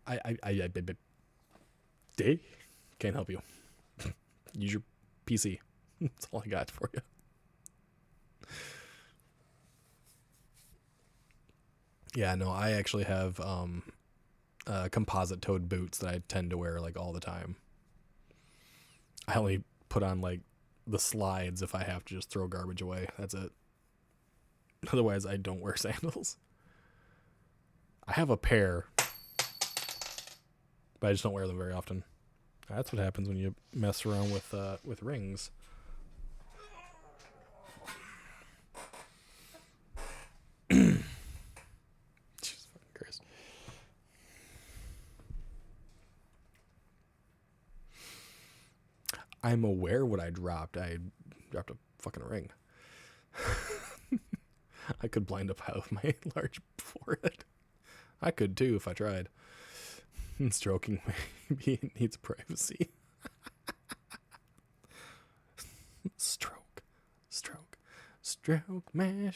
I can't help you. Use your PC. That's all I got for you. Yeah, no, I actually have composite toed boots that I tend to wear all the time. I only put on the slides if I have to just throw garbage away. That's it. Otherwise, I don't wear sandals. I have a pair, but I just don't wear them very often. That's what happens when you mess around with rings. Jesus fucking Christ. I'm aware what I dropped. I dropped a fucking ring. I could blind a pile of my large forehead. I could too if I tried. Stroking maybe needs privacy. Stroke man.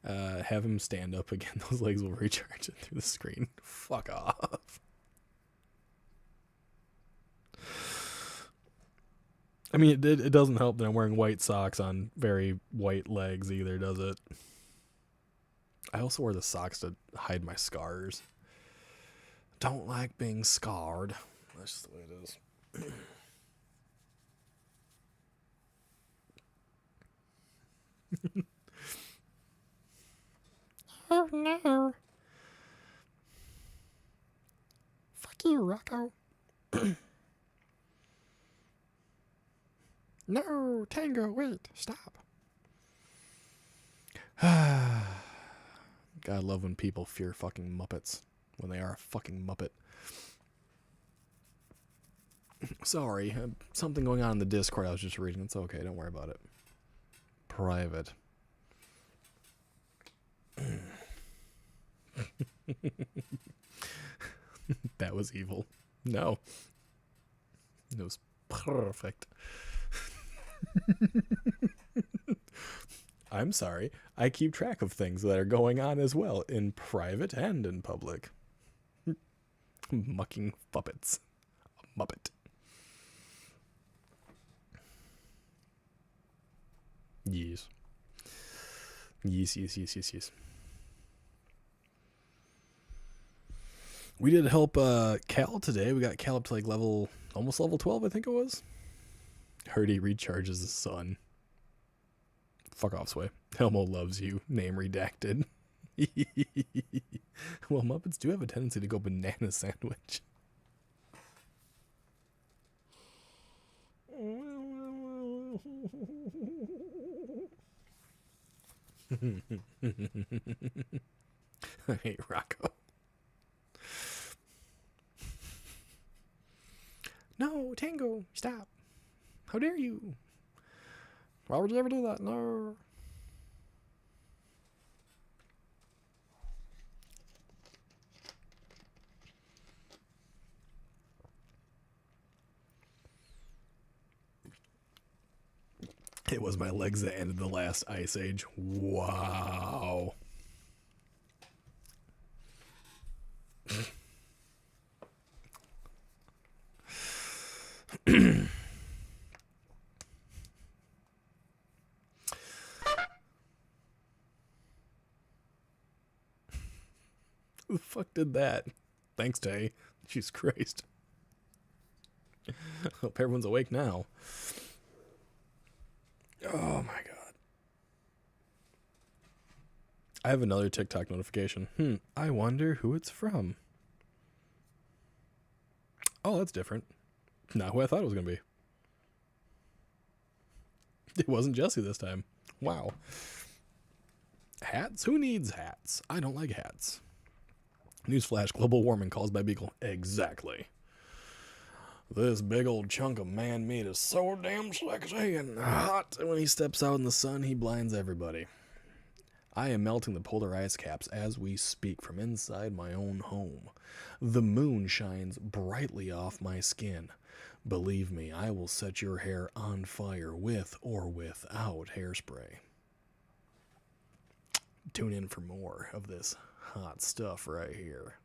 Have him stand up again. Those legs will recharge it through the screen. Fuck off. I mean, it doesn't help that I'm wearing white socks on very white legs either, does it? I also wear the socks to hide my scars. Don't like being scarred. That's just the way it is. Oh no. you, Rocco. No, Tango, wait, stop. God, I love when people fear fucking Muppets. When they are a fucking Muppet. Sorry, something going on in the Discord I was just reading. It's okay, don't worry about it. Private. That was evil. No. It was perfect. I'm sorry. I keep track of things that are going on as well, in private and in public. Mucking puppets. A Muppet. Yes. Yes. We did help Cal today. We got Cal up to like almost level 12, I think it was. Heard he recharges his son. Fuck off, Sway. Elmo loves you. Name redacted. Well, Muppets do have a tendency to go banana sandwich. Hey, Rocco. No, Tango, stop. How dare you? Why would you ever do that? No. It was my legs that ended the last ice age. Wow. Who the fuck did that? Thanks, Tay. Jesus Christ. Hope everyone's awake now. Oh my god. I have another TikTok notification. I wonder who it's from. Oh, that's different. Not who I thought it was going to be. It wasn't Jesse this time. Wow. Hats? Who needs hats? I don't like hats. Newsflash, global warming caused by Beagle. Exactly. This big old chunk of man meat is so damn sexy and hot. And when he steps out in the sun, he blinds everybody. I am melting the polar ice caps as we speak from inside my own home. The moon shines brightly off my skin. Believe me, I will set your hair on fire with or without hairspray. Tune in for more of this hot stuff right here.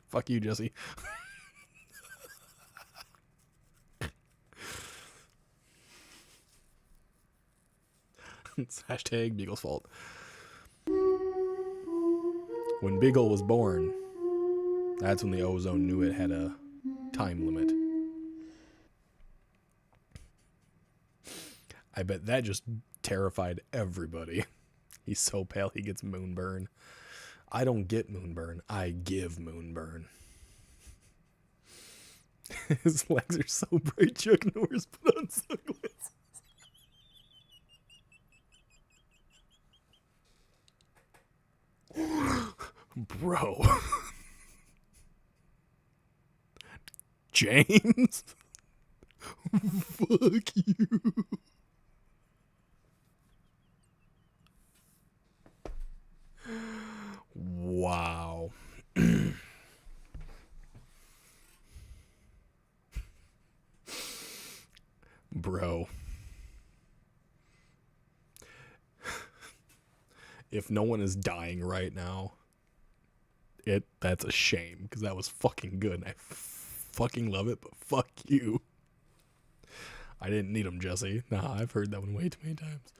Fuck you, Jesse. It's hashtag Beagle's fault. When Beagle was born, that's when the ozone knew it had a time limit. I bet that just terrified everybody. He's so pale he gets moonburn. I don't get moonburn. I give moonburn. His legs are so bright, Chuck Norris put on sunglasses. Bro. James? Fuck you. Wow. Bro. If no one is dying right now, that's a shame, because that was fucking good. I fucking love it, but fuck you. I didn't need him, Jesse. Nah, I've heard that one way too many times.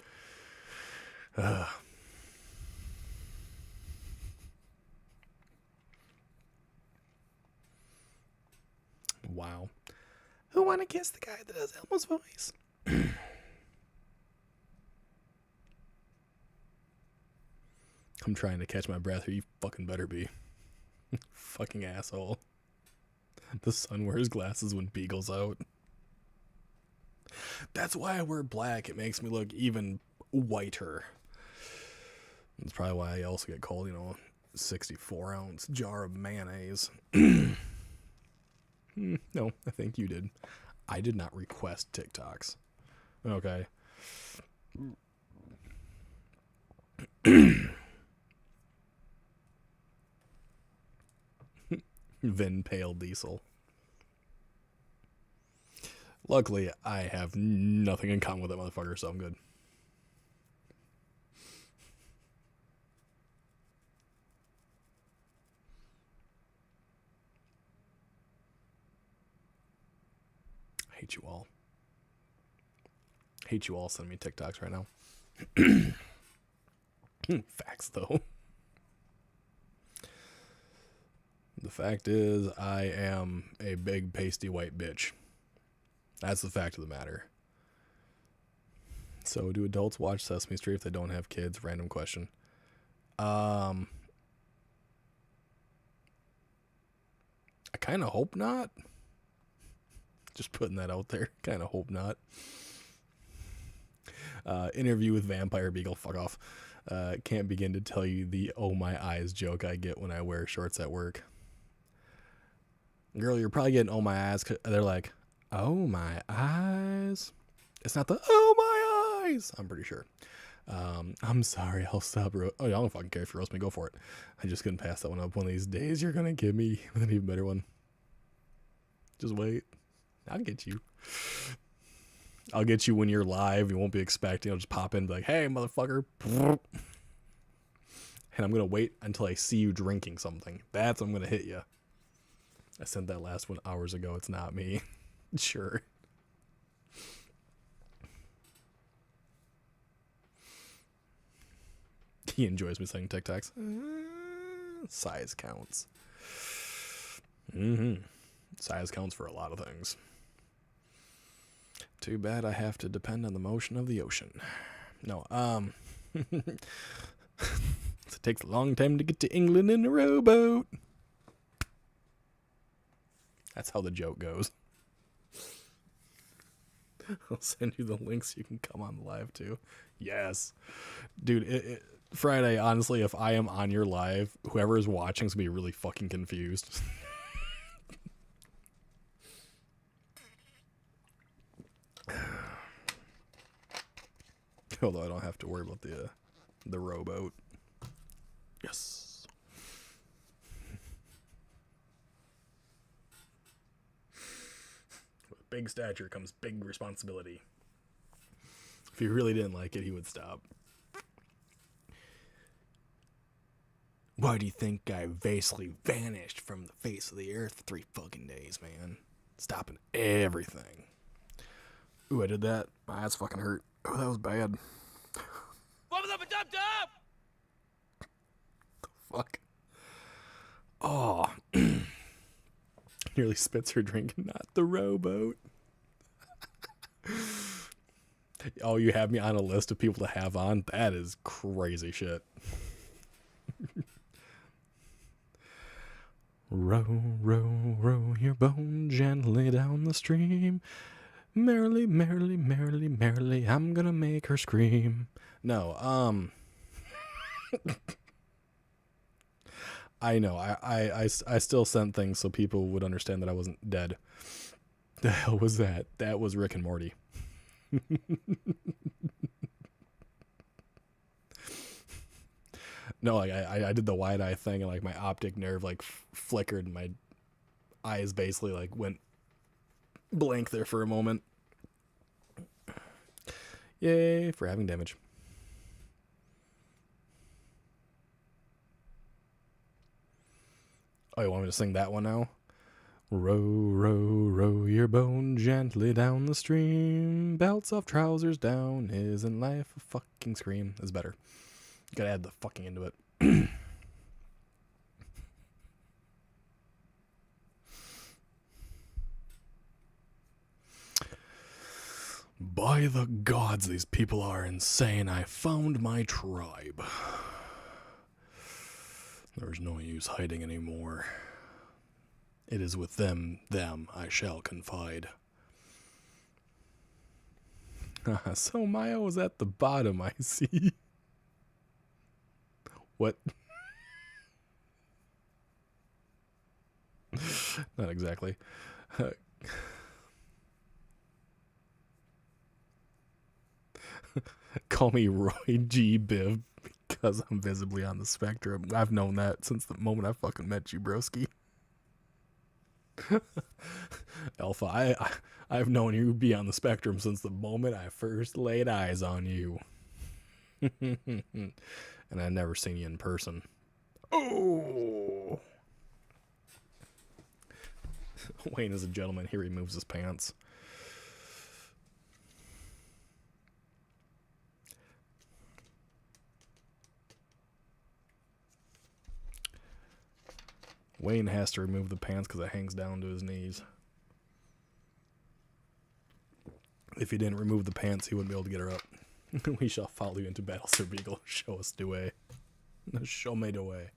Wow. Who wanna kiss the guy that does Elmo's voice? I'm trying to catch my breath here. You fucking better be. Fucking asshole. The sun wears glasses when Beagle's out. That's why I wear black. It makes me look even whiter. That's probably why I also get called, 64-ounce jar of mayonnaise. No, I think you did. I did not request TikToks. Okay. Vin Pale Diesel. Luckily, I have nothing in common with that motherfucker, so I'm good. I hate you all. Hate you all sending me TikToks right now. Facts, though. The fact is, I am a big, pasty white bitch. That's the fact of the matter. So, do adults watch Sesame Street if they don't have kids? Random question. I kind of hope not. Just putting that out there. Kind of hope not. Interview with Vampire Beagle. Fuck off. Can't begin to tell you the oh my eyes joke I get when I wear shorts at work. Girl, you're probably getting oh my eyes. They're like, oh my eyes. It's not the oh my eyes. I'm pretty sure. I'm sorry. I'll stop. Oh, I don't fucking care if you roast me. Go for it. I just couldn't pass that one up. One of these days, you're going to give me an even better one. Just wait. I'll get you. I'll get you when you're live. You won't be expecting. I'll just pop in and be like, hey, motherfucker. And I'm going to wait until I see you drinking something. That's when I'm going to hit you. I sent that last one hours ago. It's not me. Sure. He enjoys me saying TikToks. Size counts. Size counts for a lot of things. Too bad I have to depend on the motion of the ocean. No, it takes a long time to get to England in a rowboat. That's how the joke goes. I'll send you the links so you can come on the live too. Yes. Dude, Friday, honestly, if I am on your live, whoever is watching is going to be really fucking confused. Although I don't have to worry about the rowboat. Yes. With big stature comes big responsibility. If he really didn't like it, he would stop. Why do you think I basically vanished from the face of the earth for 3 fucking days, man? Stopping everything. Ooh, I did that. My ass fucking hurt. Oh, that was bad. The fuck? Oh. Nearly spits her drink, not the rowboat. Oh, you have me on a list of people to have on? That is crazy shit. Row, row, row your boat gently down the stream. Merrily, merrily, merrily, merrily, I'm gonna make her scream. No, I know, I still sent things so people would understand that I wasn't dead. The hell was that? That was Rick and Morty. No, like I did the wide eye thing and like my optic nerve like flickered and my eyes basically like went blank there for a moment. Yay for having damage. Oh, you want me to sing that one now? Row, row, row your boat gently down the stream. Belts off, trousers down. Isn't life a fucking scream? Is better. You gotta add the fucking into it. By the gods, these people are insane. I found my tribe. There's no use hiding anymore. It is with them I shall confide. So Maya was at the bottom, I see. What? Not exactly. Call me Roy G. Biv because I'm visibly on the spectrum. I've known that since the moment I fucking met you, broski. Alpha, I've known you be on the spectrum since the moment I first laid eyes on you. And I've never seen you in person. Oh! Wayne is a gentleman. He removes his pants. Wayne has to remove the pants because it hangs down to his knees. If he didn't remove the pants, he wouldn't be able to get her up. We shall follow you into battle, Sir Beagle. Show us the way. Show me the way.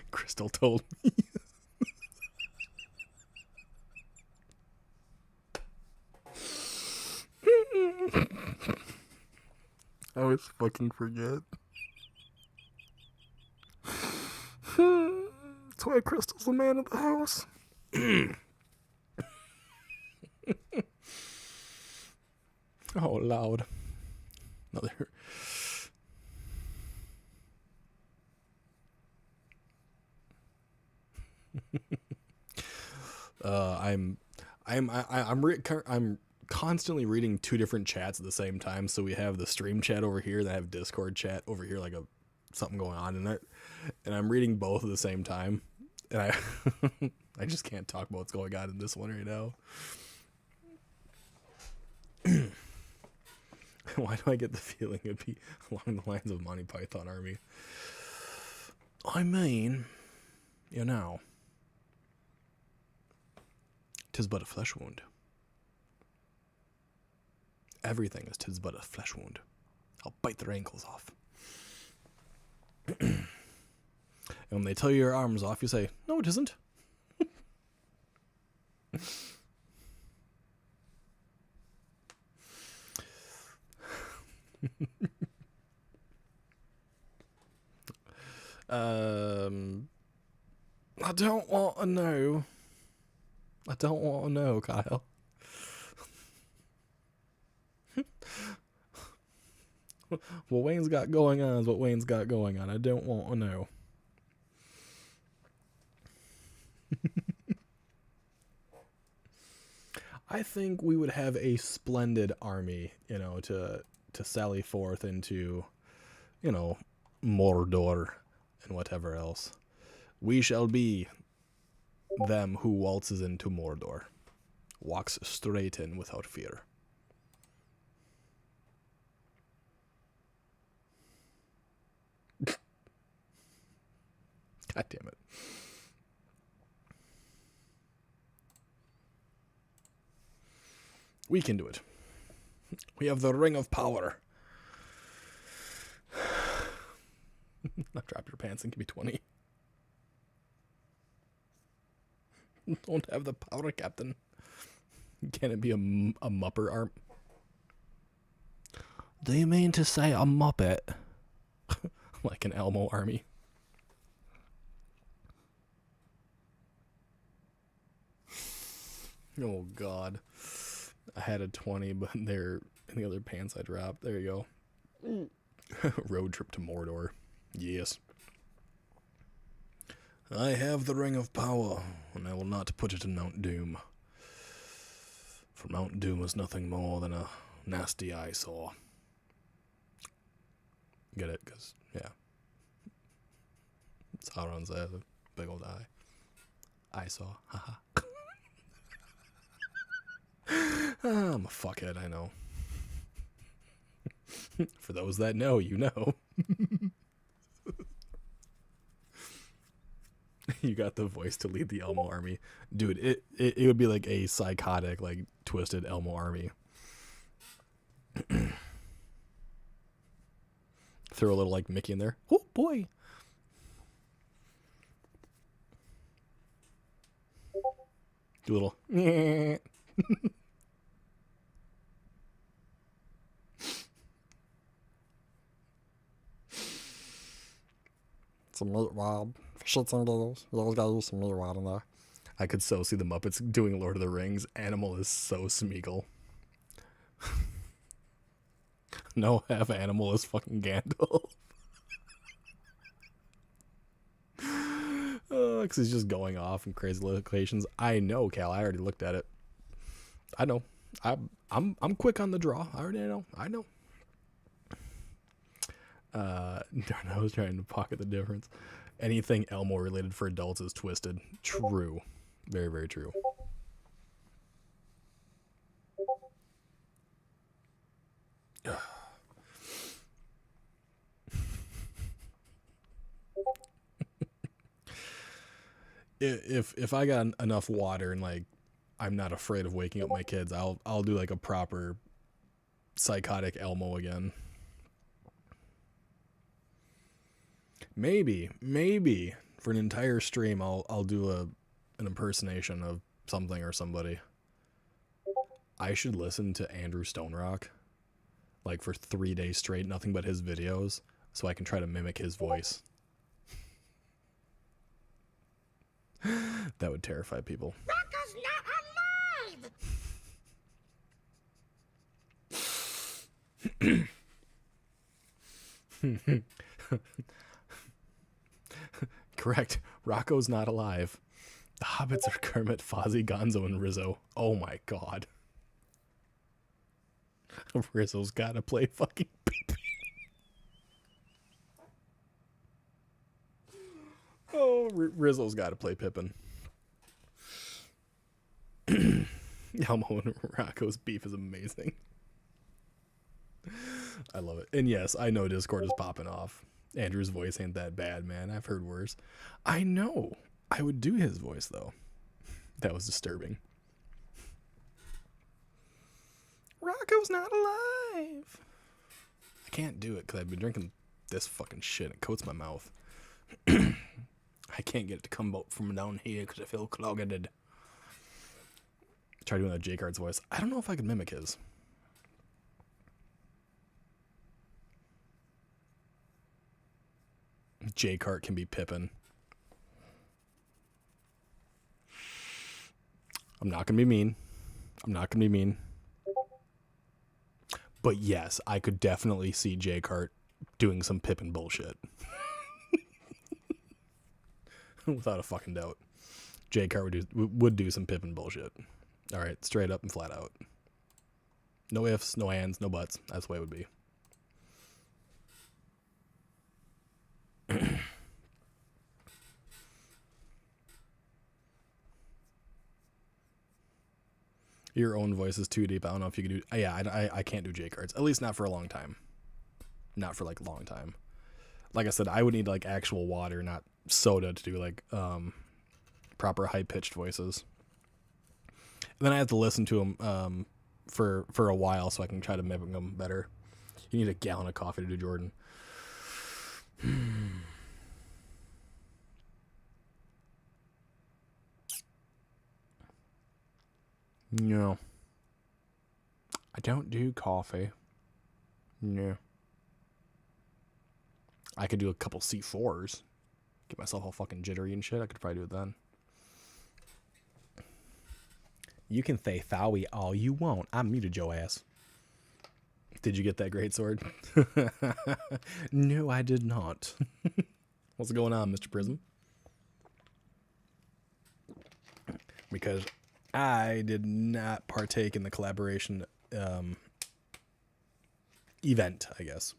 Crystal told me. I always fucking forget. That's why Crystal's the man of the house. Oh, loud. Another. I'm constantly reading two different chats at the same time. So we have the stream chat over here, and I have Discord chat over here, like something going on in it, and I'm reading both at the same time, and I just can't talk about what's going on in this one right now. Why do I get the feeling it'd be along the lines of Monty Python Army? I mean, you know, 'tis but a flesh wound. Everything is 'tis but a flesh wound. I'll bite their ankles off. And when they tell you your arm's off, you say, no, it isn't. I don't want to know. I don't want to know, Kyle. What Wayne's got going on is what Wayne's got going on. I don't want to know. I think we would have a splendid army, you know, to sally forth into, you know, Mordor and whatever else. We shall be them who waltzes into Mordor, walks straight in without fear. God damn it. We can do it. We have the ring of power. Now drop your pants and give me 20. Don't have the power, Captain. Can it be a mupper arm? Do you mean to say a muppet? Like an Elmo army. Oh, God. I had a 20, but they're in the other pants I dropped. There you go. Road trip to Mordor. Yes. I have the ring of power, and I will not put it in Mount Doom. For Mount Doom is nothing more than a nasty eyesore. Get it? Because, yeah. Sauron's a big old eye. Eyesore. Haha. I'm a fuckhead, I know. For those that know, you know. You got the voice to lead the Elmo army. Dude, it would be like a psychotic, like, twisted Elmo army. Throw a little like Mickey in there. Oh boy. Do a little. Some meat rod. Shits and giggles. You always gotta use some meat rod in there. I could so see the Muppets doing Lord of the Rings. Animal is so Smeagol. No, half animal is fucking Gandalf. Because he's just going off in crazy locations. I know, Cal. I already looked at it. I know. I'm quick on the draw. I already know. I know. Darn, I was trying to pocket the difference. Anything Elmo related for adults is twisted. True. Very, very true. If I got enough water and like I'm not afraid of waking up my kids, I'll do like a proper psychotic Elmo again. Maybe for an entire stream I'll do an impersonation of something or somebody. I should listen to Andrew Stonerock like for 3 days straight, nothing but his videos, so I can try to mimic his voice. That would terrify people. Rocco's not alive! Correct. Rocco's not alive. The Hobbits are Kermit, Fozzie, Gonzo, and Rizzo. Oh my god. Rizzo's gotta play fucking Pippin. Oh, Rizzo's gotta play Pippin. Elmo and Rocco's beef is amazing. I love it. And yes, I know Discord is popping off. Andrew's voice ain't that bad, man. I've heard worse. I know. I would do his voice, though. That was disturbing. Rocco's not alive. I can't do it because I've been drinking this fucking shit. It coats my mouth. I can't get it to come out from down here because I feel clogged. Try doing that J-Card's voice. I don't know if I can mimic his. J-Cart can be Pippin. I'm not going to be mean. I'm not going to be mean. But yes, I could definitely see J-Cart doing some Pippin bullshit. Without a fucking doubt. J-Cart would do some Pippin bullshit. All right, straight up and flat out. No ifs, no ands, no buts. That's the way it would be. Your own voice is too deep. I don't know if you could do. Yeah, I can't do J cards. At least not for a long time. Not for like a long time. Like I said, I would need like actual water, not soda, to do like proper high pitched voices. And then I have to listen to them for a while so I can try to mimic them better. You need a gallon of coffee to do Jordan. No. I don't do coffee. No. I could do a couple C4s. Get myself all fucking jittery and shit. I could probably do it then. You can say Thowie all you want. I muted your ass. Did you get that great sword? No, I did not. What's going on, Mr. Prism? Because I did not partake in the collaboration event, I guess.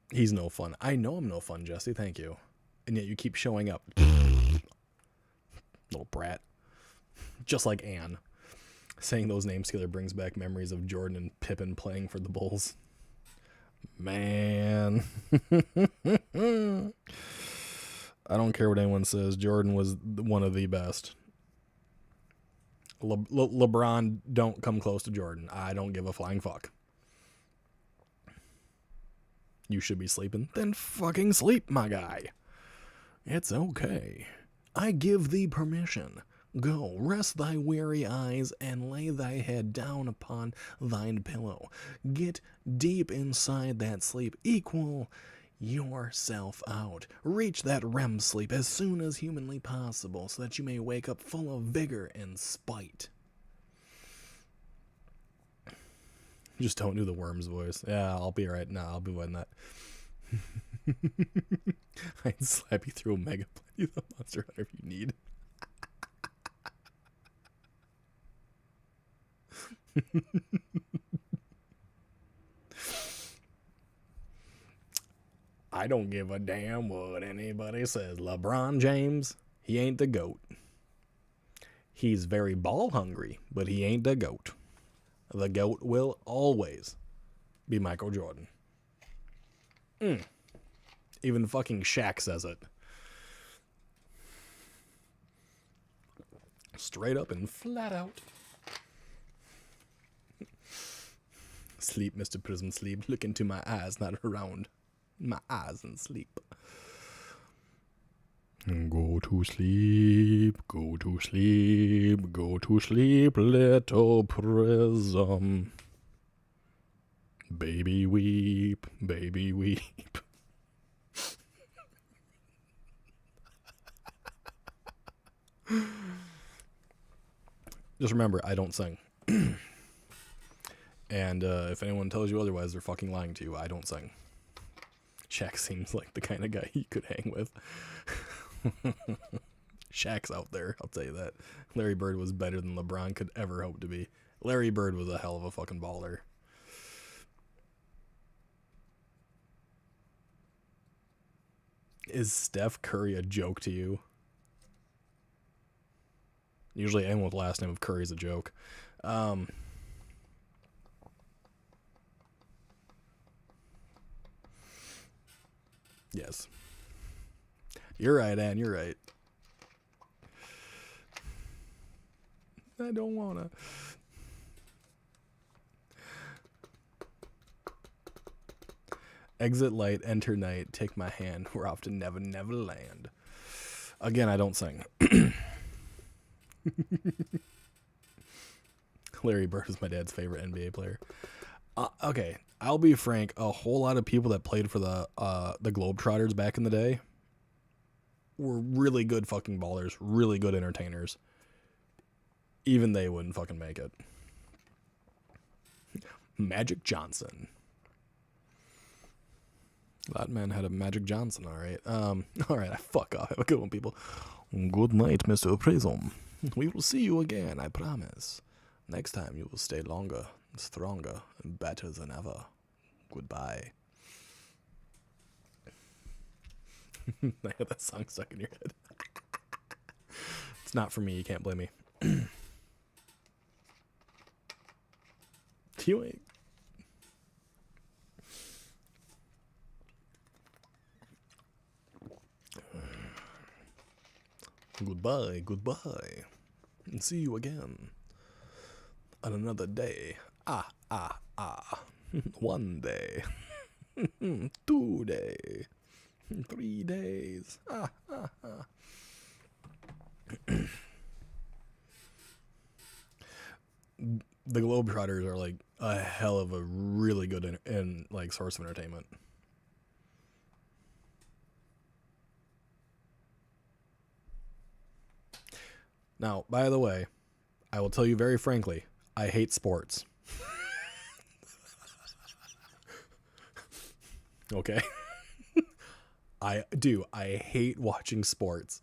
He's no fun. I know I'm no fun, Jesse. Thank you. And yet you keep showing up. Little brat. Just like Anne. Saying those names together brings back memories of Jordan and Pippin playing for the Bulls. Man. I don't care what anyone says. Jordan was one of the best. LeBron, don't come close to Jordan. I don't give a flying fuck. You should be sleeping? Then fucking sleep, my guy. It's okay. I give thee permission. Go, rest thy weary eyes, and lay thy head down upon thine pillow. Get deep inside that sleep. Equal yourself out. Reach that REM sleep as soon as humanly possible, so that you may wake up full of vigor and spite. Just don't do the worm's voice. Yeah, I'll be alright. Nah, I'll be winning that. I'd slap you through a mega play the Monster Hunter if you need. I don't give a damn what anybody says. LeBron James, he ain't the GOAT. He's very ball hungry, but he ain't the GOAT. The GOAT will always be Michael Jordan. Even fucking Shaq says it. Straight up and flat out. Sleep, Mr. Prism, sleep. Look into my eyes, not around my eyes, and sleep. Go to sleep, go to sleep, go to sleep, little Prism. Baby weep, baby weep. Just remember, I don't sing. And if anyone tells you otherwise, they're fucking lying to you. I don't sing. Shaq seems like the kind of guy you could hang with. Shaq's out there, I'll tell you that. Larry Bird was better than LeBron could ever hope to be. Larry Bird was a hell of a fucking baller. Is Steph Curry a joke to you? Usually anyone with the last name of Curry is a joke. Yes. You're right, Ann. You're right. I don't wanna. Exit light, enter night, take my hand. We're off to Never Never Land. Again, I don't sing. Larry Bird is my dad's favorite NBA player. Okay, I'll be frank. A whole lot of people that played for the Globetrotters back in the day were really good fucking ballers, really good entertainers. Even they wouldn't fucking make it. Magic Johnson. That man had a Magic Johnson, alright. Alright, fuck off. Have a good one, people. Good night, Mr. Prism. We will see you again, I promise. Next time you will stay longer, stronger, and better than ever. Goodbye. I had that song stuck in your head. It's not for me, you can't blame me. You ain't. Goodbye, goodbye. And see you again. On another day. 1 day. 2 days. 3 days. The Globetrotters are like a hell of a really good like source of entertainment. Now, by the way, I will tell you very frankly, I hate sports. Okay? I do. I hate watching sports.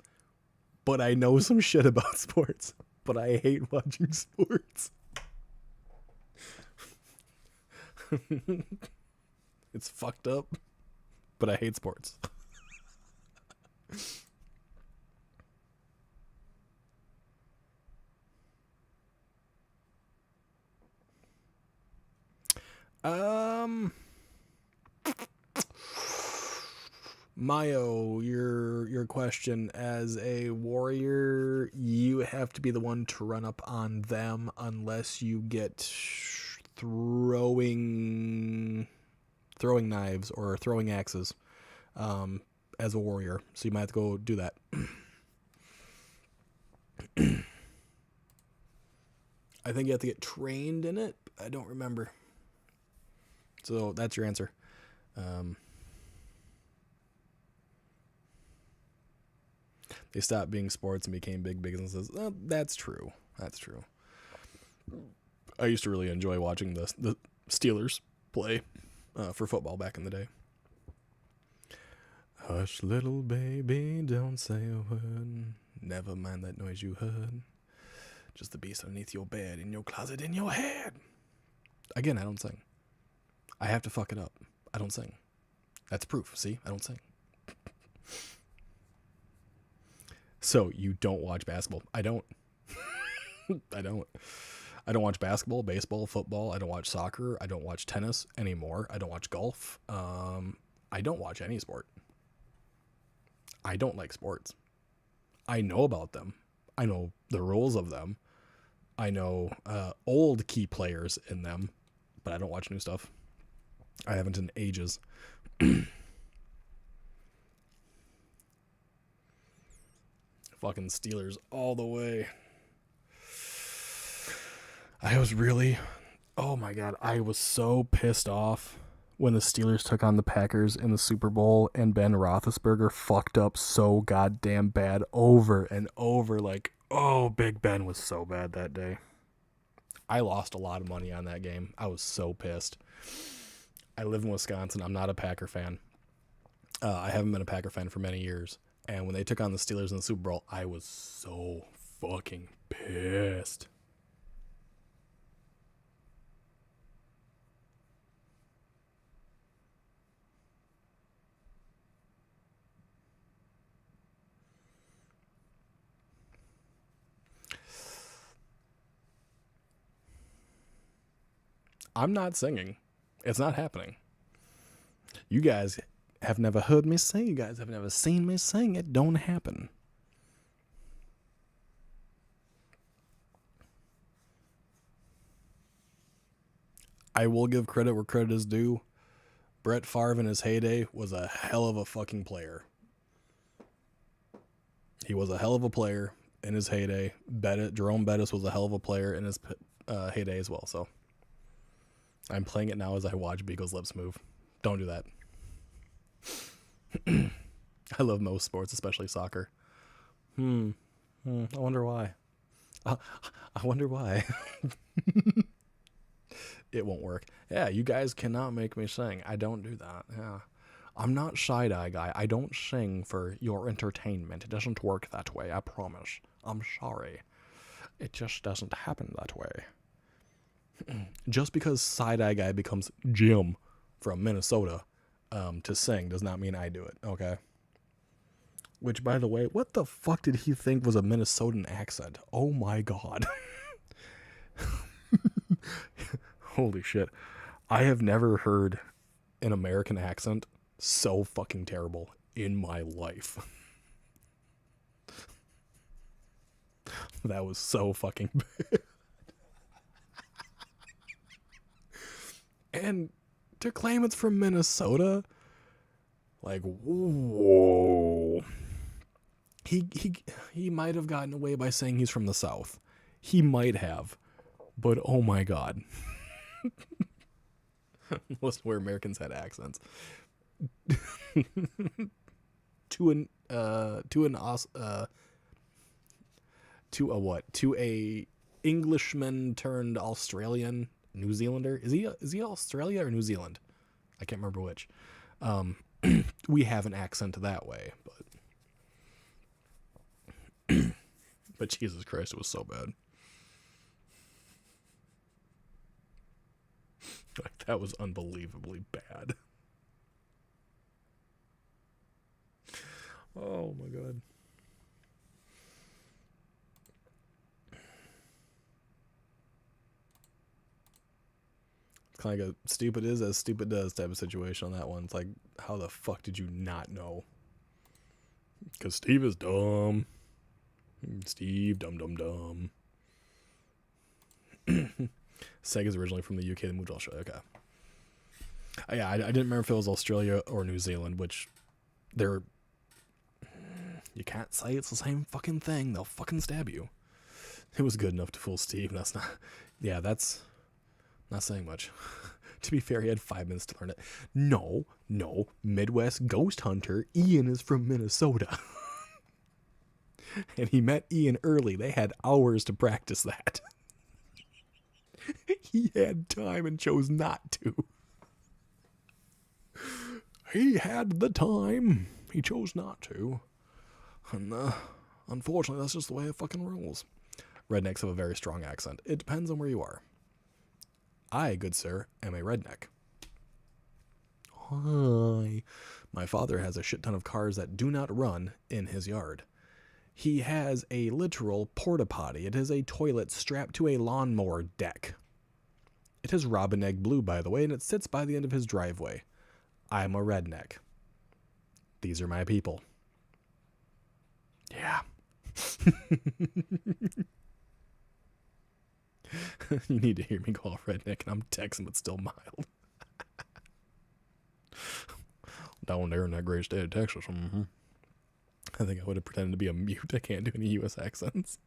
But I know some shit about sports. But I hate watching sports. It's fucked up. But I hate sports. Mayo, your question, as a warrior, you have to be the one to run up on them unless you get throwing knives or throwing axes as a warrior. So you might have to go do that. I think you have to get trained in it. I don't remember. So that's your answer. They stopped being sports and became big businesses. That's true. That's true. I used to really enjoy watching the Steelers play for football back in the day. Hush, little baby, don't say a word. Never mind that noise you heard. Just the beast underneath your bed, in your closet, in your head. Again, I don't sing. I have to fuck it up. I don't sing. That's proof. See? I don't sing. So, you don't watch basketball. I don't. I don't watch basketball, baseball, football. I don't watch soccer. I don't watch tennis anymore. I don't watch golf. I don't watch any sport. I don't like sports. I know about them. I know the rules of them. I know old key players in them, but I don't watch new stuff. I haven't in ages. Fucking Steelers all the way. Oh my God, I was so pissed off when the Steelers took on the Packers in the Super Bowl and Ben Roethlisberger fucked up so goddamn bad over and over. Like, oh, Big Ben was so bad that day. I lost a lot of money on that game. I was so pissed. I live in Wisconsin. I'm not a Packer fan. I haven't been a Packer fan for many years. And when they took on the Steelers in the Super Bowl, I was so fucking pissed. I'm not singing. It's not happening. You guys have never heard me sing. You guys have never seen me sing. It don't happen. I will give credit where credit is due. Brett Favre in his heyday was a hell of a fucking player. He was a hell of a player in his heyday. Jerome Bettis was a hell of a player in his heyday as well. So I'm playing it now as I watch Beagle's lips move. Don't do that. I love most sports, especially soccer. I wonder why. I wonder why. It won't work. Yeah, you guys cannot make me sing. I don't do that. Yeah. I'm not side-eye guy. I don't sing for your entertainment. It doesn't work that way, I promise. I'm sorry. It just doesn't happen that way. Just because side-eye guy becomes Jim from Minnesota to sing does not mean I do it, okay? Which, by the way, what the fuck did he think was a Minnesotan accent? Oh my God. Holy shit. I have never heard an American accent so fucking terrible in my life. That was so fucking bad. And to claim it's from Minnesota, like, whoa. He might have gotten away by saying he's from the South. He might have. But oh my God. Most where Americans had accents. To a Englishman turned Australian, New Zealander. Is he Australia or New Zealand? I can't remember which. We have an accent that way, but Jesus Christ, it was so bad. Like, that was unbelievably bad. Oh my God. kind of like a stupid is as stupid does type of situation on that one. It's like, how the fuck did you not know? Because Steve is dumb. Steve, dumb. Sega's originally from the UK. They moved to Australia. Okay. Yeah, I didn't remember if it was Australia or New Zealand, which they're... You can't say it's the same fucking thing. They'll fucking stab you. It was good enough to fool Steve. That's not... Yeah, that's not saying much. To be fair, he had 5 minutes to learn it. No. Midwest Ghost Hunter. Ian is from Minnesota. And he met Ian early. They had hours to practice that. He had time and chose not to. He had the time. He chose not to. And unfortunately, that's just the way it fucking rolls. Rednecks have a very strong accent. It depends on where you are. I, good sir, am a redneck. Hi. My father has a shit ton of cars that do not run in his yard. He has a literal porta potty. It is a toilet strapped to a lawnmower deck. It is robin egg blue, by the way, and it sits by the end of his driveway. I'm a redneck. These are my people. Yeah. You need to hear me call redneck, and I'm Texan, but still mild. Down there in that great state of Texas. Mm-hmm. I think I would have pretended to be a mute. I can't do any U.S. accents.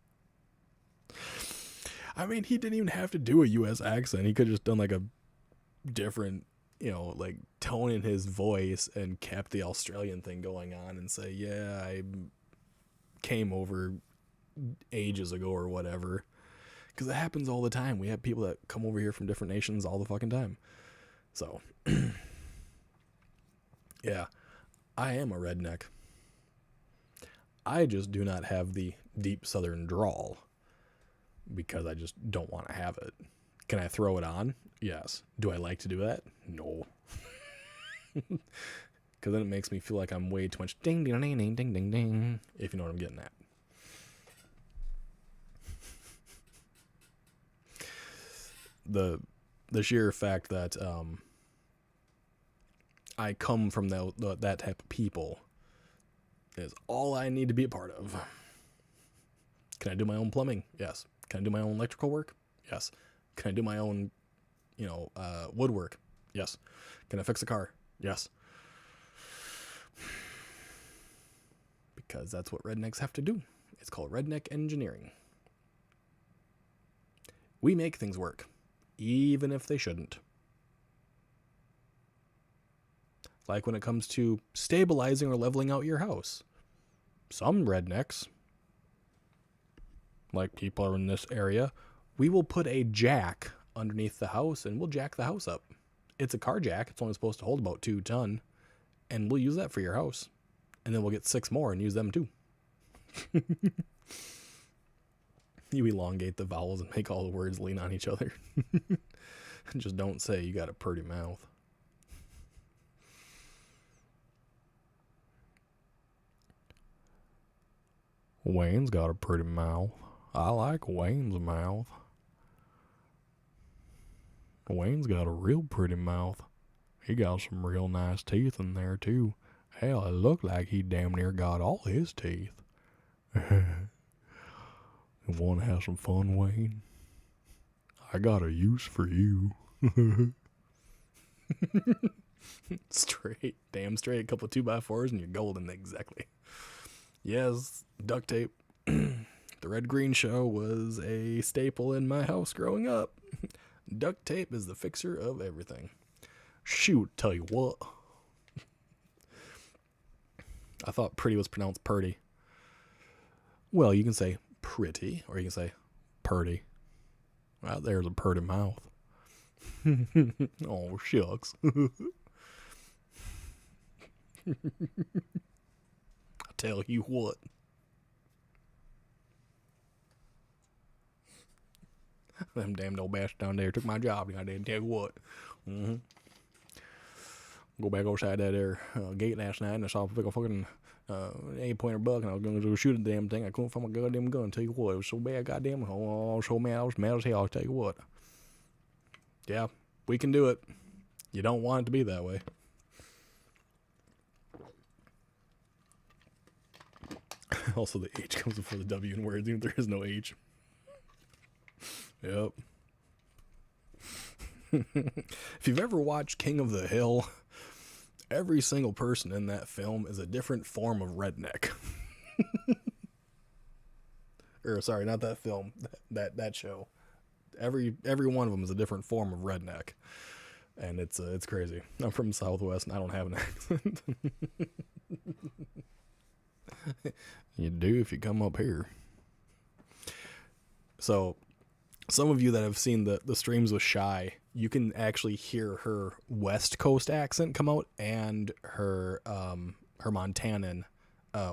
I mean, he didn't even have to do a U.S. accent. He could have just done like a different, like tone in his voice and kept the Australian thing going on and say, yeah, I came over ages ago or whatever. Because it happens all the time. We have people that come over here from different nations all the fucking time. So, yeah, I am a redneck. I just do not have the deep southern drawl because I just don't want to have it. Can I throw it on? Yes. Do I like to do that? No. Because then it makes me feel like I'm way too much ding, ding, ding, ding, ding, ding, ding, if you know what I'm getting at. The sheer fact that I come from that type of people is all I need to be a part of. Can I do my own plumbing? Yes. Can I do my own electrical work? Yes. Can I do my own, woodwork? Yes. Can I fix a car? Yes. Because that's what rednecks have to do. It's called redneck engineering. We make things work, even if they shouldn't. Like when it comes to stabilizing or leveling out your house. Some rednecks, like people in this area, we will put a jack underneath the house and we'll jack the house up. It's a car jack. It's only supposed to hold about 2 tons. And we'll use that for your house. And then we'll get 6 more and use them too. You elongate the vowels and make all the words lean on each other. Just don't say you got a pretty mouth. Wayne's got a pretty mouth. I like Wayne's mouth. Wayne's got a real pretty mouth. He got some real nice teeth in there too. Hell, it looked like he damn near got all his teeth. You want to have some fun, Wayne? I got a use for you. Straight. Damn straight. A couple of 2x4s and you're golden. Exactly. Yes, duct tape. The Red Green Show was a staple in my house growing up. Duct tape is the fixer of everything. Shoot, tell you what. I thought pretty was pronounced purty. Well, you can say pretty, or you can say purty. Well, there's a purty mouth. Oh, shucks. I tell you what. Them damn old bastards down there took my job. I didn't tell you what. Mm-hmm. Go back outside that there gate last night and I saw a fucking 8-pointer buck and I was going to go shoot the damn thing. I couldn't find my goddamn gun. Tell you what, it was so bad, goddamn. Oh, so mad. I was mad as hell. I'll tell you what. Yeah, We can do it. You don't want it to be that way. Also, the H comes before the W in words, even if there is no H. Yep. If you've ever watched King of the Hill, every single person in that film is a different form of redneck. Or sorry, not that film, that show. Every one of them is a different form of redneck, and it's crazy. I'm from the Southwest, and I don't have an accent. You do if you come up here. So, some of you that have seen the streams with Shy, you can actually hear her West Coast accent come out and her Montanan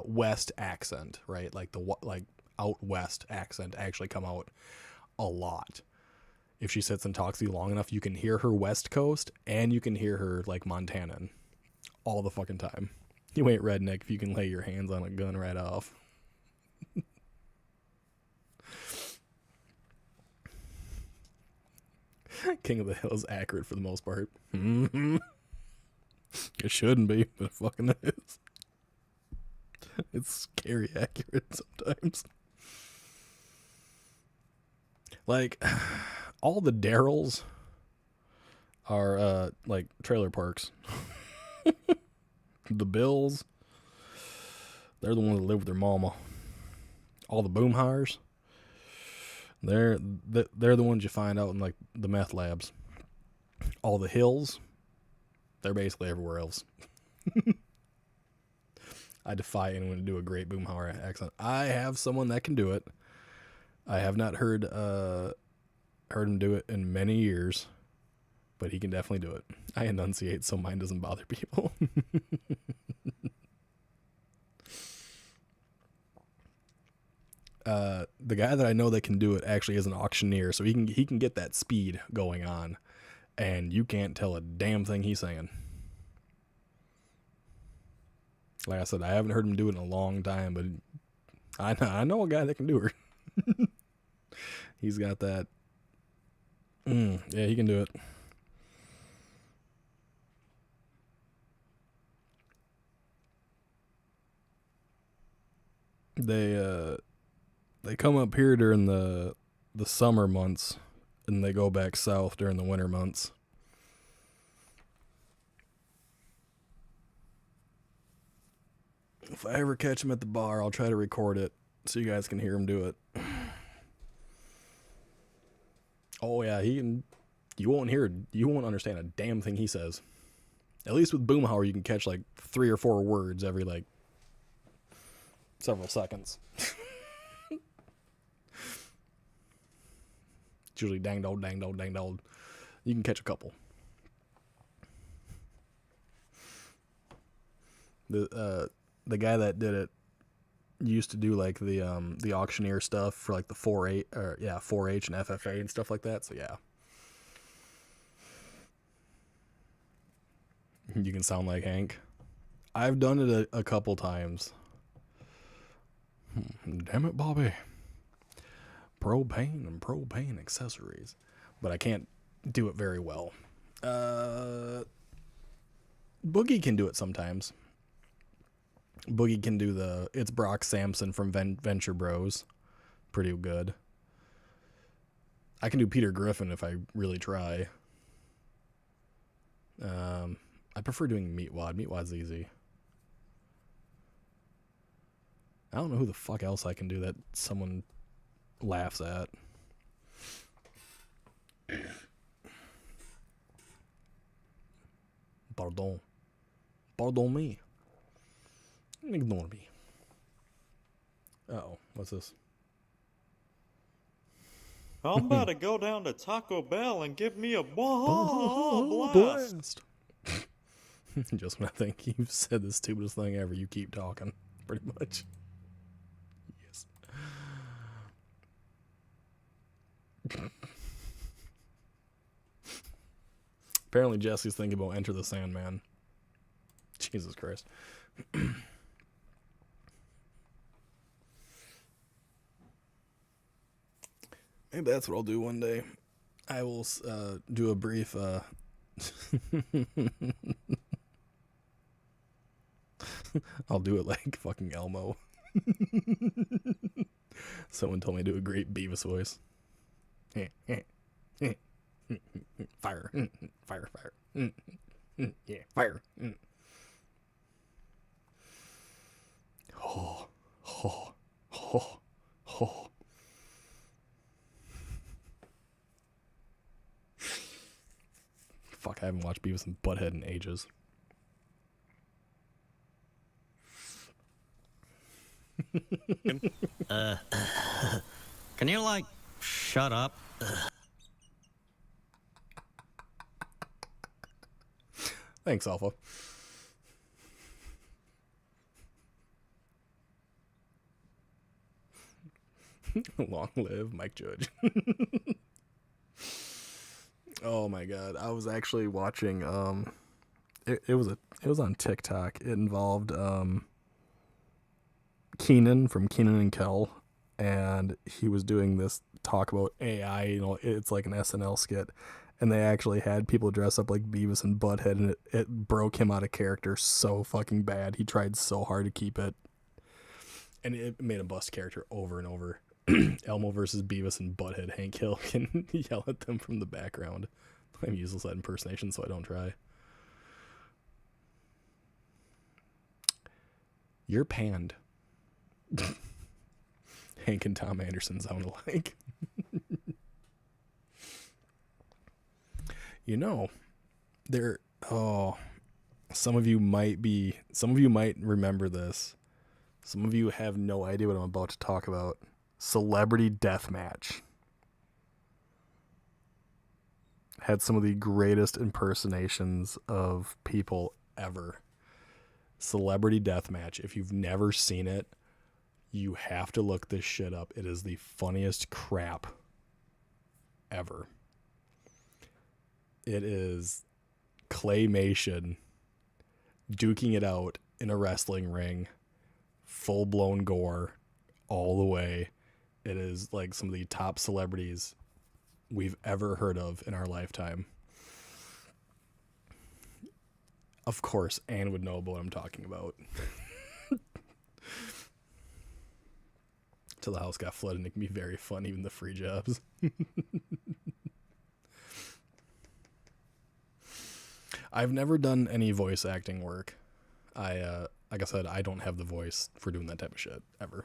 West accent, right? Like out West accent actually come out a lot. If she sits and talks to you long enough, you can hear her West Coast and you can hear her like Montanan all the fucking time. You ain't redneck if you can lay your hands on a gun right off. King of the Hill is accurate for the most part. Mm-hmm. It shouldn't be, but it fucking is. It's scary accurate sometimes. Like, all the Darryls are, like, trailer parks. The Bills, they're the ones that live with their mama. All the Boomhires, they're the ones you find out in, like, the meth labs. All the Hills, they're basically everywhere else. I defy anyone to do a great Boomhauer accent. I have someone that can do it. I have not heard him do it in many years, but he can definitely do it. I enunciate so mine doesn't bother people. The guy that I know that can do it actually is an auctioneer, so he can get that speed going on, and you can't tell a damn thing he's saying. Like I said, I haven't heard him do it in a long time, but I know a guy that can do it. He's got that. Yeah, he can do it. They come up here during the summer months, and they go back south during the winter months. If I ever catch him at the bar, I'll try to record it so you guys can hear him do it. Oh yeah, he can. You won't understand a damn thing he says. At least with Boomhauer, you can catch like 3 or 4 words every like several seconds. It's usually dang dog, dang dog, dang dog. You can catch a couple. The guy that did it used to do like the auctioneer stuff for like the 4-H and FFA and stuff like that. So yeah, you can sound like Hank. I've done it a couple times. Damn it, Bobby. Propane and propane accessories, but I can't do it very well. Boogie can do it sometimes. Boogie can do it's Brock Sampson from Venture Bros. Pretty good. I can do Peter Griffin if I really try. I prefer doing Meatwad. Meatwad's easy. I don't know who the fuck else I can do that someone laughs at. Pardon. Pardon me. Ignore me. Uh-oh. What's this? I'm about to go down to Taco Bell and give me a blast. Just when I think you've said the stupidest thing ever, you keep talking. Pretty much. Yes. Apparently Jesse's thinking about Enter the Sandman. Jesus Christ. Maybe that's what I'll do one day. I will do a brief. I'll do it like fucking Elmo. Someone told me to do a great Beavis voice. Fire, fire, fire. Yeah, fire. Oh, oh, oh, oh. Fuck, I haven't watched Beavis and Butthead in ages. Can you, like, shut up? Thanks, Alpha. Long live Mike Judge. Oh my god, I was actually watching it was on TikTok. It involved Keenan from Keenan and Kel, and he was doing this talk about AI, it's like an SNL skit, and they actually had people dress up like Beavis and Butthead, and it broke him out of character so fucking bad. He tried so hard to keep it, and it made him bust character over and over. Elmo versus Beavis and Butthead. Hank Hill can yell at them from the background. I'm useless at impersonation, so I don't try. You're panned. Hank and Tom Anderson sound alike. Some of you might remember this. Some of you have no idea what I'm about to talk about. Celebrity Deathmatch. Had some of the greatest impersonations of people ever. Celebrity Deathmatch. If you've never seen it, you have to look this shit up. It is the funniest crap ever. It is claymation duking it out in a wrestling ring, full-blown gore all the way. It is like some of the top celebrities we've ever heard of in our lifetime. Of course, Anne would know what I'm talking about. Till the house got flooded, and it can be very fun, even the free jobs. I've never done any voice acting work. Like I said, I don't have the voice for doing that type of shit, ever.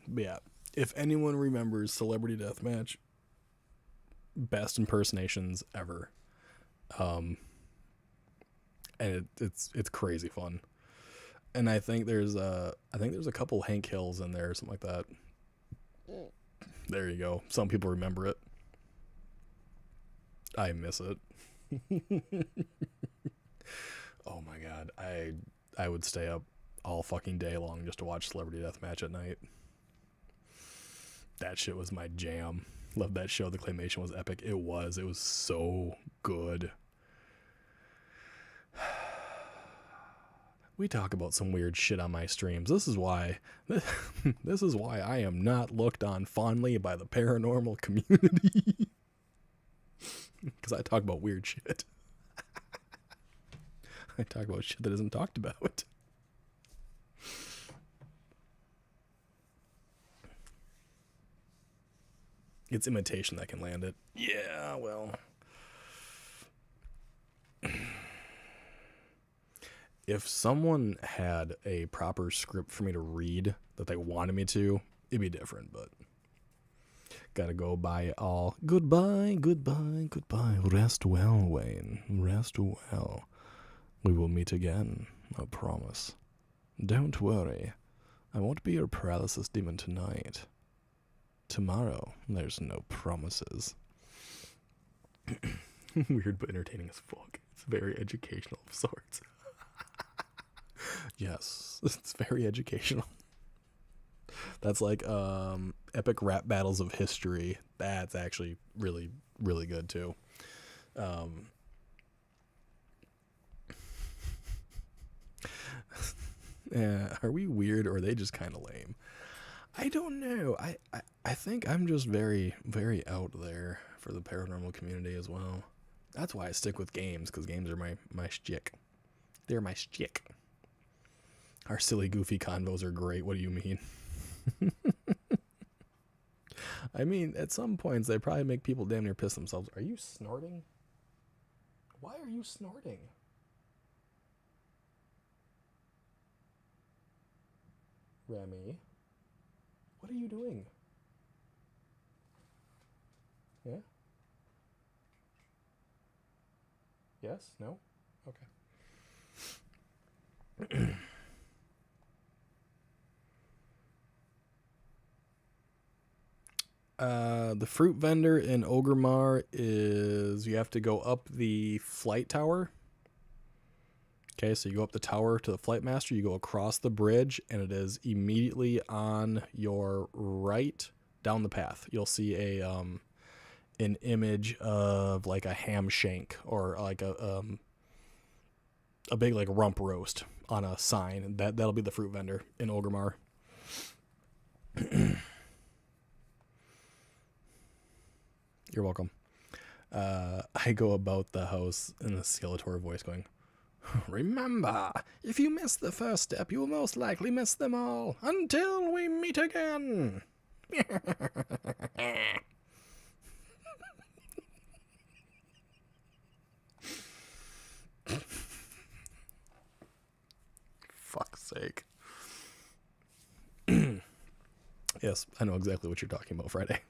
But yeah, if anyone remembers Celebrity Deathmatch, best impersonations ever. And it's crazy fun. And I think there's a couple Hank Hills in there or something like that. There you go. Some people remember it. I miss it. Oh my god. I would stay up all fucking day long just to watch Celebrity Deathmatch at night. That shit was my jam. Loved that show. The claymation was epic. It was so good. We talk about some weird shit on my streams. This is why I am not looked on fondly by the paranormal community. Because I talk about weird shit. I talk about shit that isn't talked about. It's imitation that can land it. Yeah, well. If someone had a proper script for me to read that they wanted me to, it'd be different, but gotta go by all. Goodbye, goodbye, goodbye. Rest well, Wayne. Rest well. We will meet again, I promise. Don't worry. I won't be your paralysis demon tonight. Tomorrow, there's no promises. Weird but entertaining as fuck. It's very educational of sorts. Yes, it's very educational. That's like epic rap battles of history. That's actually really, really good too. Yeah, are we weird or are they just kind of lame? I don't know. I think I'm just very, very out there for the paranormal community as well. That's why I stick with games, because games are my shtick. They're my shtick. Our silly, goofy convos are great. What do you mean? I mean, at some points, they probably make people damn near piss themselves. Are you snorting? Why are you snorting? Remy? What are you doing? Yeah? Yes? No? Okay. The fruit vendor in Ogremar is you have to go up the flight tower. Okay, so you go up the tower to the flight master, you go across the bridge, and it is immediately on your right down the path. You'll see an image of like a ham shank or like a big like rump roast on a sign. That'll be the fruit vendor in Ogremar. You're welcome. I go about the house in a Skeletor voice going, remember, if you miss the first step, you will most likely miss them all. Until we meet again. Fuck's sake. Yes, I know exactly what you're talking about, Friday.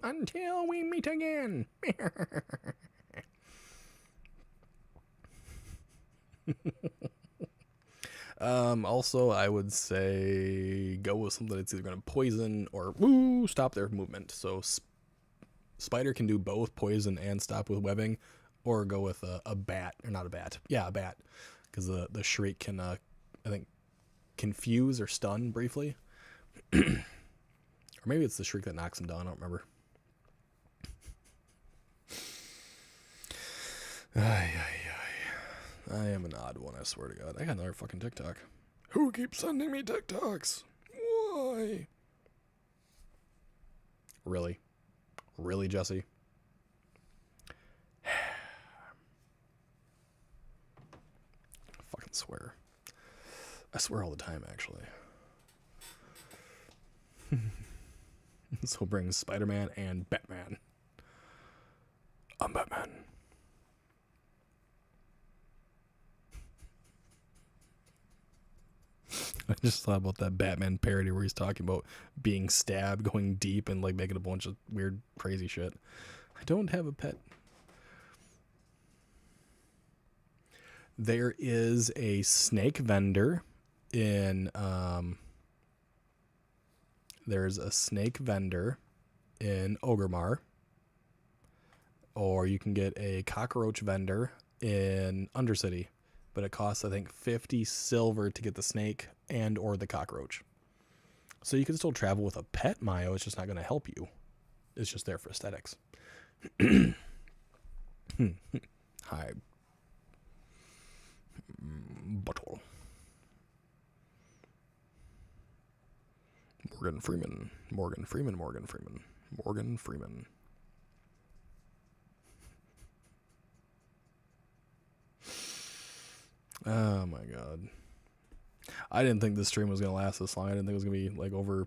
Until we meet again. Also, I would say go with something that's either going to poison or stop their movement. So spider can do both poison and stop with webbing, or go with a bat, or not a bat. Yeah, a bat, because the shriek can, I think, confuse or stun briefly. Or maybe it's the shriek that knocks him down. I don't remember. I am an odd one, I swear to God. I got another fucking TikTok. Who keeps sending me TikToks? Why? Really? Really, Jesse? Fucking swear. I swear all the time, actually. So bring Spider-Man and Batman. I'm Batman. I just thought about that Batman parody where he's talking about being stabbed, going deep, and like making a bunch of weird, crazy shit. I don't have a pet. There is a snake vendor in there's a snake vendor in Ogremar, or you can get a cockroach vendor in Undercity, but it costs, I think, 50 silver to get the snake and or the cockroach. So you can still travel with a pet, Mayo. It's just not going to help you. It's just there for aesthetics. Hi. Butthole. Morgan Freeman. Morgan Freeman. Morgan Freeman. Morgan Freeman. Oh my God. I didn't think this stream was going to last this long. I didn't think it was going to be like over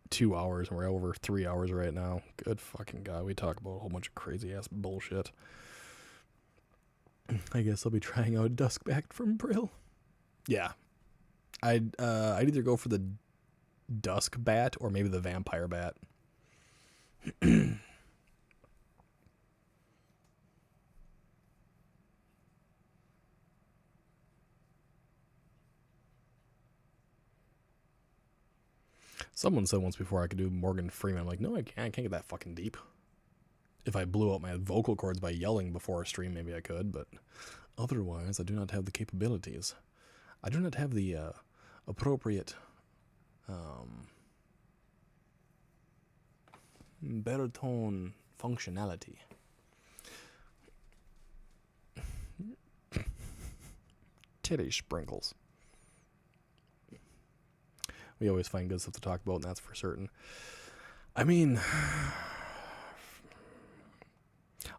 2 hours, and we're over 3 hours right now. Good fucking God. We talk about a whole bunch of crazy ass bullshit. I guess I'll be trying out Duskback from Brill. Yeah. I'd either go for the Dusk Bat or maybe the Vampire Bat. Someone said once before I could do Morgan Freeman. I'm like, no, I can't get that fucking deep. If I blew out my vocal cords by yelling before a stream, maybe I could, but otherwise, I do not have the capabilities. I do not have the appropriate baritone functionality. titty sprinkles. We always find good stuff to talk about, and that's for certain. I mean,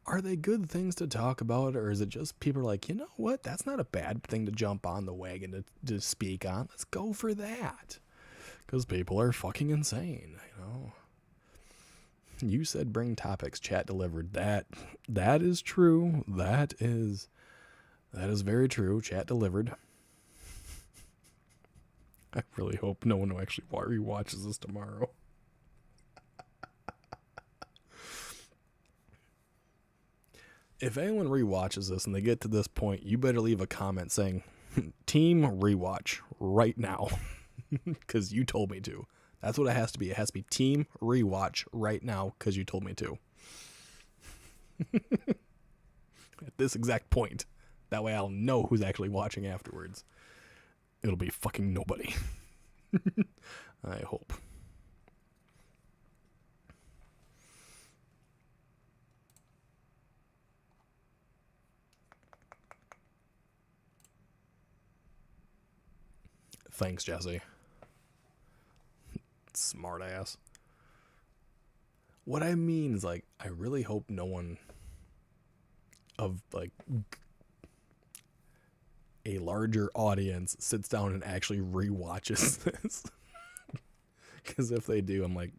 are they good things to talk about, or is it just people are like, you know what, that's not a bad thing to jump on the wagon to speak on. Let's go for that. Because people are fucking insane, you know. You said bring topics, chat delivered. That is true. That is very true. Chat delivered. I really hope no one actually rewatches this tomorrow. If anyone rewatches this and they get to this point, you better leave a comment saying, team rewatch right now. Because you told me to. That's what it has to be. It has to be team rewatch right now because you told me to. At this exact point. That way I'll know who's actually watching afterwards. It'll be fucking nobody. I hope. Thanks, Jesse. Smart ass. What I mean is, like, I really hope no one of, like, a larger audience sits down and actually rewatches this. Because if they do, I'm like,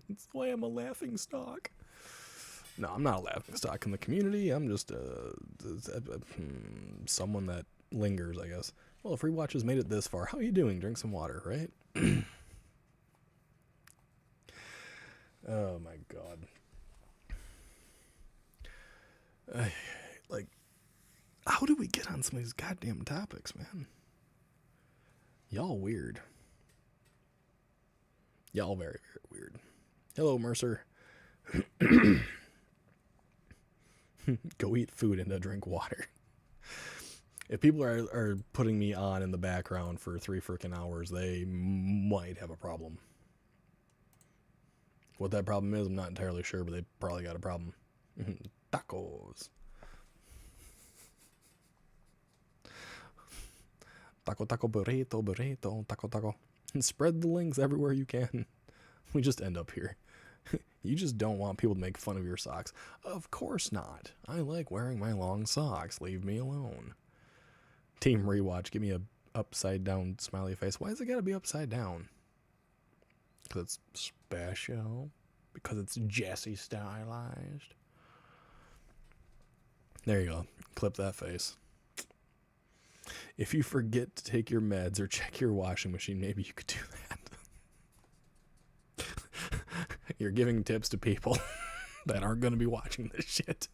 that's why I'm a laughing stock. No, I'm not a laughing stock in the community. I'm just someone that lingers, I guess. Well, if rewatches made it this far, how are you doing? Drink some water, right? Oh my god. Like, how do we get on some of these goddamn topics, man? Y'all weird. Y'all very, very weird. Hello, Mercer. Go eat food and drink water. If people are putting me on in the background for 3 freaking hours, they might have a problem. What that problem is, I'm not entirely sure, but they probably got a problem. Tacos. Taco, taco, burrito, burrito, taco, taco. And spread the links everywhere you can. We just end up here. You just don't want people to make fun of your socks. Of course not. I like wearing my long socks. Leave me alone. Team rewatch. Give me a upside down smiley face. Why has it got to be upside down? Because it's special. Because it's Jesse stylized. There you go. Clip that face. If you forget to take your meds or check your washing machine, maybe you could do that. You're giving tips to people that aren't going to be watching this shit.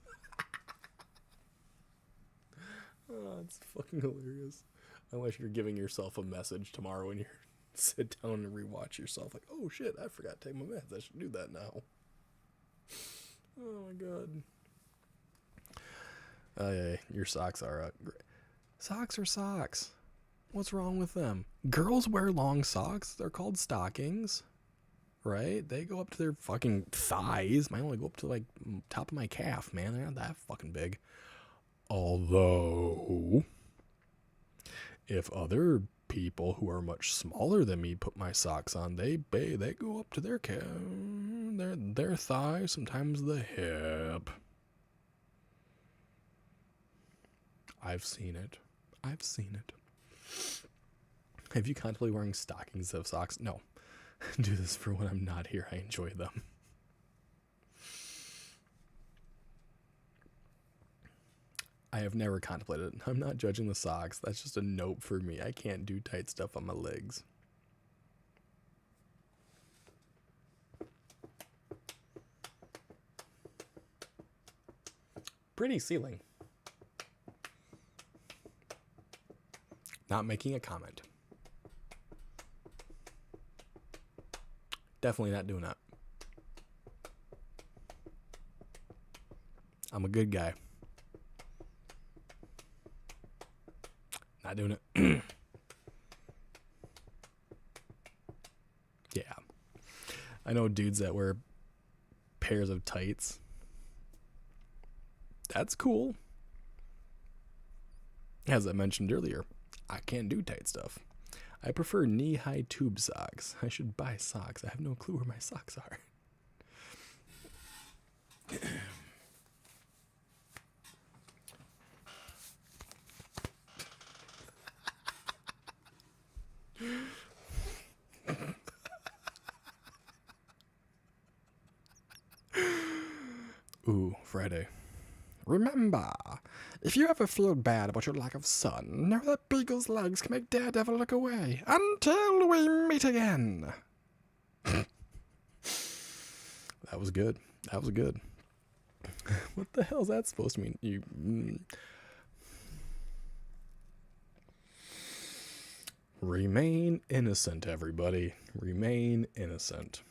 Oh, it's fucking hilarious. Unless you're giving yourself a message tomorrow when you sit down and rewatch yourself. Like, oh shit, I forgot to take my meds. I should do that now. Oh my god. Yeah, your socks are great. Socks are socks. What's wrong with them? Girls wear long socks. They're called stockings. Right? They go up to their fucking thighs. Mine only go up to, like, top of my calf, man. They're not that fucking big. Although, if other people who are much smaller than me put my socks on, they go up to their calf, their thigh, sometimes the hip. I've seen it. Have you contemplated wearing stockings instead of socks? No. Do this for when I'm not here. I enjoy them. I have never contemplated it. I'm not judging the socks. That's just a note for me. I can't do tight stuff on my legs. Pretty ceiling. Not making a comment. Definitely not doing that. I'm a good guy. Not doing it. Yeah. I know dudes that wear pairs of tights. That's cool. As I mentioned earlier, I can't do tight stuff. I prefer knee-high tube socks. I should buy socks. I have no clue where my socks are. Ooh, Friday. Remember, if you ever feel bad about your lack of sun, know that Beagle's legs can make Daredevil look away. Until we meet again. That was good. That was good. What the hell is that supposed to mean? Remain innocent, everybody. Remain innocent.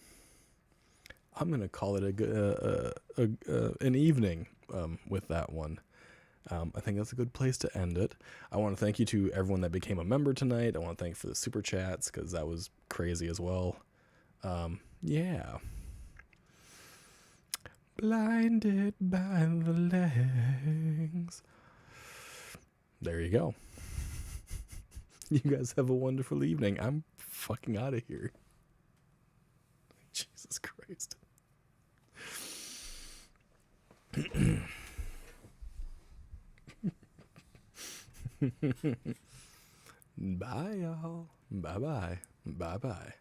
I'm gonna call it an evening with that one. I think that's a good place to end it. I want to thank you to everyone that became a member tonight. I want to thank for the super chats because that was crazy as well. Yeah. Blinded by the legs. There you go. You guys have a wonderful evening. I'm fucking out of here. Jesus Christ. Bye, y'all. Bye-bye. Bye-bye.